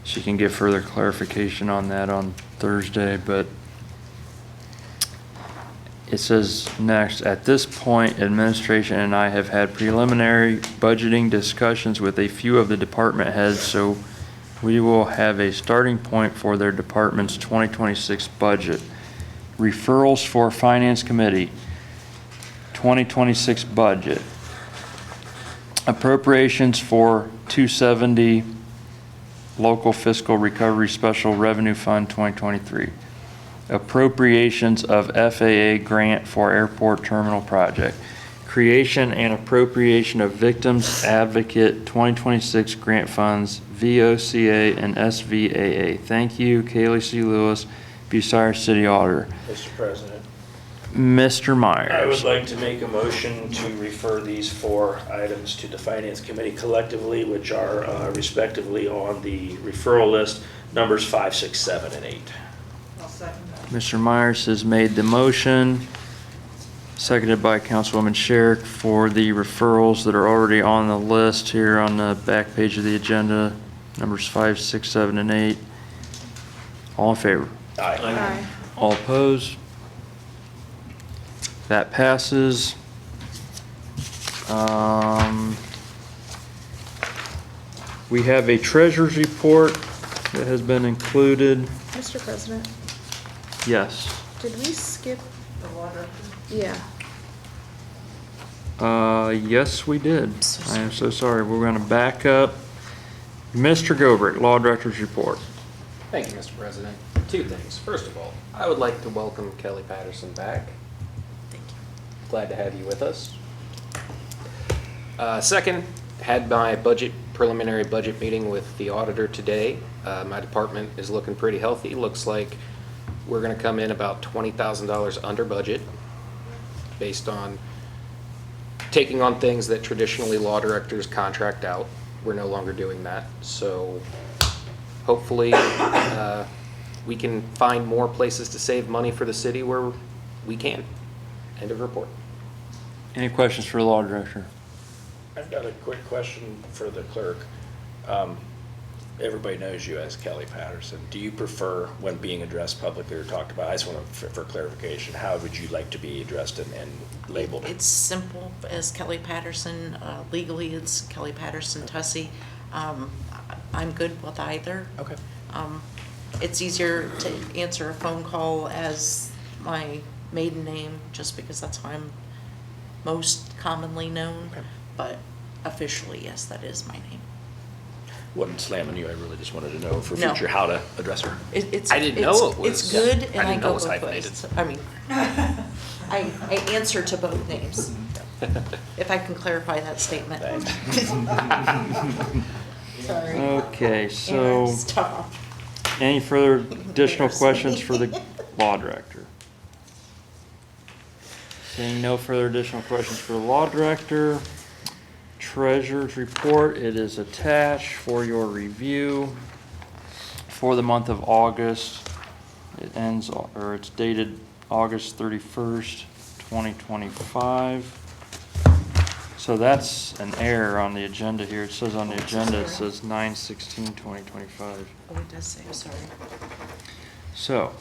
she can give further clarification on that on Thursday, but it says next, at this point, administration and I have had preliminary budgeting discussions with a few of the department heads, so we will have a starting point for their department's 2026 budget. Referrals for Finance Committee, 2026 budget. Appropriations for 270 Local Fiscal Recovery Special Revenue Fund 2023. Appropriations of FAA grant for airport terminal project. Creation and appropriation of Victims Advocate 2026 grant funds, VOCA and SVAA. Thank you, Kaylee C. Lewis, Bucyrus City Auditor. Mr. President. Mr. Myers. I would like to make a motion to refer these 4 items to the Finance Committee collectively, which are respectively on the referral list, numbers 5, 6, 7, and 8. I'll second that. Mr. Myers has made the motion, seconded by Councilwoman Sherrick for the referrals that are already on the list here on the back page of the agenda, numbers 5, 6, 7, and 8. All in favor? Aye. Aye. All opposed? That passes. We have a treasurer's report that has been included. Mr. President, Yes. did we skip? The water. Yeah. Yes, we did. I am so sorry. We're going to back up. Mr. Gobrick, Law Director's report. Thank you, Mr. President. 2 things. First of all, I would like to welcome Kelly Patterson back. Thank you. Glad to have you with us. Second, had my preliminary budget meeting with the auditor today. My department is looking pretty healthy. Looks like we're gonna come in about $20,000 under budget based on taking on things that traditionally law directors contract out. We're no longer doing that. So hopefully, we can find more places to save money for the city where we can. End of report. Any questions for the Law Director? I've got a quick question for the clerk. Everybody knows you as Kelly Patterson. Do you prefer, when being addressed publicly or talked about, I just want to, for clarification, how would you like to be addressed and labeled? It's simple as Kelly Patterson. Legally, it's Kelly Patterson Tussey. I'm good with either. Okay. It's easier to answer a phone call as my maiden name, just because that's how I'm most commonly known. Okay. But officially, yes, that is my name. Wasn't slamming you, I really just wanted to know for No. future how to address her. I didn't know it was. It's good, I and I didn't know go it was both hyphenated. ways. I mean, I answer to both names, if I can clarify that statement. Sorry. Okay, so Stop. any further additional questions for the Law Director? Seeing no further additional questions for the Law Director, Treasurer's report, it is attached for your review for the month of August. It ends, or it's dated August 31st, 2025. So that's an error on the agenda here. It says on the agenda, it says 9/16/2025. Oh, it does say, I'm sorry. So,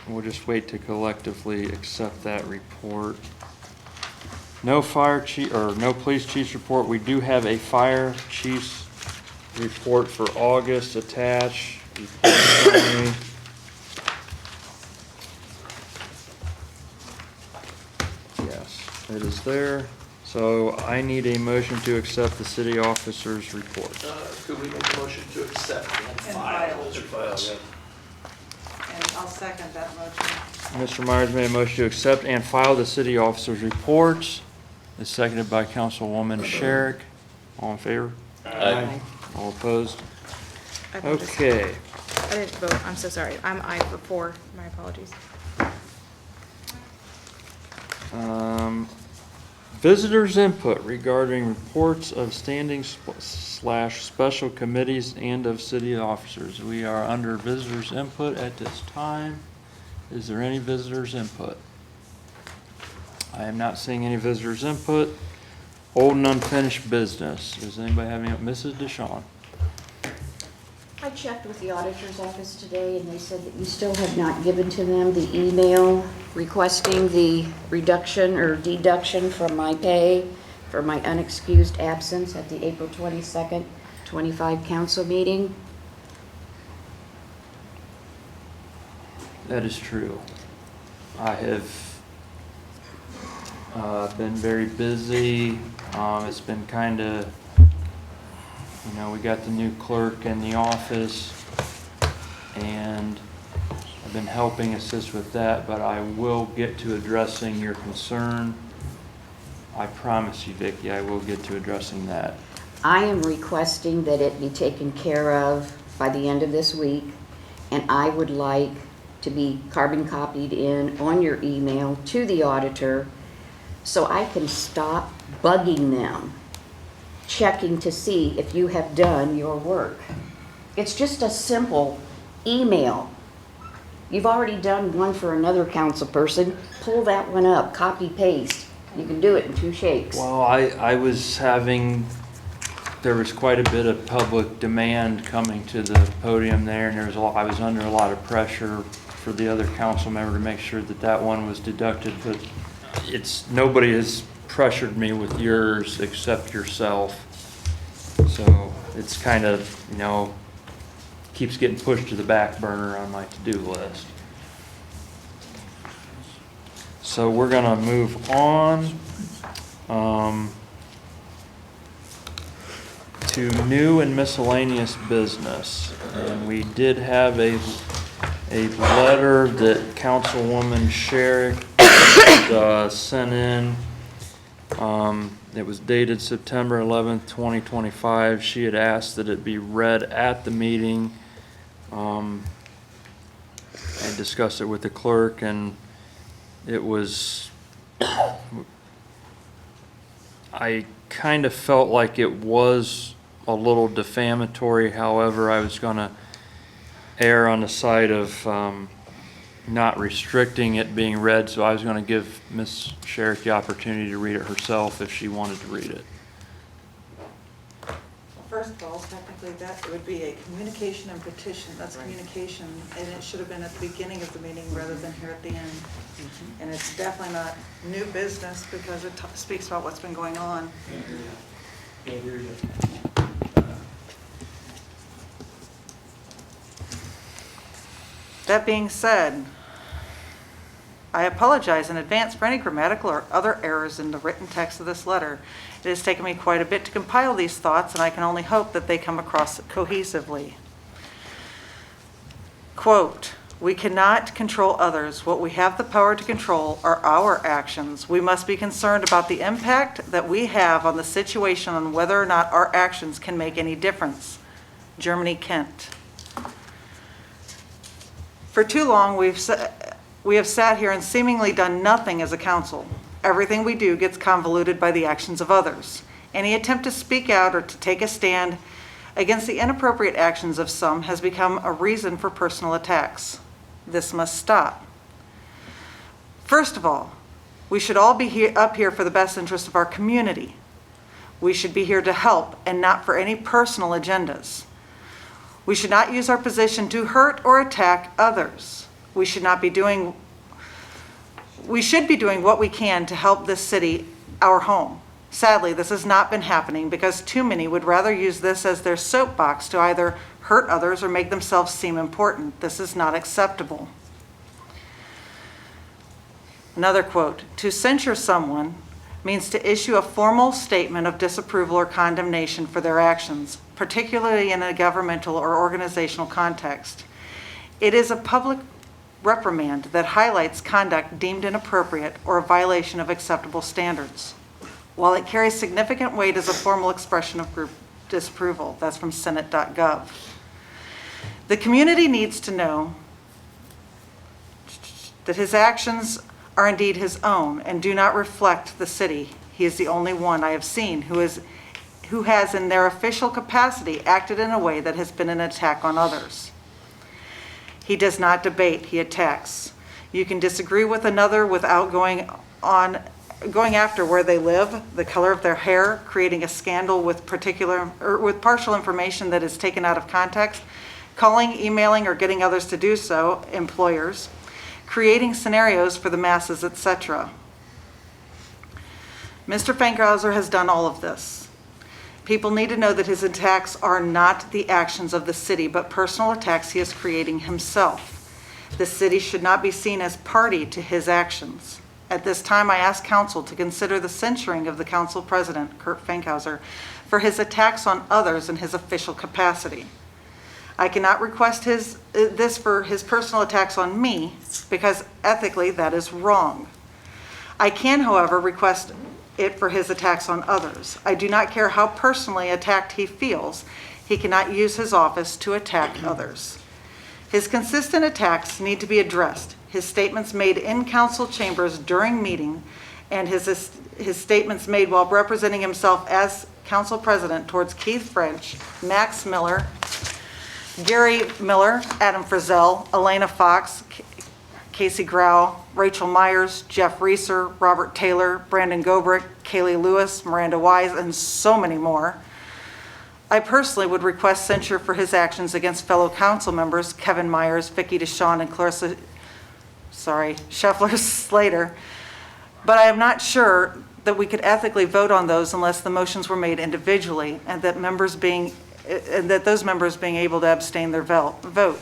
we'll just wait to collectively accept that report. No fire chief, or no police chief's report. We do have a fire chief's report for August attached. Report summary. Yes, it is there. So I need a motion to accept the city officer's report. Could we make a motion to accept and file those reports? And I'll second that motion. Mr. Myers made a motion to accept and file the city officer's reports. It's seconded by Councilwoman Sherrick. All in favor? Aye. All opposed? I voted- Okay. I didn't vote, I'm so sorry. I'm aye for 4, my apologies. Visitors' input regarding reports of standing / special committees and of city officers. We are under visitors' input at this time. Is there any visitors' input? I am not seeing any visitors' input. Old and unfinished business. Does anybody have any? Mrs. DeShawn? I checked with the auditor's office today, and they said that you still have not given to them the email requesting the reduction or deduction from my pay for my unexcused absence at the April 22nd, 25 council meeting. That is true. I have been very busy. It's been kind of, you know, we got the new clerk in the office, and I've been helping assist with that, but I will get to addressing your concern. I promise you, Vicki, I will get to addressing that. I am requesting that it be taken care of by the end of this week, and I would like to be carbon copied in on your email to the auditor so I can stop bugging them, checking to see if you have done your work. It's just a simple email. You've already done one for another council person. Pull that one up, copy, paste. You can do it in 2 shakes. Well, I was having, there was quite a bit of public demand coming to the podium there, and I was under a lot of pressure for the other council member to make sure that that one was deducted, but nobody has pressured me with yours except yourself. So it's kind of, you know, keeps getting pushed to the back burner on my to-do list. So we're gonna move on to new and miscellaneous business. And we did have a letter that Councilwoman Sherrick sent in. It was dated September 11th, 2025. She had asked that it be read at the meeting. I discussed it with the clerk, and it was, I kind of felt like it was a little defamatory. However, I was going to err on the side of not restricting it being read, so I was going to give Ms. Sherrick the opportunity to read it herself if she wanted to read it. First of all, technically that would be a communication and petition. That's communication, and it should have been at the beginning of the meeting rather than here at the end. And it's definitely not new business because it speaks about what's been going on. That being said, I apologize in advance for any grammatical or other errors in the written text of this letter. It has taken me quite a bit to compile these thoughts, and I can only hope that they come across cohesively. Quote, "We cannot control others. What we have the power to control are our actions. We must be concerned about the impact that we have on the situation and whether or not our actions can make any difference." Germany, Kent. For too long, we have sat here and seemingly done nothing as a council. Everything we do gets convoluted by the actions of others. Any attempt to speak out or to take a stand against the inappropriate actions of some has become a reason for personal attacks. This must stop. First of all, we should all be up here for the best interest of our community. We should be here to help and not for any personal agendas. We should not use our position to hurt or attack others. We should be doing what we can to help this city, our home. Sadly, this has not been happening because too many would rather use this as their soapbox to either hurt others or make themselves seem important. This is not acceptable. Another quote, "To censure someone means to issue a formal statement of disapproval or condemnation for their actions, particularly in a governmental or organizational context. It is a public reprimand that highlights conduct deemed inappropriate or a violation of acceptable standards. While it carries significant weight as a formal expression of group disapproval." That's from Senate.gov. "The community needs to know that his actions are indeed his own and do not reflect the city. He is the only one I have seen who has in their official capacity acted in a way that has been an attack on others. He does not debate, he attacks. You can disagree with another without going after where they live, the color of their hair, creating a scandal with partial information that is taken out of context, calling, emailing, or getting others to do so, employers, creating scenarios for the masses, etc. Mr. Fankhauser has done all of this. People need to know that his attacks are not the actions of the city, but personal attacks he is creating himself. The city should not be seen as party to his actions. At this time, I ask council to consider the censuring of the council president, Kurt Fankhauser, for his attacks on others in his official capacity. I cannot request this for his personal attacks on me because ethically that is wrong. I can, however, request it for his attacks on others. I do not care how personally attacked he feels. He cannot use his office to attack others. His consistent attacks need to be addressed. His statements made in council chambers during meeting and his statements made while representing himself as council president towards Keith French, Max Miller, Gary Miller, Adam Frizzell, Alena Fox, Casey Grau, Rachel Myers, Jeff Reeser, Robert Taylor, Brandon Gobrick, Kaylee Lewis, Miranda Wise, and so many more. I personally would request censure for his actions against fellow council members Kevin Myers, Vicki DeShawn, and Scheffler Slater, but I am not sure that we could ethically vote on those unless the motions were made individually and that those members being able to abstain their vote.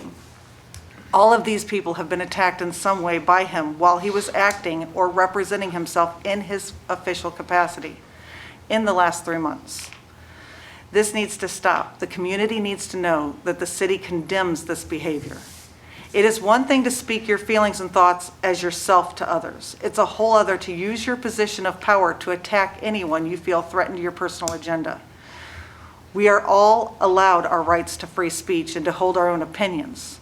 All of these people have been attacked in some way by him while he was acting or representing himself in his official capacity in the last 3 months. This needs to stop. The community needs to know that the city condemns this behavior. It is one thing to speak your feelings and thoughts as yourself to others. It's a whole other to use your position of power to attack anyone you feel threatened your personal agenda. We are all allowed our rights to free speech and to hold our own opinions.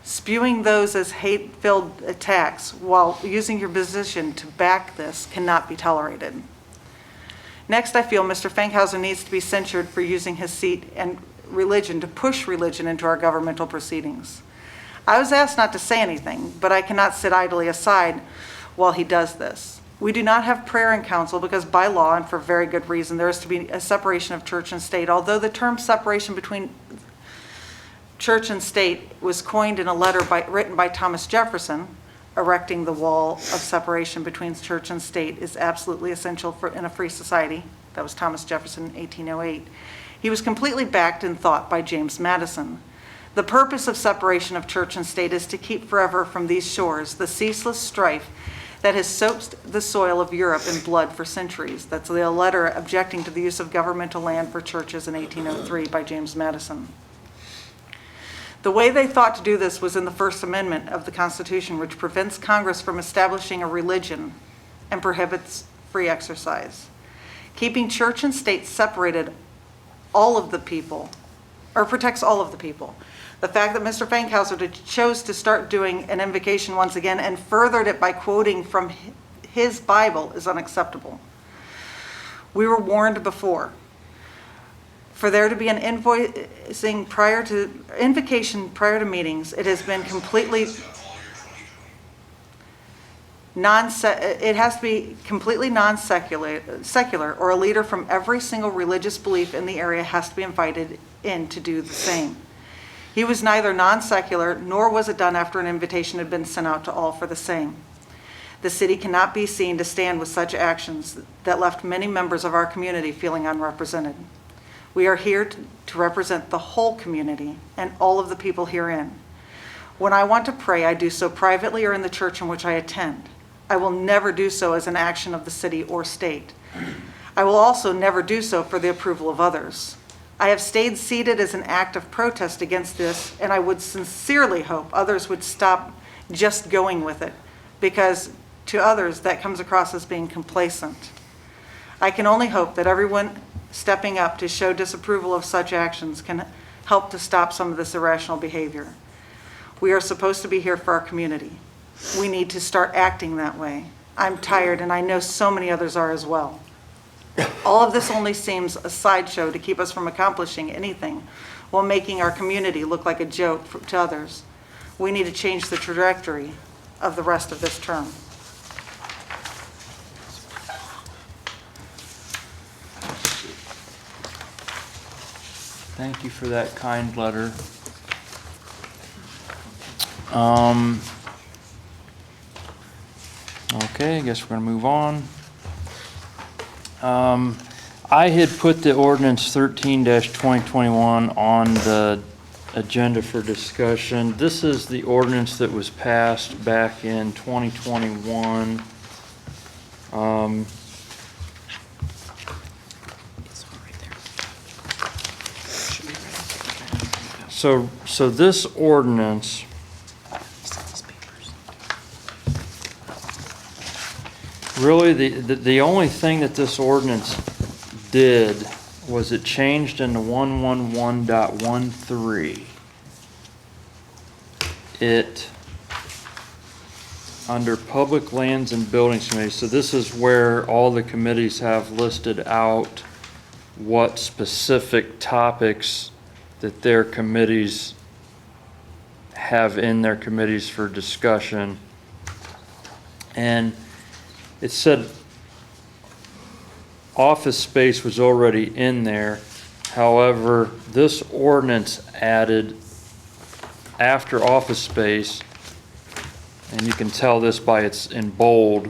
Spewing those as hate-filled attacks while using your position to back this cannot be tolerated. Next, I feel Mr. Fankhauser needs to be censured for using his seat and religion to push religion into our governmental proceedings. I was asked not to say anything, but I cannot sit idly aside while he does this. We do not have prayer in council because by law, and for very good reason, there is to be a separation of church and state. Although the term separation between church and state was coined in a letter written by Thomas Jefferson, erecting the wall of separation between church and state is absolutely essential in a free society. That was Thomas Jefferson in 1808. He was completely backed in thought by James Madison. The purpose of separation of church and state is to keep forever from these shores the ceaseless strife that has soaked the soil of Europe in blood for centuries. That's the letter objecting to the use of governmental land for churches in 1803 by James Madison. The way they thought to do this was in the First Amendment of the Constitution, which prevents Congress from establishing a religion and prohibits free exercise. Keeping church and state separated all of the people, or protects all of the people. The fact that Mr. Fankhauser chose to start doing an invocation once again and furthered it by quoting from his Bible is unacceptable. We were warned before. For there to be an invocation prior to meetings, it has been completely it has to be completely secular, or a leader from every single religious belief in the area has to be invited in to do the same. He was neither non-secular, nor was it done after an invitation had been sent out to all for the same. The city cannot be seen to stand with such actions that left many members of our community feeling unrepresented. We are here to represent the whole community and all of the people herein. When I want to pray, I do so privately or in the church in which I attend. I will never do so as an action of the city or state. I will also never do so for the approval of others. I have stayed seated as an act of protest against this, and I would sincerely hope others would stop just going with it, because to others that comes across as being complacent. I can only hope that everyone stepping up to show disapproval of such actions can help to stop some of this irrational behavior. We are supposed to be here for our community. We need to start acting that way. I'm tired, and I know so many others are as well. All of this only seems a sideshow to keep us from accomplishing anything while making our community look like a joke to others. We need to change the trajectory of the rest of this term. Thank you for that kind letter. Okay, I guess we're going to move on. I had put the ordinance 13-2021 on the agenda for discussion. This is the ordinance that was passed back in 2021. So this ordinance really the only thing that this ordinance did was it changed into 111.13. It under Public Lands and Buildings Committee. So this is where all the committees have listed out what specific topics that their committees have in their committees for discussion. And it said office space was already in there. However, this ordinance added after office space, and you can tell this by it's in bold,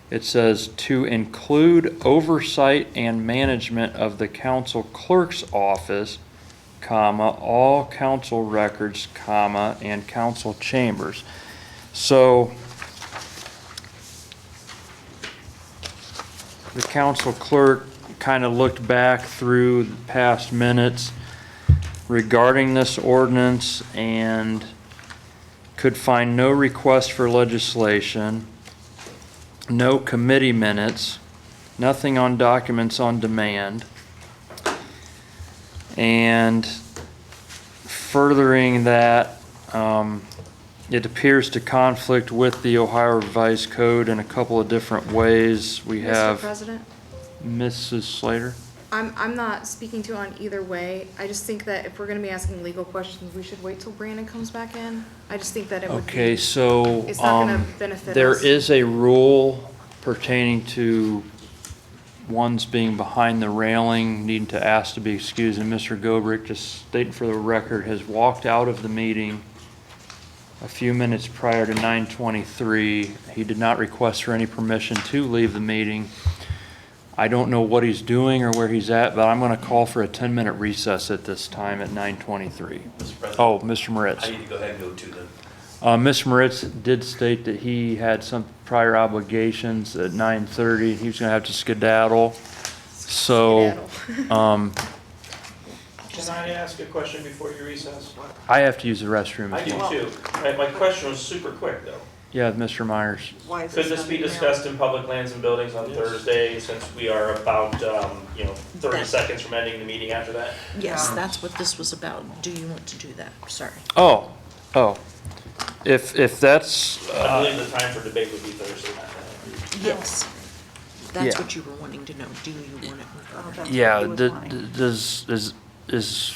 it says to include oversight and management of the council clerk's office, comma, all council records, comma, and council chambers. So the council clerk kind of looked back through the past minutes regarding this ordinance and could find no request for legislation, no committee minutes, nothing on documents on demand, and furthering that, it appears to conflict with the Ohio Revised Code in a couple of different ways. We have Mr. President, Mrs. Slater. I'm not speaking to on either way. I just think that if we're gonna be asking legal questions, we should wait till Brandon comes back in. I just think that it would be. Okay, so It's not gonna benefit there us. is a rule pertaining to ones being behind the railing, needing to ask to be excused, and Mr. Gobrick, just stating for the record, has walked out of the meeting a few minutes prior to 9:23. He did not request for any permission to leave the meeting. I don't know what he's doing or where he's at, but I'm going to call for a 10-minute recess at this time at 9:23. Oh, Mr. Moritz. I need to go ahead and go to them. Mr. Moritz did state that he had some prior obligations at 9:30. He was going to have to skedaddle. So, Can I ask a question before you recess? I have to use the restroom I as do well. too. My question was super quick though. Yeah, Mr. Myers. Why is Could this be discussed in Public Lands and Buildings on Thursday, since we are about, 30 seconds from ending the meeting after that? Yes, that's what this was about. Do you want to do that? Sorry. Oh. If that's, I believe the time for debate would be Thursday night. Yes. That's Yeah. what you were wanting to know. Do you want it? yeah, is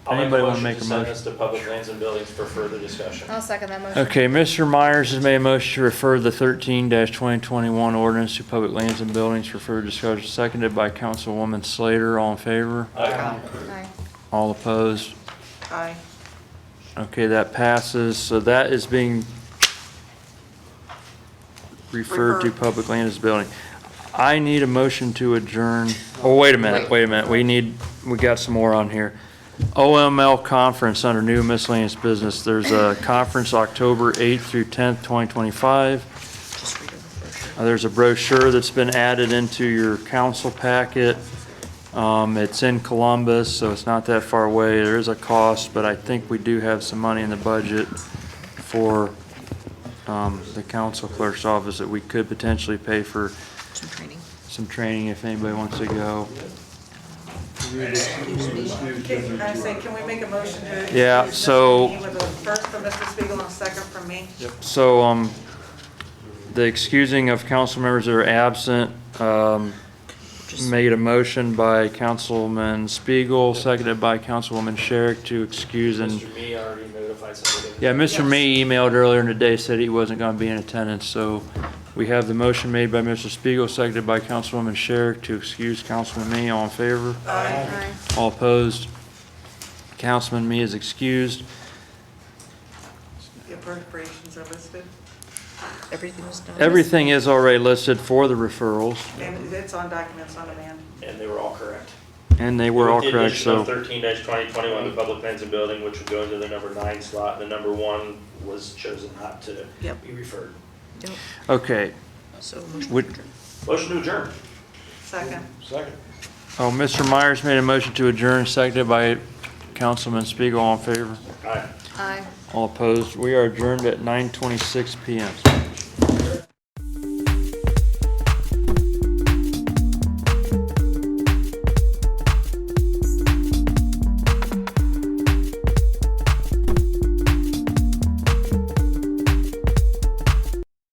anybody want to make a I'll make a motion to send motion? this to Public Lands and Buildings for further discussion. I'll second that motion. Okay, Mr. Myers has made a motion to refer the 13-2021 ordinance to Public Lands and Buildings for further discussion, seconded by Councilwoman Slater. All in favor? Aye. All opposed? Aye. Okay, that passes. So that is being referred to publicly in this building. I need a motion to adjourn. Oh, wait a minute. We got some more on here. OML conference under new miscellaneous business. There's a conference October 8th through 10th, 2025. There's a brochure that's been added into your council packet. It's in Columbus, so it's not that far away. There is a cost, but I think we do have some money in the budget for the council clerk's office that we could potentially pay for some training if anybody wants to go. Can we make a motion to? Yeah, excuse so- Mr. Meehan with a first from Mr. Spiegel and a second from me? So, the excusing of council members that are absent, made a motion by Councilman Spiegel, seconded by Councilwoman Sherrick to excuse and. Mr. Me already notified somebody. Yeah, Mr. Mee emailed earlier in the day, said he wasn't going to be in attendance, so we have the motion made by Mr. Spiegel, seconded by Councilwoman Sherrick to excuse Councilman Mee. All in favor? Aye. All opposed? Councilman Mee is excused. The appropriations are listed, Everything was done. Everything is already listed for the referrals, and it's on documents on demand. And they were all correct. and they were all With correct, the addition so. of 13-2021, the public lands and building, which would go into the number 9 slot, the number 1 was chosen not to Yep. be referred. Okay. So motion Would- to adjourn. Motion to adjourn. Second. Second. Oh, Mr. Myers made a motion to adjourn, seconded by Councilman Spiegel. All in favor? Aye. Aye. All opposed? We are adjourned at 9:26 PM.